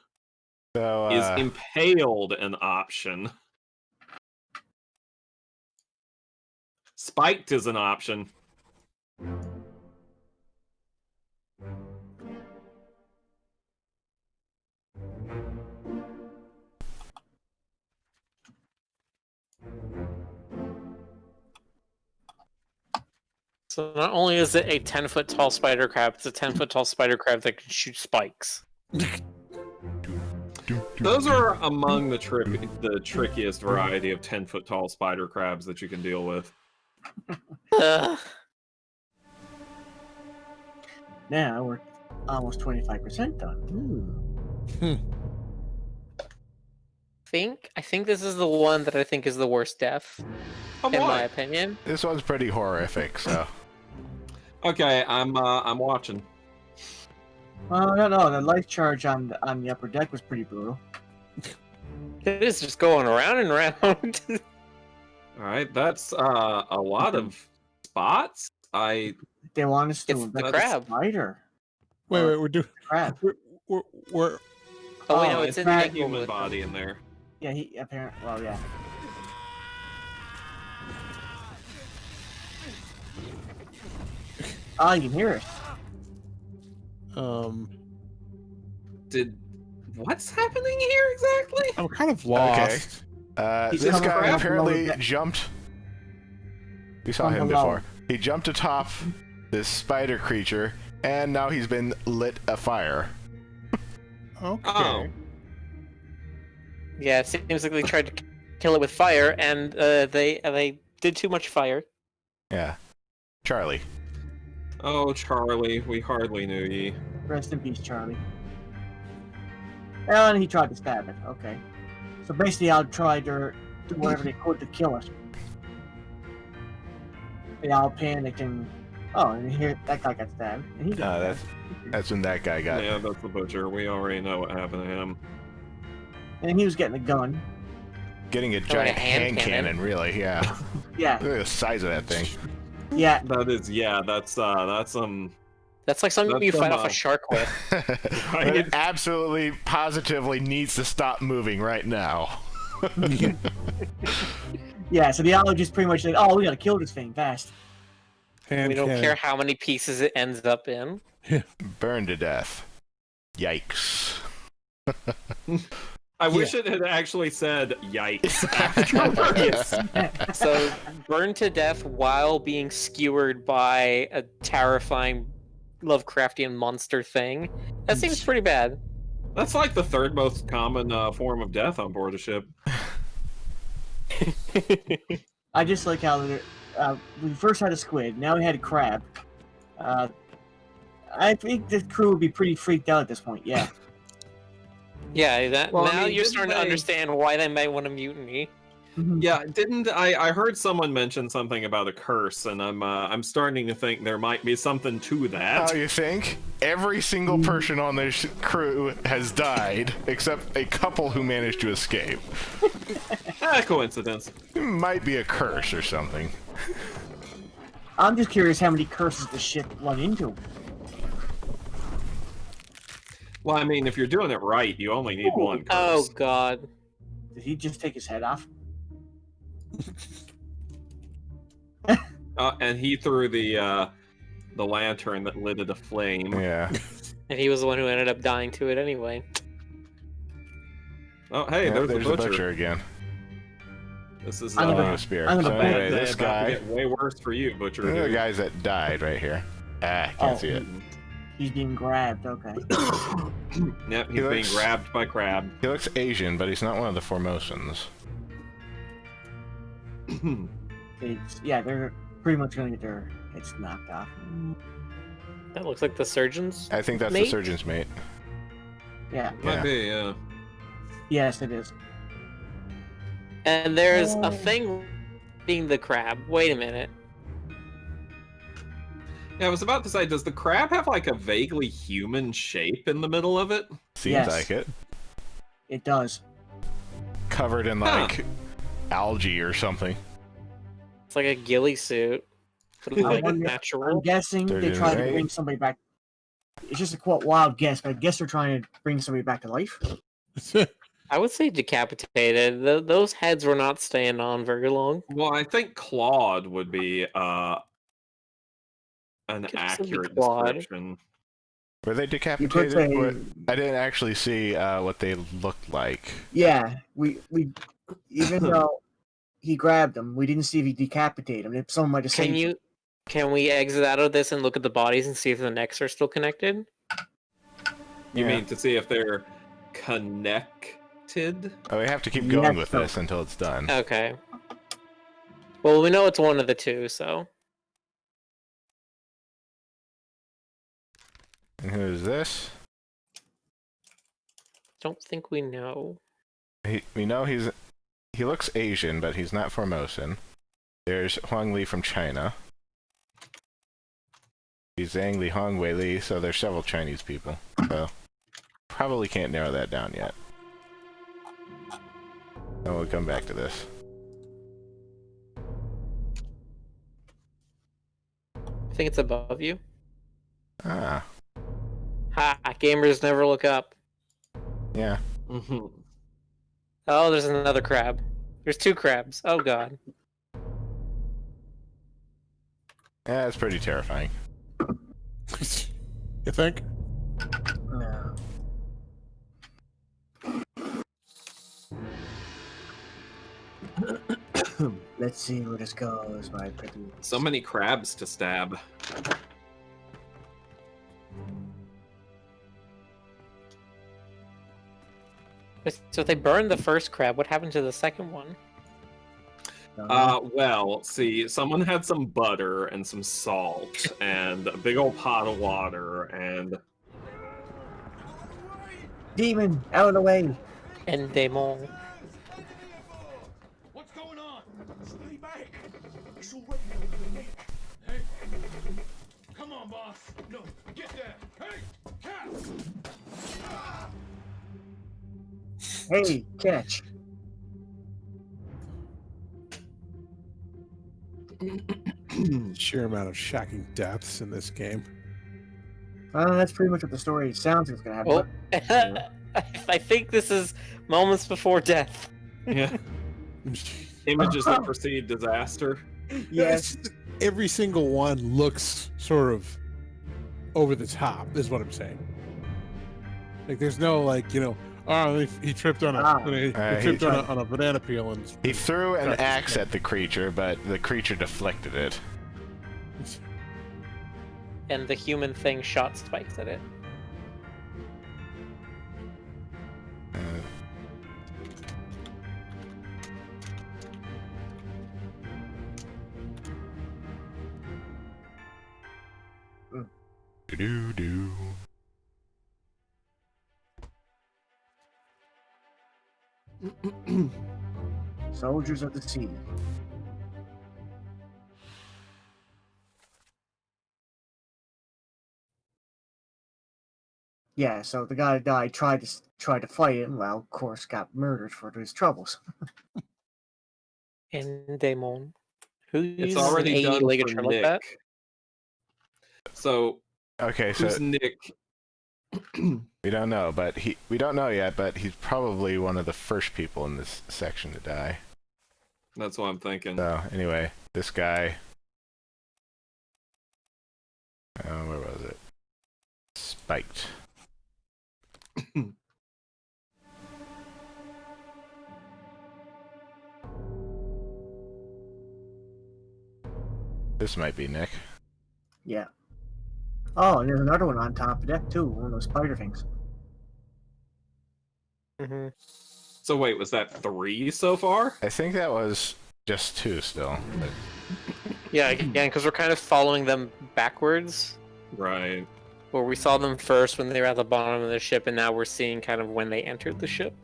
S6: So,
S1: Is impaled an option? Spiked is an option.
S4: So not only is it a 10-foot tall spider crab, it's a 10-foot tall spider crab that can shoot spikes.
S1: Those are among the trickiest variety of 10-foot tall spider crabs that you can deal with.
S3: Now we're almost 25% done.
S4: think this is the one that I think is the worst death,
S1: Oh,
S4: in my
S1: why?
S4: opinion.
S6: This one's pretty horrific, so.
S1: Okay, I'm watching.
S3: No, the life charge on the upper deck was pretty brutal.
S4: It is just going around and around.
S1: All right, that's a lot of spots.
S3: They want us to
S4: It's the
S3: investigate
S4: crab.
S3: spider.
S5: Wait, we're doing.
S3: Crab.
S5: We're
S4: Oh wait, no,
S3: Oh,
S4: it's in
S1: a
S4: the
S1: human
S4: Inglewood.
S1: body in there.
S3: Yeah, he apparently. Well, yeah. Oh, you can hear it.
S1: What's happening here exactly?
S5: I'm kind of lost.
S3: He's
S6: This
S3: coming
S6: guy
S3: from
S6: apparently
S3: below the-
S6: jumped. We saw
S3: From
S6: him
S3: below.
S6: before. He jumped atop this spider creature, and now he's been lit afire.
S5: Okay.
S1: Oh,
S4: Yeah, it seems like they tried to kill it with fire, and they did too much fire.
S6: Yeah. Charlie.
S1: oh, Charlie, we hardly knew ye.
S3: Rest in peace, Charlie. And he tried to stab it. Okay. So basically, I tried to do whatever they could to kill it. They all panicked and and here that guy got stabbed. And he got
S6: That's when that guy got.
S1: Yeah, that's the butcher. We already know what happened to him.
S3: and he was getting a gun.
S6: Getting a giant
S4: hand
S6: hand
S4: cannon.
S6: cannon, really, yeah.
S3: Yeah,
S6: Look at the size of that thing.
S3: yeah.
S1: That is, yeah, that's
S4: That's like something
S1: That's
S4: you fight
S1: some,
S4: off a shark with.
S6: But it absolutely, positively needs to stop moving right now.
S3: Yeah, so the owl just pretty much said, "Oh, we gotta kill this thing fast."
S5: Hand
S4: We don't
S5: cannon.
S4: care how many pieces it ends up in.
S6: Burn to death. Yikes.
S1: I wish it had actually said "yikes" afterwards.
S4: So, burned to death while being skewered by a terrifying Lovecraftian monster thing. That seems pretty bad.
S1: That's like the third most common form of death on board a ship.
S3: I just like how we first had a squid, now we had a crab. I think the crew would be pretty freaked out at this point. Yeah.
S4: Yeah,
S1: Well, I
S4: now
S1: mean,
S4: you're
S1: didn't
S4: starting to
S1: they-
S4: understand why they might want to mutiny.
S1: Yeah, didn't I heard someone mention something about a curse, and I'm starting to think there might be something to that.
S6: Oh, you think? Every single person on this crew has died, except a couple who managed to escape.
S1: Coincidence.
S6: It might be a curse or something.
S3: I'm just curious how many curses the ship run into.
S1: Well, I mean, if you're doing it right, you only need one curse.
S4: Oh god.
S3: Did he just take his head off?
S1: And he threw the lantern that lit it aflame.
S6: Yeah.
S4: And he was the one who ended up dying to it anyway.
S1: Oh, hey,
S6: Yeah,
S1: there's
S6: there's
S1: the
S6: the
S1: butcher.
S6: again.
S1: This is
S3: I'm gonna-
S6: Holding a spear.
S3: I'm
S6: So
S3: gonna
S6: anyway,
S3: bet
S6: this
S1: about to
S6: guy.
S1: get way worse for you, butcher.
S6: These are the
S1: dude.
S6: guys that died right here. Ah, can't see it.
S3: He's being grabbed. Okay.
S1: Yep,
S6: He
S1: he's being
S6: looks-
S1: grabbed by crab.
S6: He looks Asian, but he's not one of the Formosans.
S3: Yeah, they're pretty much gonna get their heads knocked off.
S4: That looks like the surgeon's.
S6: I think that's the
S4: Mate?
S6: surgeon's mate.
S3: Yeah.
S1: Might
S6: Yeah.
S1: be, yeah.
S3: Yes, it is.
S4: And there's
S3: Oh.
S4: a thing being the crab. Wait a minute.
S1: Yeah, I was about to say, does the crab have like a vaguely human shape in the middle of it?
S6: Seems
S3: Yes.
S6: like it.
S3: It does.
S6: Covered in like algae or something.
S4: It's like a ghillie suit. But like
S3: wonder- I'm
S4: natural.
S3: guessing they
S6: Surgeon's
S3: tried to
S6: mate.
S3: bring somebody back. It's just a quote wild guess, but I guess they're trying to bring somebody back to life.
S4: I would say decapitated. Those heads were not staying on very long.
S1: Well, I think clawed would be an
S4: Could also be
S1: accurate
S4: clawed.
S1: description.
S6: Were they
S3: You could
S6: decapitated?
S3: say,
S6: I didn't actually see what they looked like.
S3: yeah, we even though he grabbed him, we didn't see if he decapitated him. If someone might have saved
S4: Can we exit out of this and look at the bodies and see if the necks are still connected?
S1: You
S6: Yeah.
S1: mean to see if they're connected?
S6: Oh, we have to keep
S3: Yeah,
S6: going with
S3: so-
S6: this until it's done.
S4: Okay. Well, we know it's one of the two, so.
S6: And who is this?
S4: Don't think we know.
S6: We know he looks Asian, but he's not Formosan. There's Huang Li from China. He's Zhang Li, Hong Wei Li, so there's several Chinese people. So probably can't narrow that down yet. And we'll come back to this.
S4: I think it's above you.
S6: Ah,
S4: Ha! Gamers never look up.
S6: yeah.
S1: Mhm.
S4: Oh, there's another crab. There's 2 crabs. Oh god.
S6: Yeah, that's pretty terrifying.
S5: You think?
S3: No. Let's see where this goes, my pretty.
S1: So many crabs to stab.
S4: So if they burned the first crab, what happened to the second one?
S1: Well, see, someone had some butter and some salt and a big old pot of water and
S3: Demon, out of the way!
S4: And Demon.
S7: What's going on? Stay back. It's already over the neck. Hey. Come on, boss. No, get there. Hey, cat.
S3: Hey, catch.
S5: Sheer amount of shocking deaths in this game.
S3: That's pretty much what the story sounds like it's gonna happen.
S4: Well, I think this is moments before death.
S1: yeah, images that precede disaster.
S3: Yes.
S5: Every single one looks sort of over the top, is what I'm saying. Like, there's no, like, you know, oh, he tripped on a, he tripped on a banana peel and
S6: He threw an axe at the creature, but the creature deflected it.
S4: And the human thing shot spikes at it.
S6: Do.
S3: Soldiers of the sea. Yeah, so the guy that died tried to fight it, and well, of course, got murdered for his troubles.
S4: And Demon. Who's
S1: It's already
S4: an
S1: done
S4: 80-legged
S1: for
S4: shrimp like that?
S1: Nick. So
S6: Okay, so
S1: who's Nick?
S6: we don't know, but we don't know yet, but he's probably one of the first people in this section to die.
S1: That's what I'm thinking.
S6: So anyway, this guy. Where was it? Spiked. This might be Nick.
S3: Yeah. Oh, and there's another one on top of that too, one of those spider things.
S4: Mm-hmm.
S1: So wait, was that 3 so far?
S6: I think that was just 2 still. But...
S4: Yeah, again, because we're kind of following them backwards.
S1: Right.
S4: Where we saw them first when they were at the bottom of the ship, and now we're seeing kind of when they entered the ship.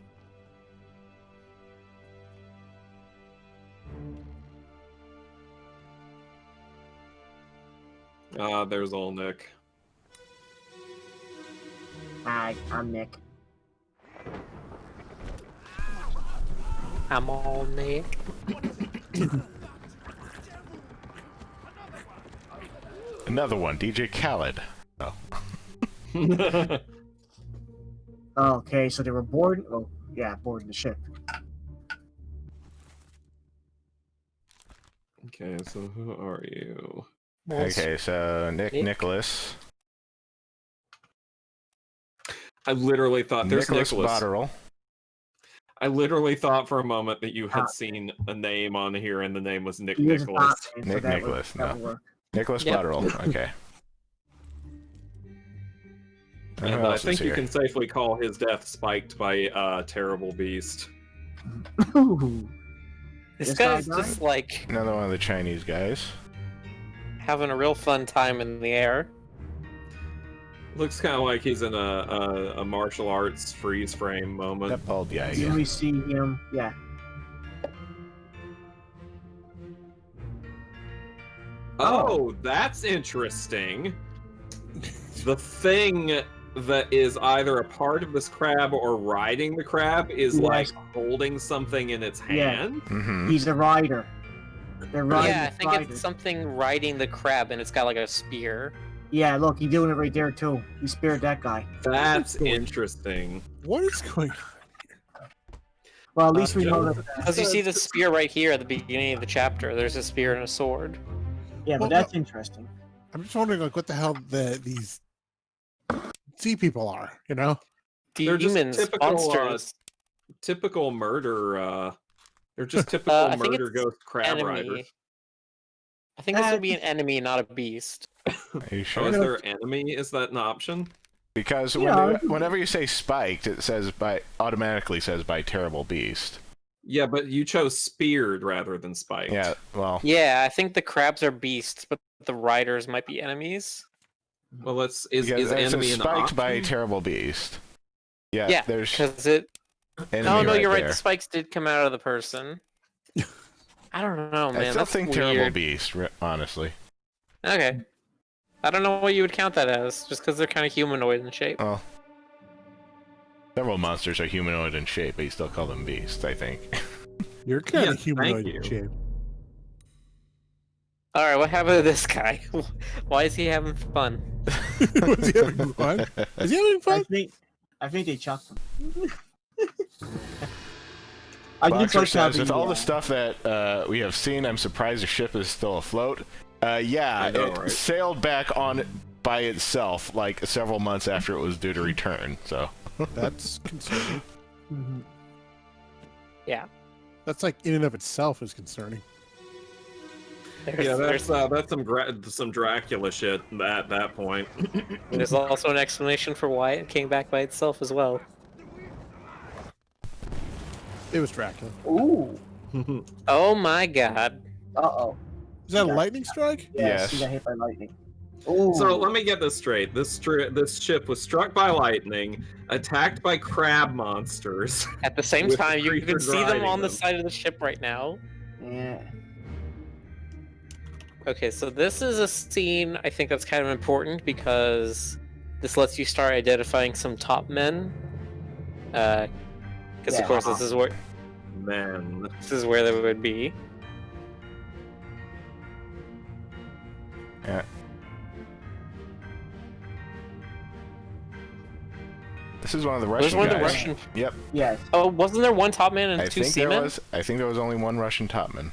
S1: There's old Nick.
S3: Hi, I'm Nick.
S4: I'm all Nick.
S6: Another one, DJ Khaled. Oh.
S3: Okay, so they were boarding. Oh, yeah, boarding the ship.
S1: Okay, so who are you?
S6: Okay, so Nicholas.
S1: I literally thought there's Nicholas.
S6: Botterill.
S1: I literally thought for a moment that you had seen a name on here and the name was Nick Nicholas.
S6: Nick Nicholas, no. Nicholas Botterill, okay.
S1: And I think you can safely call his death spiked by a terrible beast.
S4: This guy's just like
S6: another one of the Chinese guys.
S4: Having a real fun time in the air.
S1: Looks kind of like he's in a martial arts freeze frame moment.
S6: That bald guy
S3: You
S6: again.
S3: only see him. Yeah.
S1: Oh, that's interesting. The thing that is either a part of this crab or riding the crab is
S3: Yes.
S1: like holding something in its
S3: Yeah.
S1: hand.
S6: Mm-hmm.
S3: He's the rider. They're riding
S4: Yeah, I
S3: the
S4: think
S3: rider.
S4: it's something riding the crab, and it's got like a spear.
S3: Yeah, look, he's doing it right there too. He spared that guy.
S1: That's interesting.
S5: What is going on?
S3: Well, at least we know
S1: Joe-
S3: that.
S4: Because you see the spear right here at the beginning of the chapter. There's a spear and a sword.
S3: Yeah, but
S5: Well,
S3: that's interesting.
S5: I'm just wondering, like, what the hell these sea people are, you know?
S1: They're just
S4: Demons,
S1: typical,
S4: monsters.
S1: Typical murder. They're just typical
S4: I think
S1: murder
S4: it's
S1: ghost crab
S4: enemy.
S1: riders.
S4: I think this would be an enemy, not a beast.
S6: Are you
S1: Oh,
S6: sure?
S1: is there an enemy? Is that an option?
S6: Because
S3: Yeah,
S6: whenever you say spiked, it says automatically says by terrible beast.
S1: Yeah, but you chose speared rather than spiked.
S6: Yeah, well,
S4: Yeah, I think the crabs are beasts, but the riders might be enemies.
S1: Well, is
S6: because it says
S1: enemy an
S6: spiked by
S1: option?
S6: terrible beast. Yeah,
S4: Yeah,
S6: there's
S4: because it.
S6: enemy
S4: Oh no,
S6: right
S4: you're right.
S6: there.
S4: The spikes did come out of the person. I don't know, man.
S6: I still
S4: That's
S6: think
S4: weird.
S6: terrible beast, honestly.
S4: Okay. I don't know what you would count that as, just because they're kind of humanoid in shape.
S6: Well, several monsters are humanoid in shape, but you still call them beasts, I think.
S5: You're kind
S1: Yes,
S5: of humanoid
S1: thank
S5: in
S1: you.
S5: shape.
S4: All right, what happened to this guy? Why is he having fun?
S5: Was he having fun? Is he having fun?
S3: I think they chucked him. I did
S6: Boxer
S3: like how
S6: says, with all the
S3: the
S6: stuff that we have seen, I'm surprised the ship is still afloat. Yeah,
S1: I know,
S6: it
S1: right?
S6: sailed back on by itself like several months after it was due to return. So
S5: That's concerning.
S3: Mhm.
S4: Yeah.
S5: That's like in and of itself is concerning.
S1: Yeah, that's some Dracula shit at that point.
S4: There's also an explanation for why it came back by itself as well.
S5: It was Dracula.
S3: Ooh.
S4: Oh my god.
S3: Uh-oh.
S5: Is that a lightning strike?
S3: Yes, he
S6: Yes.
S3: got hit by lightning. Ooh.
S1: So let me get this straight. This ship was struck by lightning, attacked by crab monsters.
S4: At the same
S1: With the
S4: time, you can
S1: creatures
S4: see them
S1: riding
S4: on the
S1: them.
S4: side of the ship right now.
S3: Yeah.
S4: Okay, so this is a scene I think that's kind of important because this lets you start identifying some top men. Because
S3: Yeah.
S4: of course this is where
S1: Man.
S4: they would be.
S6: yeah. This is one of the Russian
S4: There's one of
S6: guys.
S4: the Russian.
S6: Yep.
S3: Yes.
S4: Oh, wasn't there one top man and
S6: I
S4: two
S6: think
S4: seamen?
S6: I think there was only one Russian topman.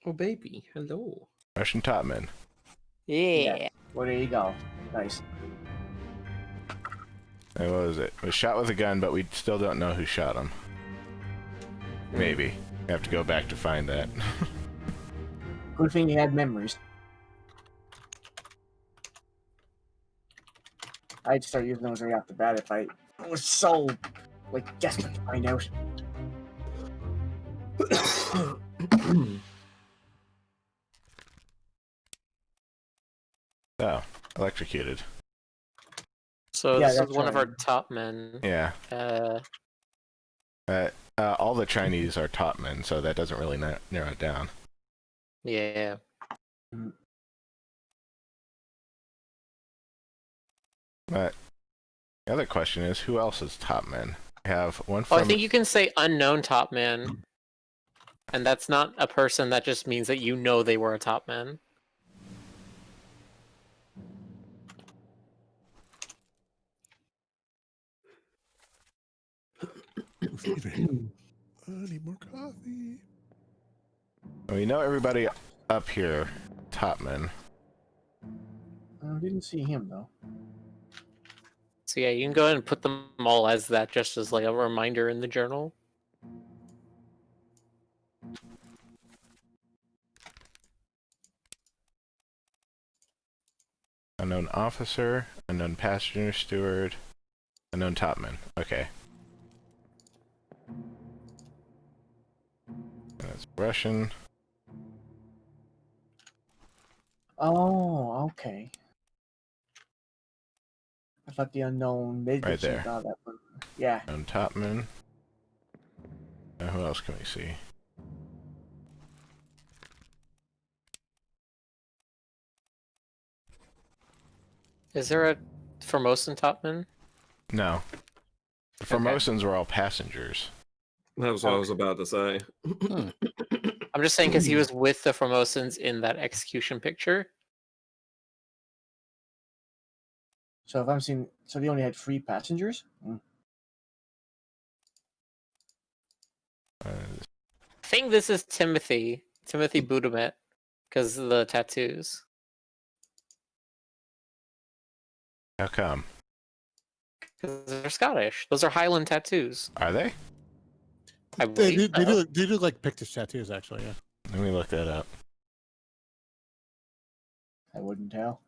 S1: Oh baby, hello.
S6: Russian topman.
S4: Yeah.
S3: Well, there you go. Nice.
S6: And what was it? It was shot with a gun, but we still don't know who shot him. Maybe. We have to go back to find that.
S3: Good thing he had memories. I'd start using those right off the bat if I was so, like, desperate to find out.
S6: Oh, electrocuted.
S4: So
S3: Yeah,
S4: this is
S3: that's
S4: one of our
S3: right.
S4: top men.
S6: Yeah. All the Chinese are topmen, so that doesn't really narrow it down.
S4: Yeah.
S6: But the other question is, who else is topmen? We have one
S4: Oh,
S6: from...
S4: I think you can say unknown top man. And that's not a person, that just means that you know they were a top man.
S5: Excuse me. I need more coffee.
S6: We know everybody up here, topmen.
S3: I didn't see him, though.
S4: So yeah, you can go ahead and put them all as that, just as like a reminder in the journal.
S6: Unknown officer, unknown passenger steward, unknown topman. Okay. And that's Russian.
S3: Oh, okay. I thought the unknown mid
S6: Right there.
S3: that one. Yeah.
S6: On Topman. Who else can we see?
S4: Is there a Formosan topman?
S6: No. The Formosans were all passengers.
S1: That was what I was about to say.
S4: I'm just saying because he was with the Formosans in that execution picture.
S3: So if I'm seeing, so they only had 3 passengers.
S4: I think this is Timothy Budamet, because of the tattoos.
S6: How come?
S4: Because they're Scottish. Those are Highland tattoos.
S6: Are they?
S4: I
S5: They
S4: believe
S5: do,
S4: so.
S5: they do like Pictish tattoos, actually, yeah.
S6: Let me look that up.
S3: I wouldn't tell.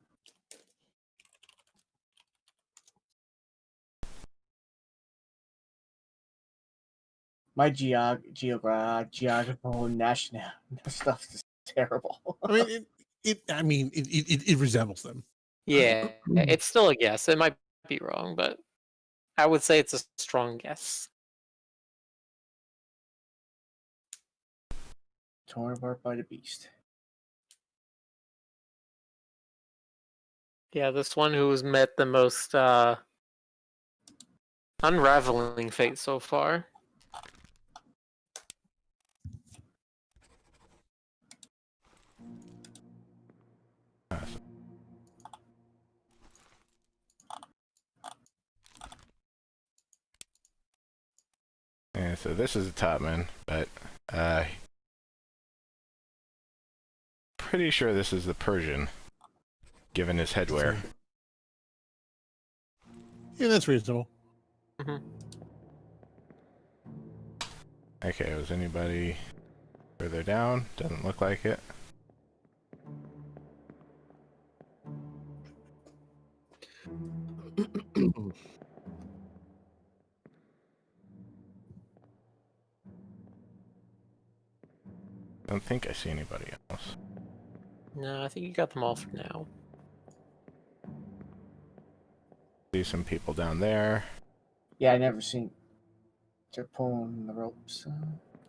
S3: My geographical national stuff is terrible.
S5: I mean, it resembles them.
S4: Yeah, it's still a guess. It might be wrong, but I would say it's a strong guess.
S3: Torn apart by the beast.
S4: Yeah, this one who's met the most unraveling fate so far.
S6: Yeah, so this is the Topman, but pretty sure this is the Persian, given his headwear.
S5: Yeah, that's reasonable.
S6: Okay, was anybody further down? Doesn't look like it. Don't think I see anybody else.
S4: No, I think you got them all for now.
S6: See some people down there.
S3: Yeah, I never seen. They're pulling the ropes.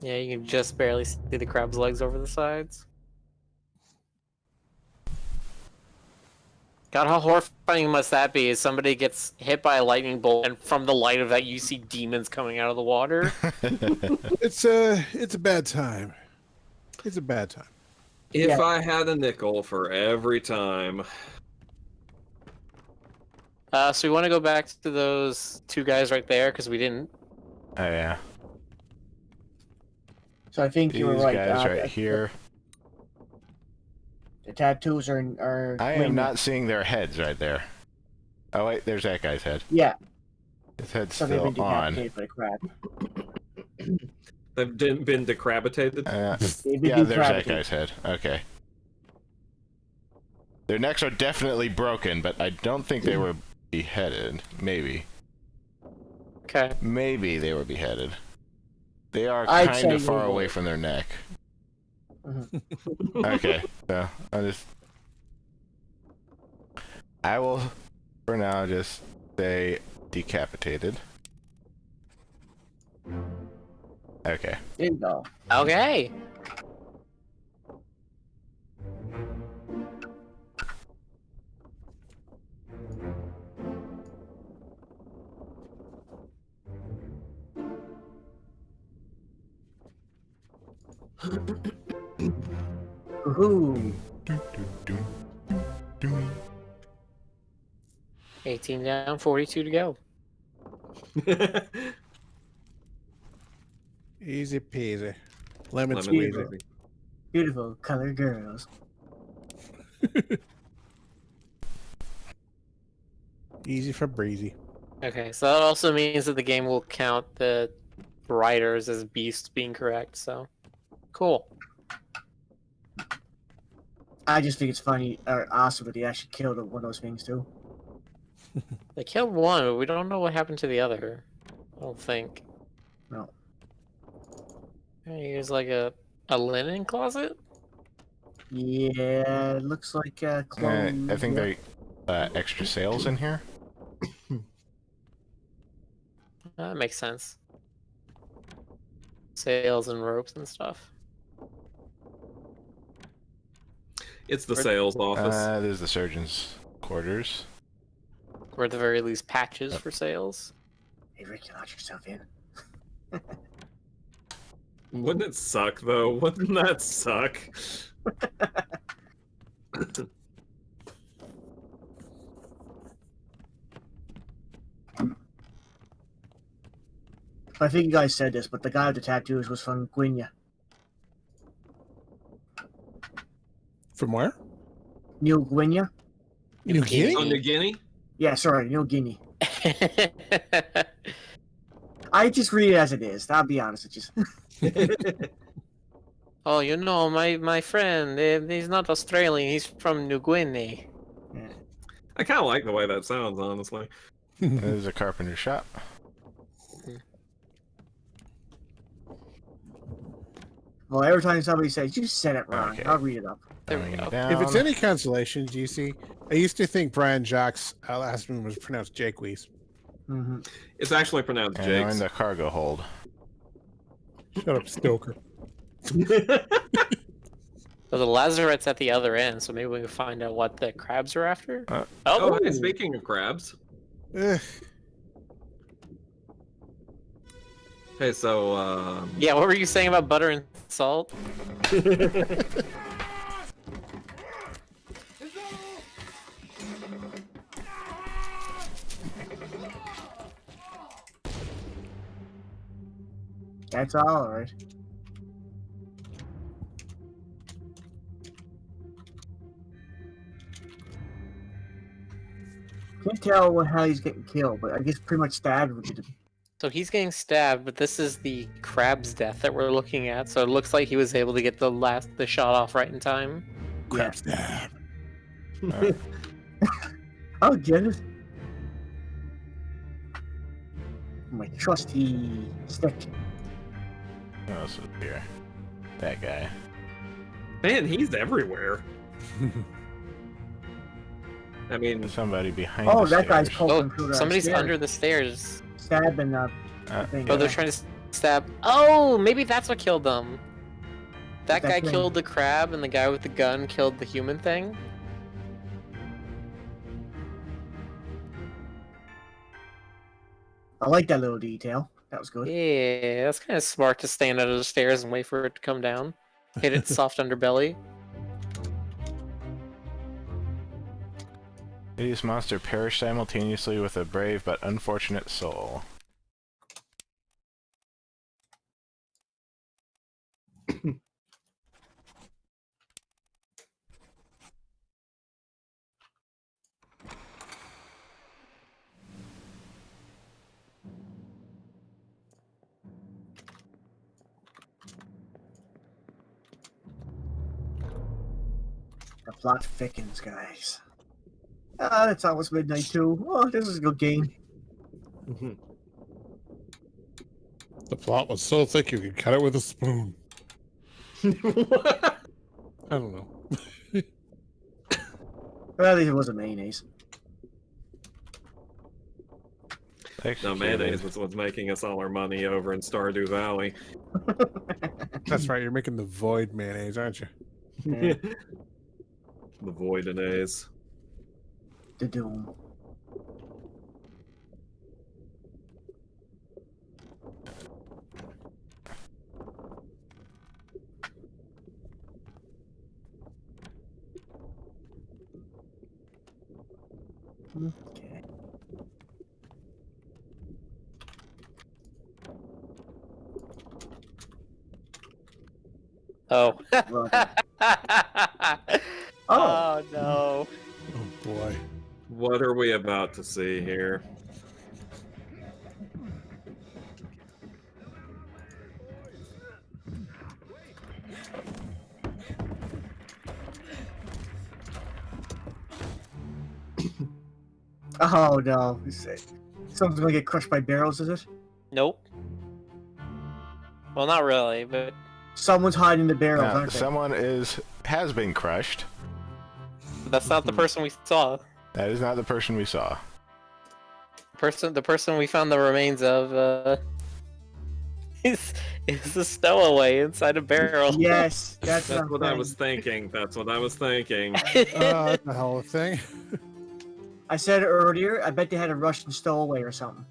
S4: Yeah, you can just barely see the crab's legs over the sides. God, how horrifying must that be? As somebody gets hit by a lightning bolt, and from the light of that, you see demons coming out of the water.
S5: It's a bad time. It's a bad time.
S1: If I had a nickel for every time.
S4: So we want to go back to those 2 guys right there because we didn't.
S6: Oh yeah.
S3: So I think you were right.
S6: These guys right here.
S3: The tattoos are.
S6: I am not seeing their heads right there. Oh wait, there's that guy's head.
S3: Yeah.
S6: His head's
S3: So they've
S6: still
S3: been
S6: on.
S3: decapitated by the crab.
S1: They've been decapitated?
S6: Yeah, there's that guy's head. Okay. Their necks are definitely broken, but I don't think they were beheaded. Maybe.
S4: Okay.
S6: Maybe they were beheaded. They are
S3: I'd
S6: kind
S3: say
S6: of far
S3: they
S6: away
S3: were.
S6: from their neck. Okay, so I will, for now, just say decapitated. Okay.
S3: There you go.
S4: Okay.
S3: Woohoo!
S4: 18 down, 42 to go.
S5: Easy peasy. Lemon
S1: Lemon
S5: squeezy.
S1: squeezy.
S3: Beautiful color girls.
S5: Easy for breezy.
S4: Okay, so that also means that the game will count the riders as beasts being correct, so cool.
S3: I just think it's funny or awesome that he actually killed one of those things too.
S4: They killed one, but we don't know what happened to the other. I don't think.
S3: No.
S4: Here's like a linen closet?
S3: Yeah, it looks like clothes.
S6: I think there are extra sails in here.
S4: That makes sense. Sails and ropes and stuff.
S1: It's the sales office.
S6: There's the surgeon's quarters.
S4: Or at the very least, patches for sales.
S3: Hey, Rick, you locked yourself in.
S1: Wouldn't it suck, though? Wouldn't that suck?
S3: I think you guys said this, but the guy with the tattoos was from Guinea.
S5: From where?
S3: New Guinea?
S5: New Guinea?
S1: Oh, New Guinea?
S3: Yeah, sorry, New Guinea. I just read it as it is. I'll be honest with you.
S4: Oh, you know, my friend, he's not Australian, he's from New Guinea.
S1: I kind of like the way that sounds, honestly.
S6: There's a carpenter shop.
S3: Well, every time somebody says, you said it wrong,
S6: Okay.
S3: I'll read it up.
S4: There we go.
S6: Down.
S5: If it's any consolation, GC, I used to think Brian Jacques' last name was pronounced Jaques.
S3: Mm-hmm.
S1: It's actually pronounced
S6: And I'm in
S1: Jake's.
S6: the cargo hold.
S5: Shut up, Stoker.
S4: So the lazarette's at the other end, so maybe we can find out what the crabs are after.
S1: Oh, hey, speaking of crabs.
S5: Eh,
S1: Hey, so,
S4: Yeah, what were you saying about butter and salt?
S3: That's all right. Can't tell how he's getting killed, but I guess pretty much stabbed with it.
S4: So he's getting stabbed, but this is the crab's death that we're looking at. So it looks like he was able to get the shot off right in time.
S5: crap stab.
S3: Oh, goodness. My trusty stick.
S6: Who else is here? That guy.
S1: man, he's everywhere. I mean,
S6: Somebody behind
S3: Oh,
S6: the
S3: that guy's
S6: stairs.
S3: poking through the
S4: Somebody's
S3: stairs.
S4: under the stairs.
S3: Stabbing thing.
S4: Oh, they're trying to stab. Oh, maybe that's what killed them. That
S3: That
S4: guy
S3: thing.
S4: killed the crab, and the guy with the gun killed the human thing.
S3: I like that little detail. That was good.
S4: Yeah, that's kind of smart to stand under the stairs and wait for it to come down. Hit its soft underbelly.
S6: Hideous monster perished simultaneously with a brave but unfortunate soul.
S3: The plot thickens, guys. Ah, it's almost midnight too. Oh, this is a good game.
S5: The plot was so thick you could cut it with a spoon. I don't know.
S3: Well, at least it wasn't mayonnaise.
S1: no, mayonnaise was what's making us all our money over in Stardew Valley.
S5: That's right, you're making the void mayonnaise, aren't you?
S1: The voidinaise.
S3: The doom. Okay.
S4: Oh.
S3: Right.
S4: Oh no.
S5: Oh boy.
S1: What are we about to see here?
S3: Oh no. Someone's gonna get crushed by barrels, is it?
S4: Nope. Well, not really, but
S3: Someone's hiding the barrels,
S6: Now,
S3: aren't they?
S6: someone has been crushed.
S4: that's not the person we saw.
S6: That is not the person we saw.
S4: The person we found the remains of is a stowaway inside a barrel.
S3: Yes, that's
S1: That's
S3: what
S1: what I
S3: I'm
S1: was
S3: saying.
S1: thinking. That's what I was thinking.
S5: That's a hell of a thing.
S3: I said it earlier. I bet they had a Russian stowaway or something.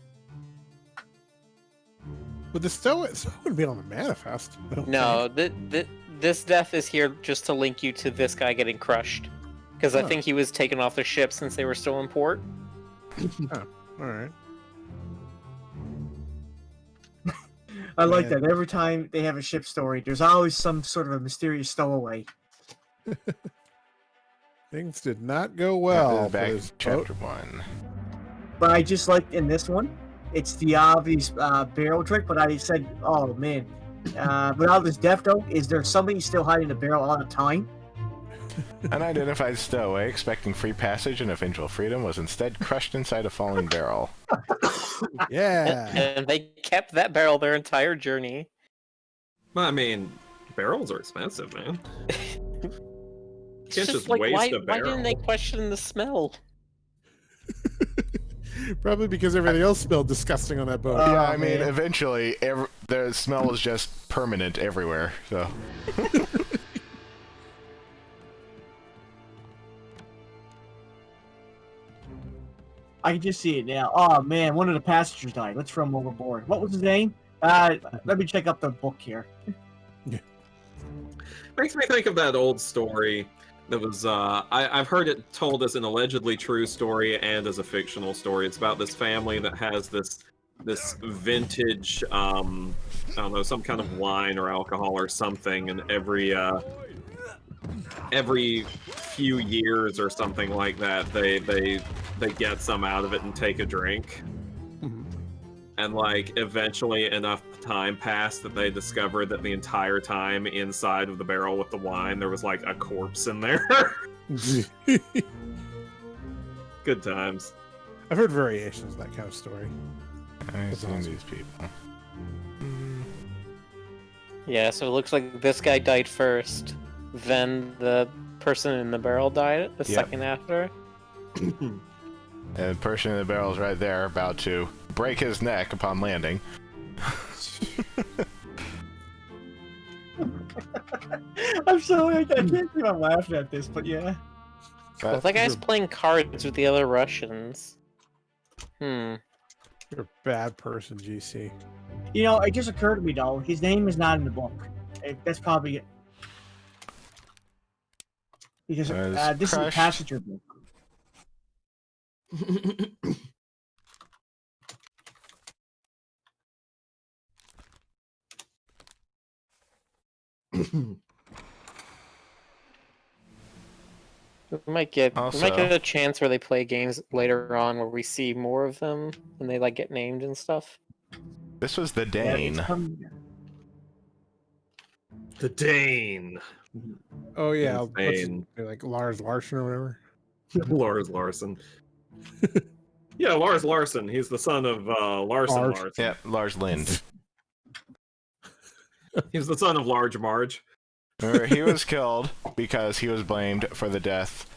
S5: But the stow would be on the manifest. I don't
S4: No,
S5: think.
S4: this death is here just to link you to this guy getting crushed. Because I
S5: Oh.
S4: think he was taken off the ship since they were still in port.
S5: All right.
S3: I like
S5: Yeah.
S3: that. Every time they have a ship story, there's always some sort of a mysterious stowaway.
S5: Things did not go well.
S6: Back
S5: for
S6: to
S5: this
S6: chapter
S5: boat.
S6: 1.
S3: But I just like in this one, it's the obvious barrel trick. But I said, oh man, with all this death though, is there somebody still hiding the barrel all the time?
S6: Unidentified stowaway expecting free passage and eventual freedom was instead crushed inside a falling barrel.
S5: Yeah.
S4: And they kept that barrel their entire journey.
S1: I mean, barrels are expensive, man.
S4: It's
S1: Can't
S4: just
S1: just
S4: like,
S1: waste
S4: why
S1: a
S4: didn't
S1: barrel.
S4: they question the smell?
S5: Probably because everything else smelled disgusting on that boat.
S6: Yeah, I mean,
S3: man.
S6: eventually, the smell was just permanent everywhere. So,
S3: I can just see it now. Oh man, one of the passengers died. Let's throw him overboard. What was his name? Let me check up the book here.
S1: Makes me think of that old story that was, I've heard it told as an allegedly true story and as a fictional story. It's about this family that has this vintage, I don't know, some kind of wine or alcohol or something, and every few years or something like that, they get some out of it and take a drink. And like eventually enough time passed that they discovered that the entire time inside of the barrel with the wine there was like a corpse in there. Good times.
S5: I've heard variations of that kind of story.
S6: I've seen
S5: awesome.
S6: these people.
S4: Yeah, so it looks like this guy died first. Then the person in the barrel died a second after.
S6: And the person in the barrel is right there, about to break his neck upon landing.
S3: I'm sorry, I can't believe I'm laughing at this, but yeah.
S4: Well, that guy's playing cards with the other Russians.
S5: You're a bad person, GC.
S3: You know, it just occurred to me though, his name is not in the book. That's probably it. Because this is a
S6: crushed.
S3: passenger book.
S4: We might get
S6: Also-
S4: a chance where they play games later on where we see more of them and they like get named and stuff.
S6: This was the
S3: Yeah,
S6: Dane.
S3: it's coming.
S1: The Dane.
S5: Oh yeah, what's his-
S1: Insane.
S5: like Lars Larson or whatever.
S1: Lars Larson. Yeah, Lars Larson. He's the son of Larson
S5: Lars.
S1: Larson.
S6: Yeah, Lars Lind.
S1: He's the son of Large Marge.
S6: Remember, he was killed because he was blamed for the death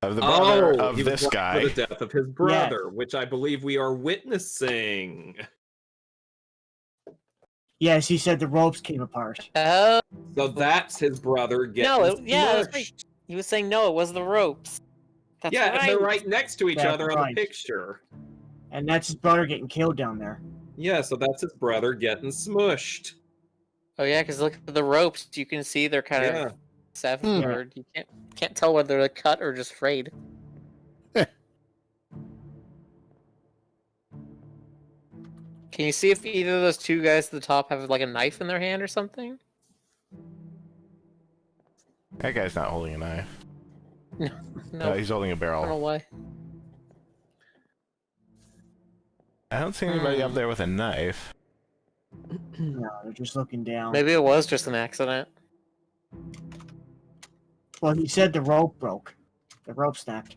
S6: of the brother of
S1: he was
S6: this
S1: blamed
S6: guy.
S1: for the death of his brother, which I believe we are witnessing.
S3: Yes, he said the ropes came apart.
S4: Oh
S1: So that's his brother getting
S4: that's
S1: smushed.
S4: right. He was saying no, it was the ropes. That's
S1: Yeah,
S4: right.
S1: and they're right next to each
S3: That's
S1: other on
S3: right.
S1: the picture.
S3: And that's his brother getting killed down there.
S1: Yeah, so that's his brother getting smushed.
S4: Oh yeah, because look at the ropes. You can see they're kind
S1: Yeah.
S4: of severed. You can't tell whether they're cut or just frayed. Can you see if either of those two guys at the top have like a knife in their hand or something?
S6: That guy's not holding a knife.
S4: No,
S6: He's holding a
S4: I don't know
S6: barrel.
S4: why.
S6: I don't see anybody up there with a knife.
S3: No, they're just looking down.
S4: Maybe it was just an accident.
S3: Well, he said the rope broke. The rope snapped.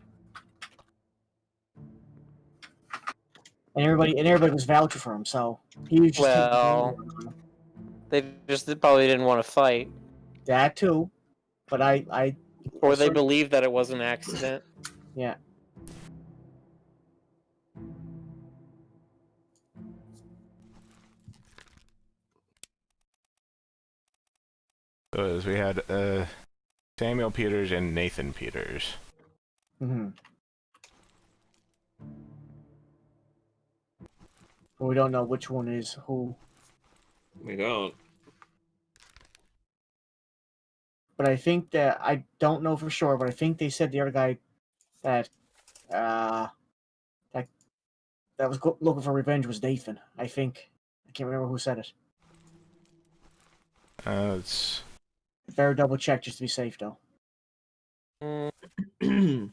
S3: And everybody was vouching for him, so he was just
S4: Well, they just probably didn't want to fight,
S3: that too. But I
S4: or they
S3: sort of-
S4: believed that it was an accident.
S3: yeah.
S6: We had Samuel Peters and Nathan Peters.
S3: Mm-hmm. We don't know which one is who.
S1: We don't.
S3: But I think that I don't know for sure, but I think they said the other guy that that was looking for revenge was Nathan. I think. I can't remember who said it.
S6: It's
S3: Better double check just to be safe, though.
S6: the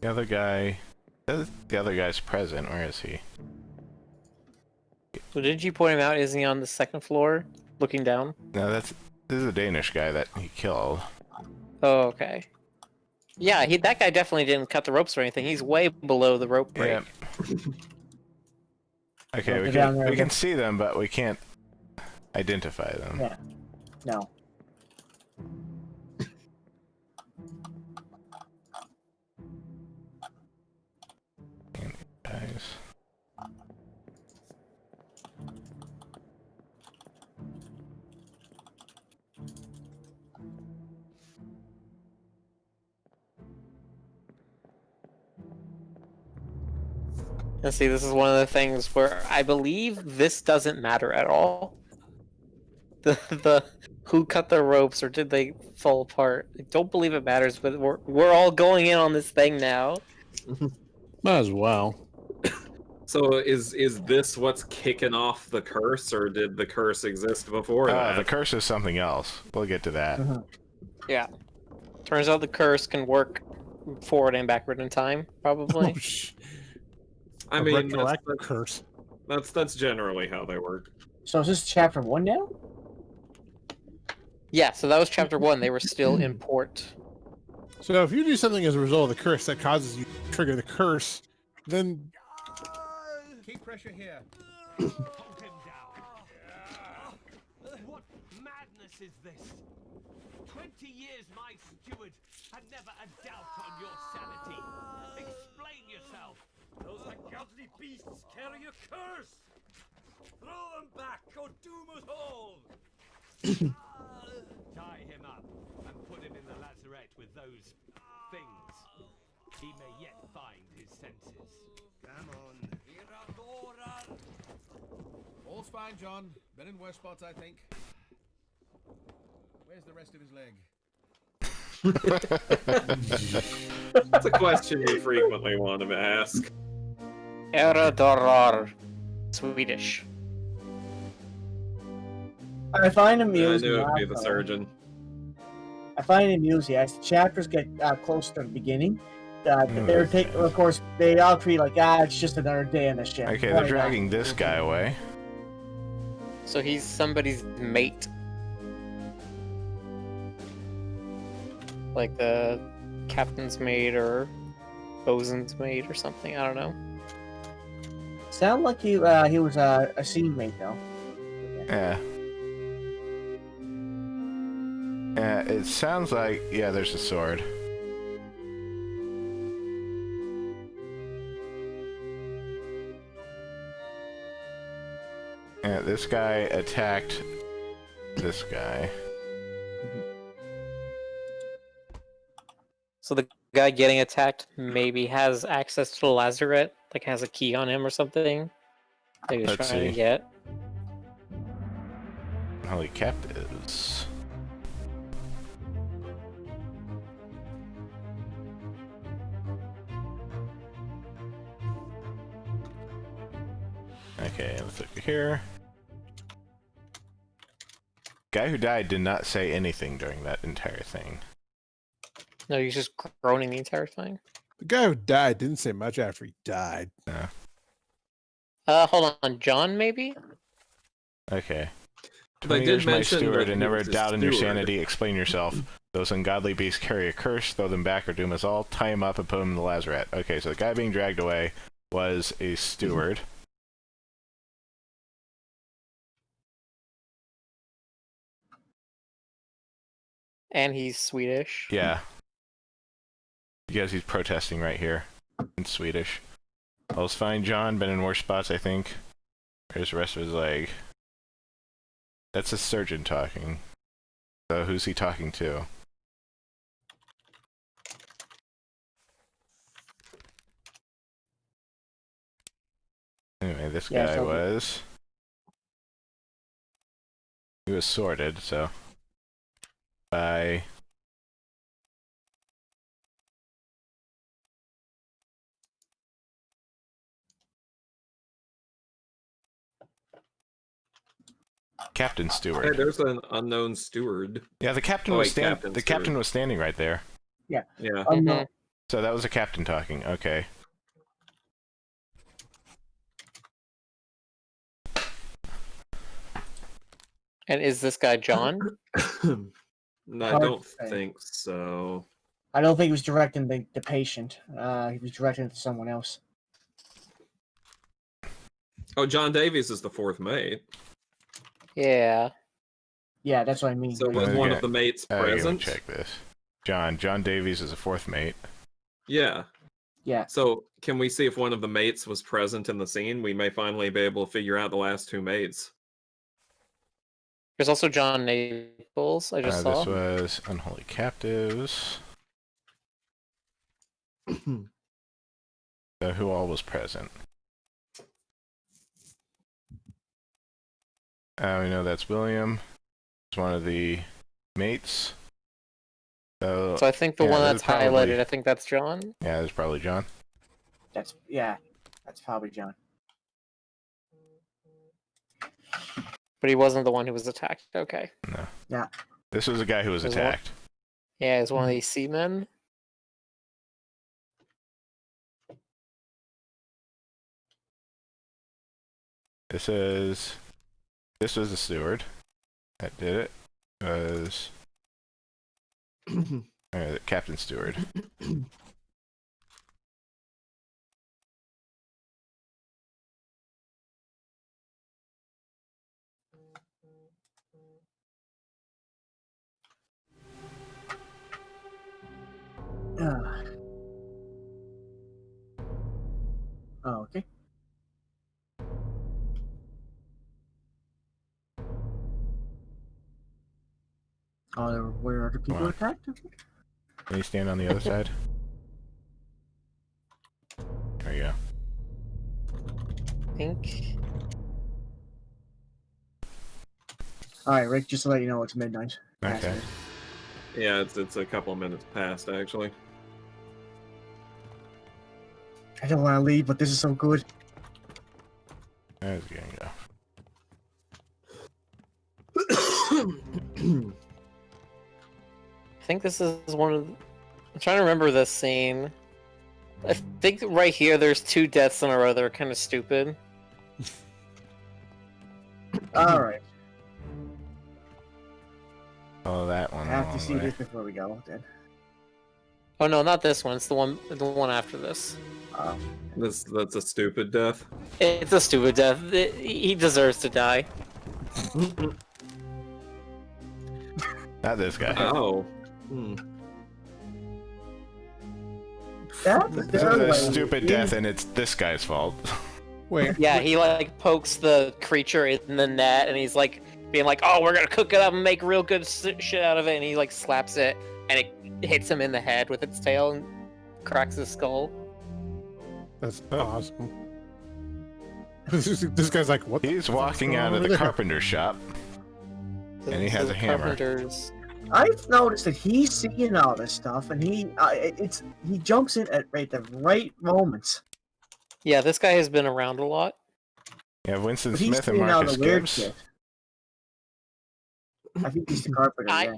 S6: other guy. The other guy's present. Where is he?
S4: So didn't you point him out? Isn't he on the second floor, looking down?
S6: No, this is a Danish guy that he killed.
S4: Oh, okay. Yeah, that guy definitely didn't cut the ropes or anything. He's way below the rope break.
S6: Yeah. Okay, we can see them, but we can't identify them.
S3: Yeah. No.
S6: Guys.
S4: And see, this is one of the things where I believe this doesn't matter at all. The who cut the ropes or did they fall apart? I don't believe it matters, but we're all going in on this thing now.
S5: Might as well.
S1: So is this what's kicking off the curse, or did the curse exist before that?
S6: The curse is something else. We'll get to that.
S4: Yeah. Turns out the curse can work forward and backward in time, probably.
S1: I mean,
S5: curse.
S1: That's generally how they work.
S3: So is this chapter 1 now?
S4: Yeah, so that was chapter 1. They were still in port.
S5: So if you do something as a result of the curse that causes you to trigger the curse, then
S10: Keep pressure here.
S7: Hold him down. What madness is this? 20 years my steward had never a doubt on your sanity. Explain yourself.
S9: Those ungodly beasts carry a curse! Throw them back or doom us all!
S7: Tie him up and put him in the lazarette with those things. He may yet find his senses.
S10: Come on. All's fine, John. Been in worse spots, I think. Where's the rest of his leg?
S1: That's a question you frequently want to ask.
S4: Eradorrar. Swedish.
S3: I find it
S1: I
S3: amusing.
S1: knew it would be the surgeon.
S3: I find it amusing as the chapters get close to the beginning. They're taking, of course, they all treat like, it's just another day in the ship.
S6: Okay, they're dragging this guy away.
S4: So he's somebody's mate. Like the captain's mate or bosun's mate or something. I don't know.
S3: Sound like he was a scene mate though.
S6: Yeah. Yeah, it sounds like, yeah, there's a sword. Yeah, this guy attacked this guy.
S4: So the guy getting attacked maybe has access to the lazarette, like has a key on him or something that he was
S6: Let's
S4: trying to
S6: see.
S4: get.
S6: How he kept is. Okay, let's look here. Guy who died did not say anything during that entire thing.
S4: No, he's just groaning the entire thing.
S5: the guy who died didn't say much after he died.
S6: Yeah.
S4: Hold on, John, maybe?
S6: Okay.
S1: They
S6: 20
S1: did
S6: years, my
S1: mention
S6: steward,
S1: that
S6: and
S1: he
S6: never
S1: was a
S6: doubt in your
S1: steward.
S6: sanity. Explain yourself. Those ungodly beasts carry a curse. Throw them back or doom us all. Tie him up and put him in the lazarette. Okay, so the guy being dragged away was a steward.
S4: And he's Swedish.
S6: Yeah. Because he's protesting right here in Swedish. All's fine, John. Been in worse spots, I think. Here's the rest of his leg. That's a surgeon talking. So who's he talking to? Anyway, this guy was... He was sorted, so... By... Captain
S1: Hey,
S6: Stewart.
S1: there's an unknown steward.
S6: Yeah, the captain was captain was standing right there.
S3: Yeah.
S1: Yeah.
S6: So that was a captain talking. Okay.
S4: And is this guy John?
S1: No, I
S3: Hard
S1: don't
S3: to say.
S1: think so.
S3: I don't think he was directing the patient. He was directing it to someone else.
S1: Oh, John Davies is the fourth mate.
S4: Yeah.
S3: Yeah, that's what I mean.
S1: So was one of the mates present?
S6: Check this. John Davies is a fourth mate.
S1: Yeah.
S3: Yeah.
S1: So can we see if one of the mates was present in the scene? We may finally be able to figure out the last two mates.
S4: There's also John Naples, I just saw.
S6: This was Unholy Captives. So who all was present? We know that's William. It's one of the mates. So
S4: I think the one that's highlighted, I think that's John.
S6: Yeah, that's probably John.
S3: That's probably John.
S4: But he wasn't the one who was attacked. Okay.
S6: No.
S3: Yeah.
S6: This was a guy who was attacked.
S4: Yeah, he's one of these seamen.
S6: This was the steward that did it. It was Captain Steward.
S3: Oh, okay. Where other people attacked?
S6: Can you stand on the other side? There you go.
S4: I think.
S3: Alright, Rick, just to let you know it's midnight.
S6: Okay.
S1: Yeah, it's a couple of minutes past, actually.
S3: I don't want to leave, but this is so good.
S6: There's gonna go.
S4: I think this is one of. I'm trying to remember this scene. I think right here there's two deaths in a row that are kind of stupid.
S3: Alright.
S6: Oh, that one.
S3: I have to see this before we go, then.
S4: Oh no, not this one. It's the one after this.
S1: That's a stupid death.
S4: It's a stupid death. He deserves to die.
S6: Not this guy.
S1: Oh.
S6: This is a stupid death, and it's this guy's fault.
S5: Wait.
S4: Yeah, he like pokes the creature in the net, and he's like being like, "Oh, we're gonna cook it up and make real good shit out of it," and he like slaps it, and it hits him in the head with its tail and cracks his skull.
S5: That's awesome. This guy's like, what?
S6: He's walking out of the carpenter shop, and he has a hammer.
S3: I've noticed that he's seeing all this stuff, and he jumps in at the right moments.
S4: Yeah, this guy has been around a lot.
S6: Yeah, Winston
S3: But he's
S6: Smith and
S3: seeing all
S6: Marcus
S3: the weird
S6: Gibbs.
S3: shit. I think he's the carpenter. Yeah.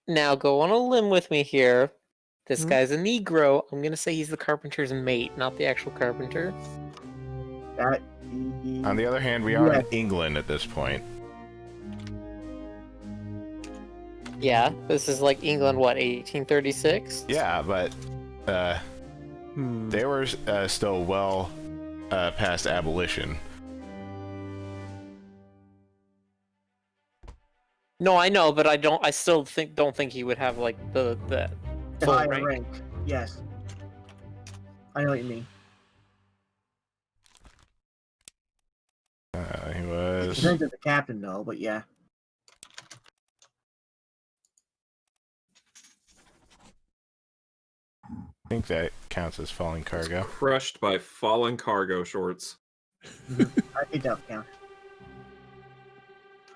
S4: Now go on a limb with me here. This guy's a Negro. I'm gonna say he's the carpenter's mate, not the actual carpenter.
S6: On the other hand, we are in England at this point.
S4: Yeah, this is like England, what, 1836?
S6: Yeah, but they were still well past abolition.
S4: No, I know, but I still don't think he would have like the full
S3: higher
S4: rank.
S3: rank. Yes. I know what you mean.
S6: He was.
S3: Depends on the captain, though, but yeah.
S6: think that counts as falling cargo.
S1: Crushed by fallen cargo shorts.
S3: I think that counts.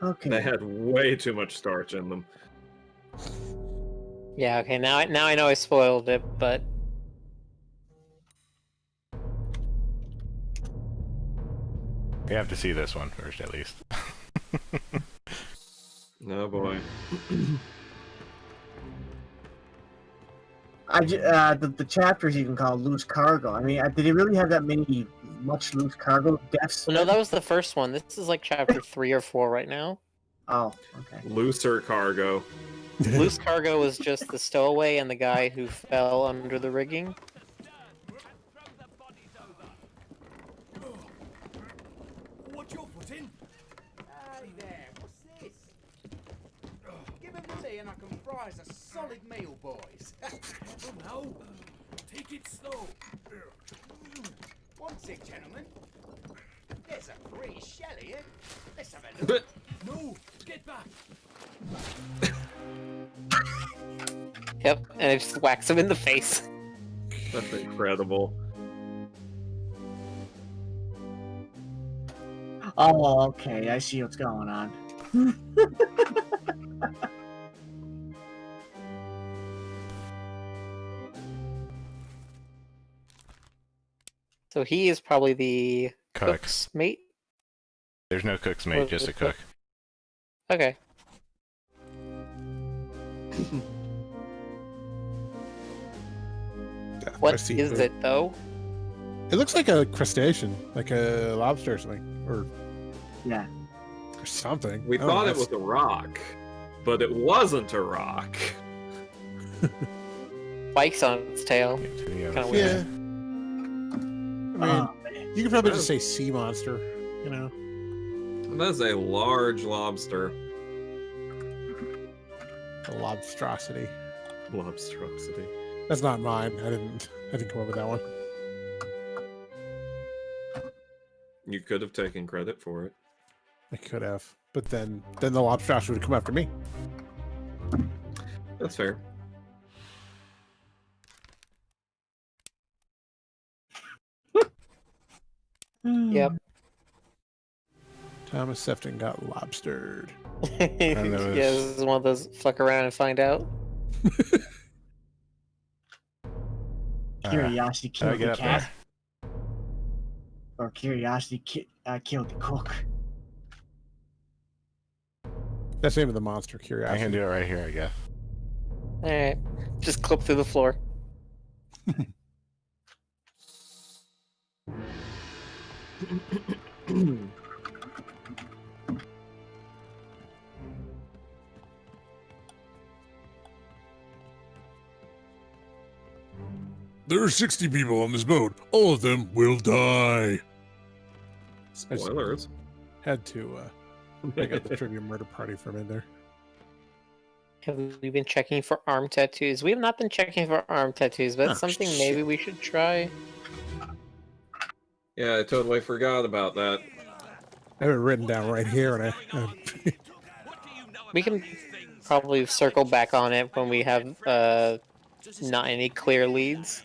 S3: Okay.
S1: They had way too much starch in them.
S4: Yeah, okay, now I know I spoiled it, but
S6: We have to see this one first, at least.
S1: Oh boy.
S3: The chapters even called loose cargo. I mean, did they really have that much loose cargo deaths?
S4: no, that was the first one. This is like chapter 3 or 4 right now.
S3: Oh, okay.
S1: Looser cargo.
S4: Loose cargo was just the stowaway and the guy who fell under the rigging.
S7: What's your foot in?
S10: Hey there, what's this? Give him to me and I can fry us a solid meal, boys.
S7: Now, take it slow.
S10: What's it, gentlemen? There's a free shell here. Let's have a look.
S7: No, get back.
S4: Yep, and it just whacks him in the face.
S1: That's incredible.
S3: Oh, okay. I see what's going on.
S4: So he is probably the
S6: Cook.
S4: cook's mate?
S6: There's no cook's mate, just a cook.
S4: Okay. What is it, though?
S5: It looks like a crustacean, like a lobster or something, or
S3: Yeah.
S5: or something.
S1: We
S5: Oh,
S1: thought it
S5: that's-
S1: was a rock, but it wasn't a rock.
S4: Spikes on its tail. Kind of
S5: Yeah.
S4: weird.
S5: I mean, you could probably just say sea monster, you know.
S1: That's a large lobster.
S5: A lobstrosity.
S1: Lobstrosity.
S5: That's not mine. I didn't come up with that one.
S1: You could have taken credit for it.
S5: I could have, but then the lobstrosity would come after me.
S1: That's fair.
S4: Yep.
S5: Thomas Sefton got lobstered.
S4: Yeah, this is one of those fuck around and find out.
S3: Curiosity
S6: How do I
S3: killed
S6: get
S3: the
S6: up
S3: cat. Or curiosity killed the cook.
S5: That's the name of the monster,
S6: I
S5: Curiosity.
S6: can do it right here, I guess.
S4: Alright. Just clip through the floor.
S12: There are 60 people on this boat. All of them will die.
S1: Spoilers.
S5: Had to pick up the trivia murder party for a minute there.
S4: Have we been checking for arm tattoos? We have not been checking for arm tattoos, but it's something maybe we should try.
S1: Yeah, I totally forgot about that.
S5: I have it written down right here, and
S4: We can probably circle back on it when we have not any clear leads.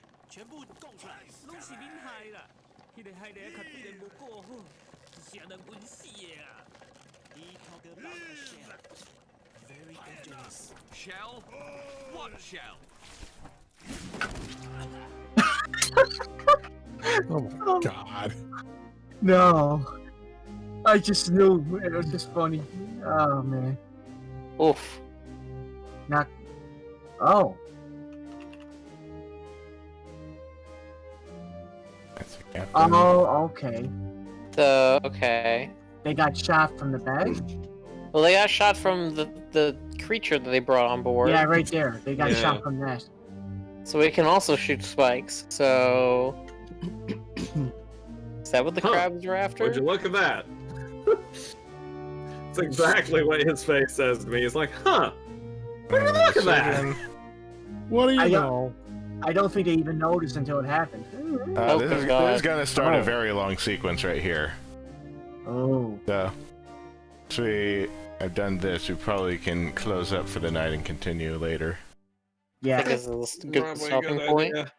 S7: Shell? What shell?
S5: oh my god.
S3: No. I just knew. It was just funny. Oh, man.
S4: Oof.
S3: Not. Oh.
S6: That's a captain.
S3: Oh, okay.
S4: So, okay.
S3: They got shot from the back?
S4: Well, they got shot from the creature that they brought on board.
S3: Yeah, right there. They got
S1: Yeah.
S3: shot from that.
S4: So we can also shoot spikes. So... Is that what the
S1: Huh.
S4: crabs are after?
S1: Would you look at that? It's exactly what his face says to me. He's like, huh, would you look at that?
S5: What do you
S3: I
S5: know?
S3: I don't think they even noticed until it happened.
S4: Oh,
S6: This is going to start a very long sequence right here.
S3: Oh.
S6: So, I've done this. We probably can close up for the night and continue later.
S3: Yeah,
S4: This is a good
S1: Probably a
S4: stopping
S1: good
S4: point.
S1: idea.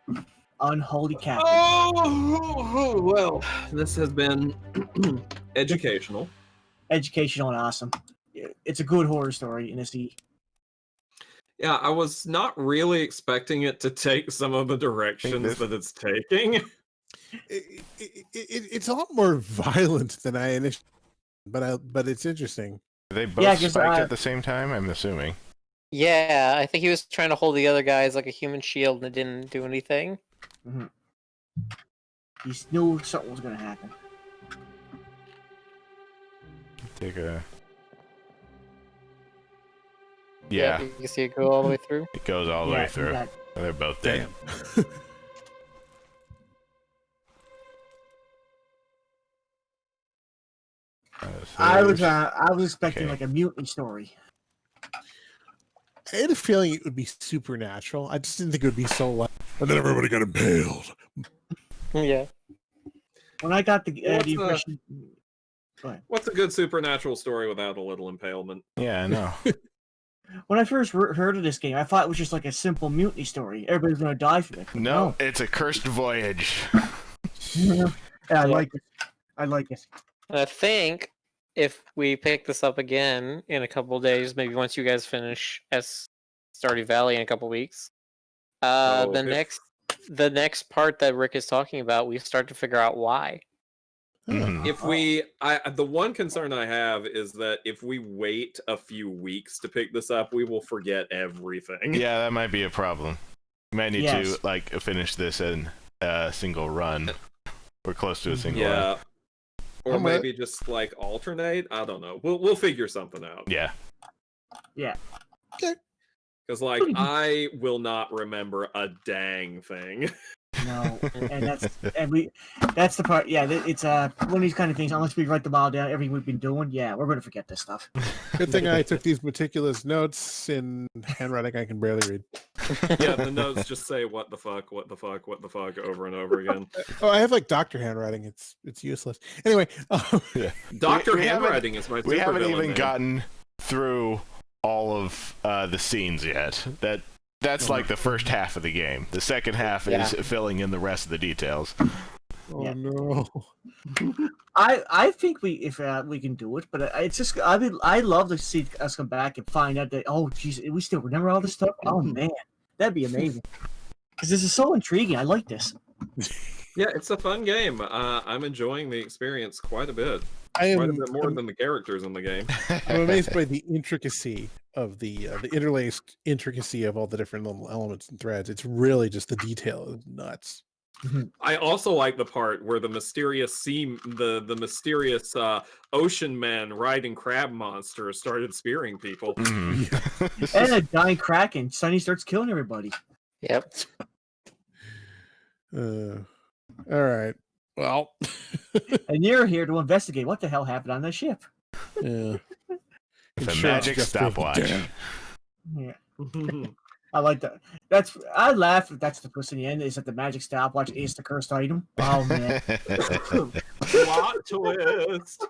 S3: unholy captain.
S1: Oh, well, this has been educational.
S3: Educational and awesome. It's a good horror story, and it's the
S1: Yeah, I was not really expecting it to take some of the directions that it's taking.
S5: It's a lot more violent than I initially, but it's interesting.
S6: They both spiked at the same time, I'm assuming.
S4: Yeah, I think he was trying to hold the other guy as like a human shield and it didn't do anything.
S3: Mm-hmm. He knew something was going to happen.
S6: Take a...
S4: Yeah, you can see it go all the way through.
S6: It goes all the way through. They're both dead.
S3: I was expecting like a mutiny story.
S5: I had a feeling it would be supernatural. I just didn't think it would be so like.
S12: And then everybody got impaled.
S4: Yeah.
S3: When I got the impression.
S1: What's a good supernatural story without a little impalement?
S6: Yeah, I know.
S3: When I first heard of this game, I thought it was just like a simple mutiny story. Everybody's going to die for it.
S6: No, it's a cursed voyage.
S3: Yeah, I like it. I like it.
S4: And I think if we pick this up again in a couple of days, maybe once you guys finish Stardew Valley in a couple of weeks, the next part that Rick is talking about, we start to figure out why.
S1: If we, the one concern I have is that if we wait a few weeks to pick this up, we will forget everything.
S6: Yeah, that might be a problem. We might need to like finish this in a single run. We're close to a single run.
S1: Or maybe just like alternate. I don't know. We'll figure something out.
S6: Yeah.
S3: Yeah.
S5: Okay.
S1: Because like I will not remember a dang thing.
S3: No, and that's the part. Yeah, it's one of these kind of things. Unless we write them all down, everything we've been doing, yeah, we're gonna forget this stuff.
S5: Good thing I took these meticulous notes in handwriting I can barely read.
S1: Yeah, the notes just say what the fuck, what the fuck, what the fuck over and over again.
S5: Oh, I have like doctor handwriting. It's useless. Anyway,
S1: doctor handwriting is my.
S6: We haven't even gotten through all of the scenes yet. That's like the first half of the game. The second half is filling in the rest of the details.
S5: Oh no!
S3: I think if we can do it, but it's just I'd love to see us come back and find out that geez, we still remember all this stuff. Oh man, that'd be amazing. Because this is so intriguing. I like this.
S1: Yeah, it's a fun game. I'm enjoying the experience quite a bit.
S5: Quite
S1: a bit more than the characters in the game.
S5: I'm amazed by the intricacy of the interlaced intricacy of all the different little elements and threads. It's really just the detail is nuts.
S1: I also like the part where the mysterious the mysterious ocean man riding crab monster started spearing people.
S3: And a dying kraken. Sonny starts killing everybody.
S4: Yep.
S5: All right. Well,
S3: and you're here to investigate what the hell happened on the ship.
S5: Yeah.
S6: The magic stopwatch.
S3: Yeah. I like that. I laugh if that's the twist in the end, is that the magic stopwatch is the cursed item. Oh man.
S1: Plot twist.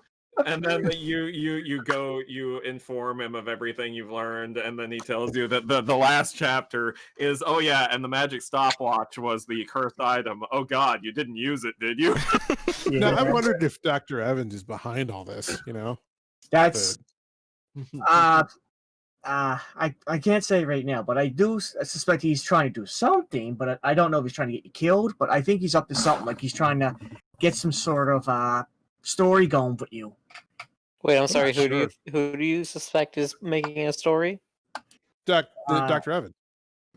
S1: And then you inform him of everything you've learned, and then he tells you that the last chapter is, oh yeah, and the magic stopwatch was the cursed item. Oh god, you didn't use it, did you?
S5: Now, I wondered if Dr. Evans is behind all this,
S3: That's I can't say right now, but I do suspect he's trying to do something, but I don't know if he's trying to get you killed, but I think he's up to something, like he's trying to get some sort of story going with you.
S4: Wait, I'm sorry. Who do you suspect is making a story?
S5: Dr. Evans.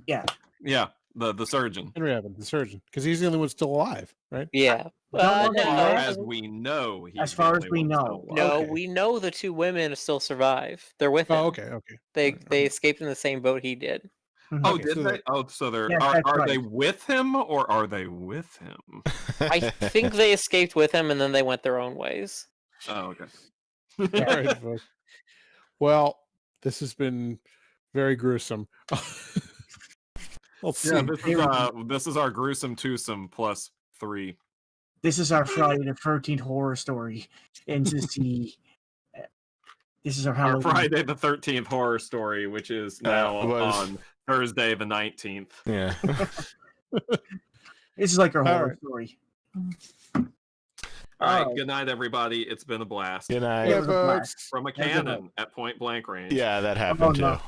S3: Yeah.
S1: Yeah, the surgeon.
S5: Henry Evans, the surgeon, because he's the only one still alive, right?
S4: Yeah.
S1: As we know,
S3: as far as we know.
S4: No, we know the two women still survive. They're with him.
S5: Oh, okay.
S4: They escaped in the same boat he did.
S1: Oh, did they? Oh, so they're are they with him or are they with him?
S4: I think they escaped with him and then they went their own ways.
S1: Oh, okay.
S5: All right, folks. Well, this has been very gruesome.
S1: This is our gruesome twosome plus 3.
S3: This is our Friday the 13th horror story, and this is our Halloween.
S1: Friday the 13th horror story, which is now on Thursday the 19th.
S6: Yeah.
S3: This is like our horror
S5: right.
S3: story.
S1: All right.
S3: Alright.
S1: Good night, everybody. It's been a blast.
S6: Good night.
S3: It was a blast.
S1: From a
S3: Have a good
S1: cannon at point blank range.
S6: Yeah, that happened
S3: no.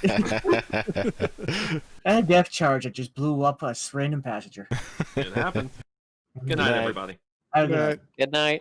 S6: too.
S3: And a death charge that just blew up a random passenger.
S1: It happened. Good night, everybody.
S3: Have a good night.
S4: Good night.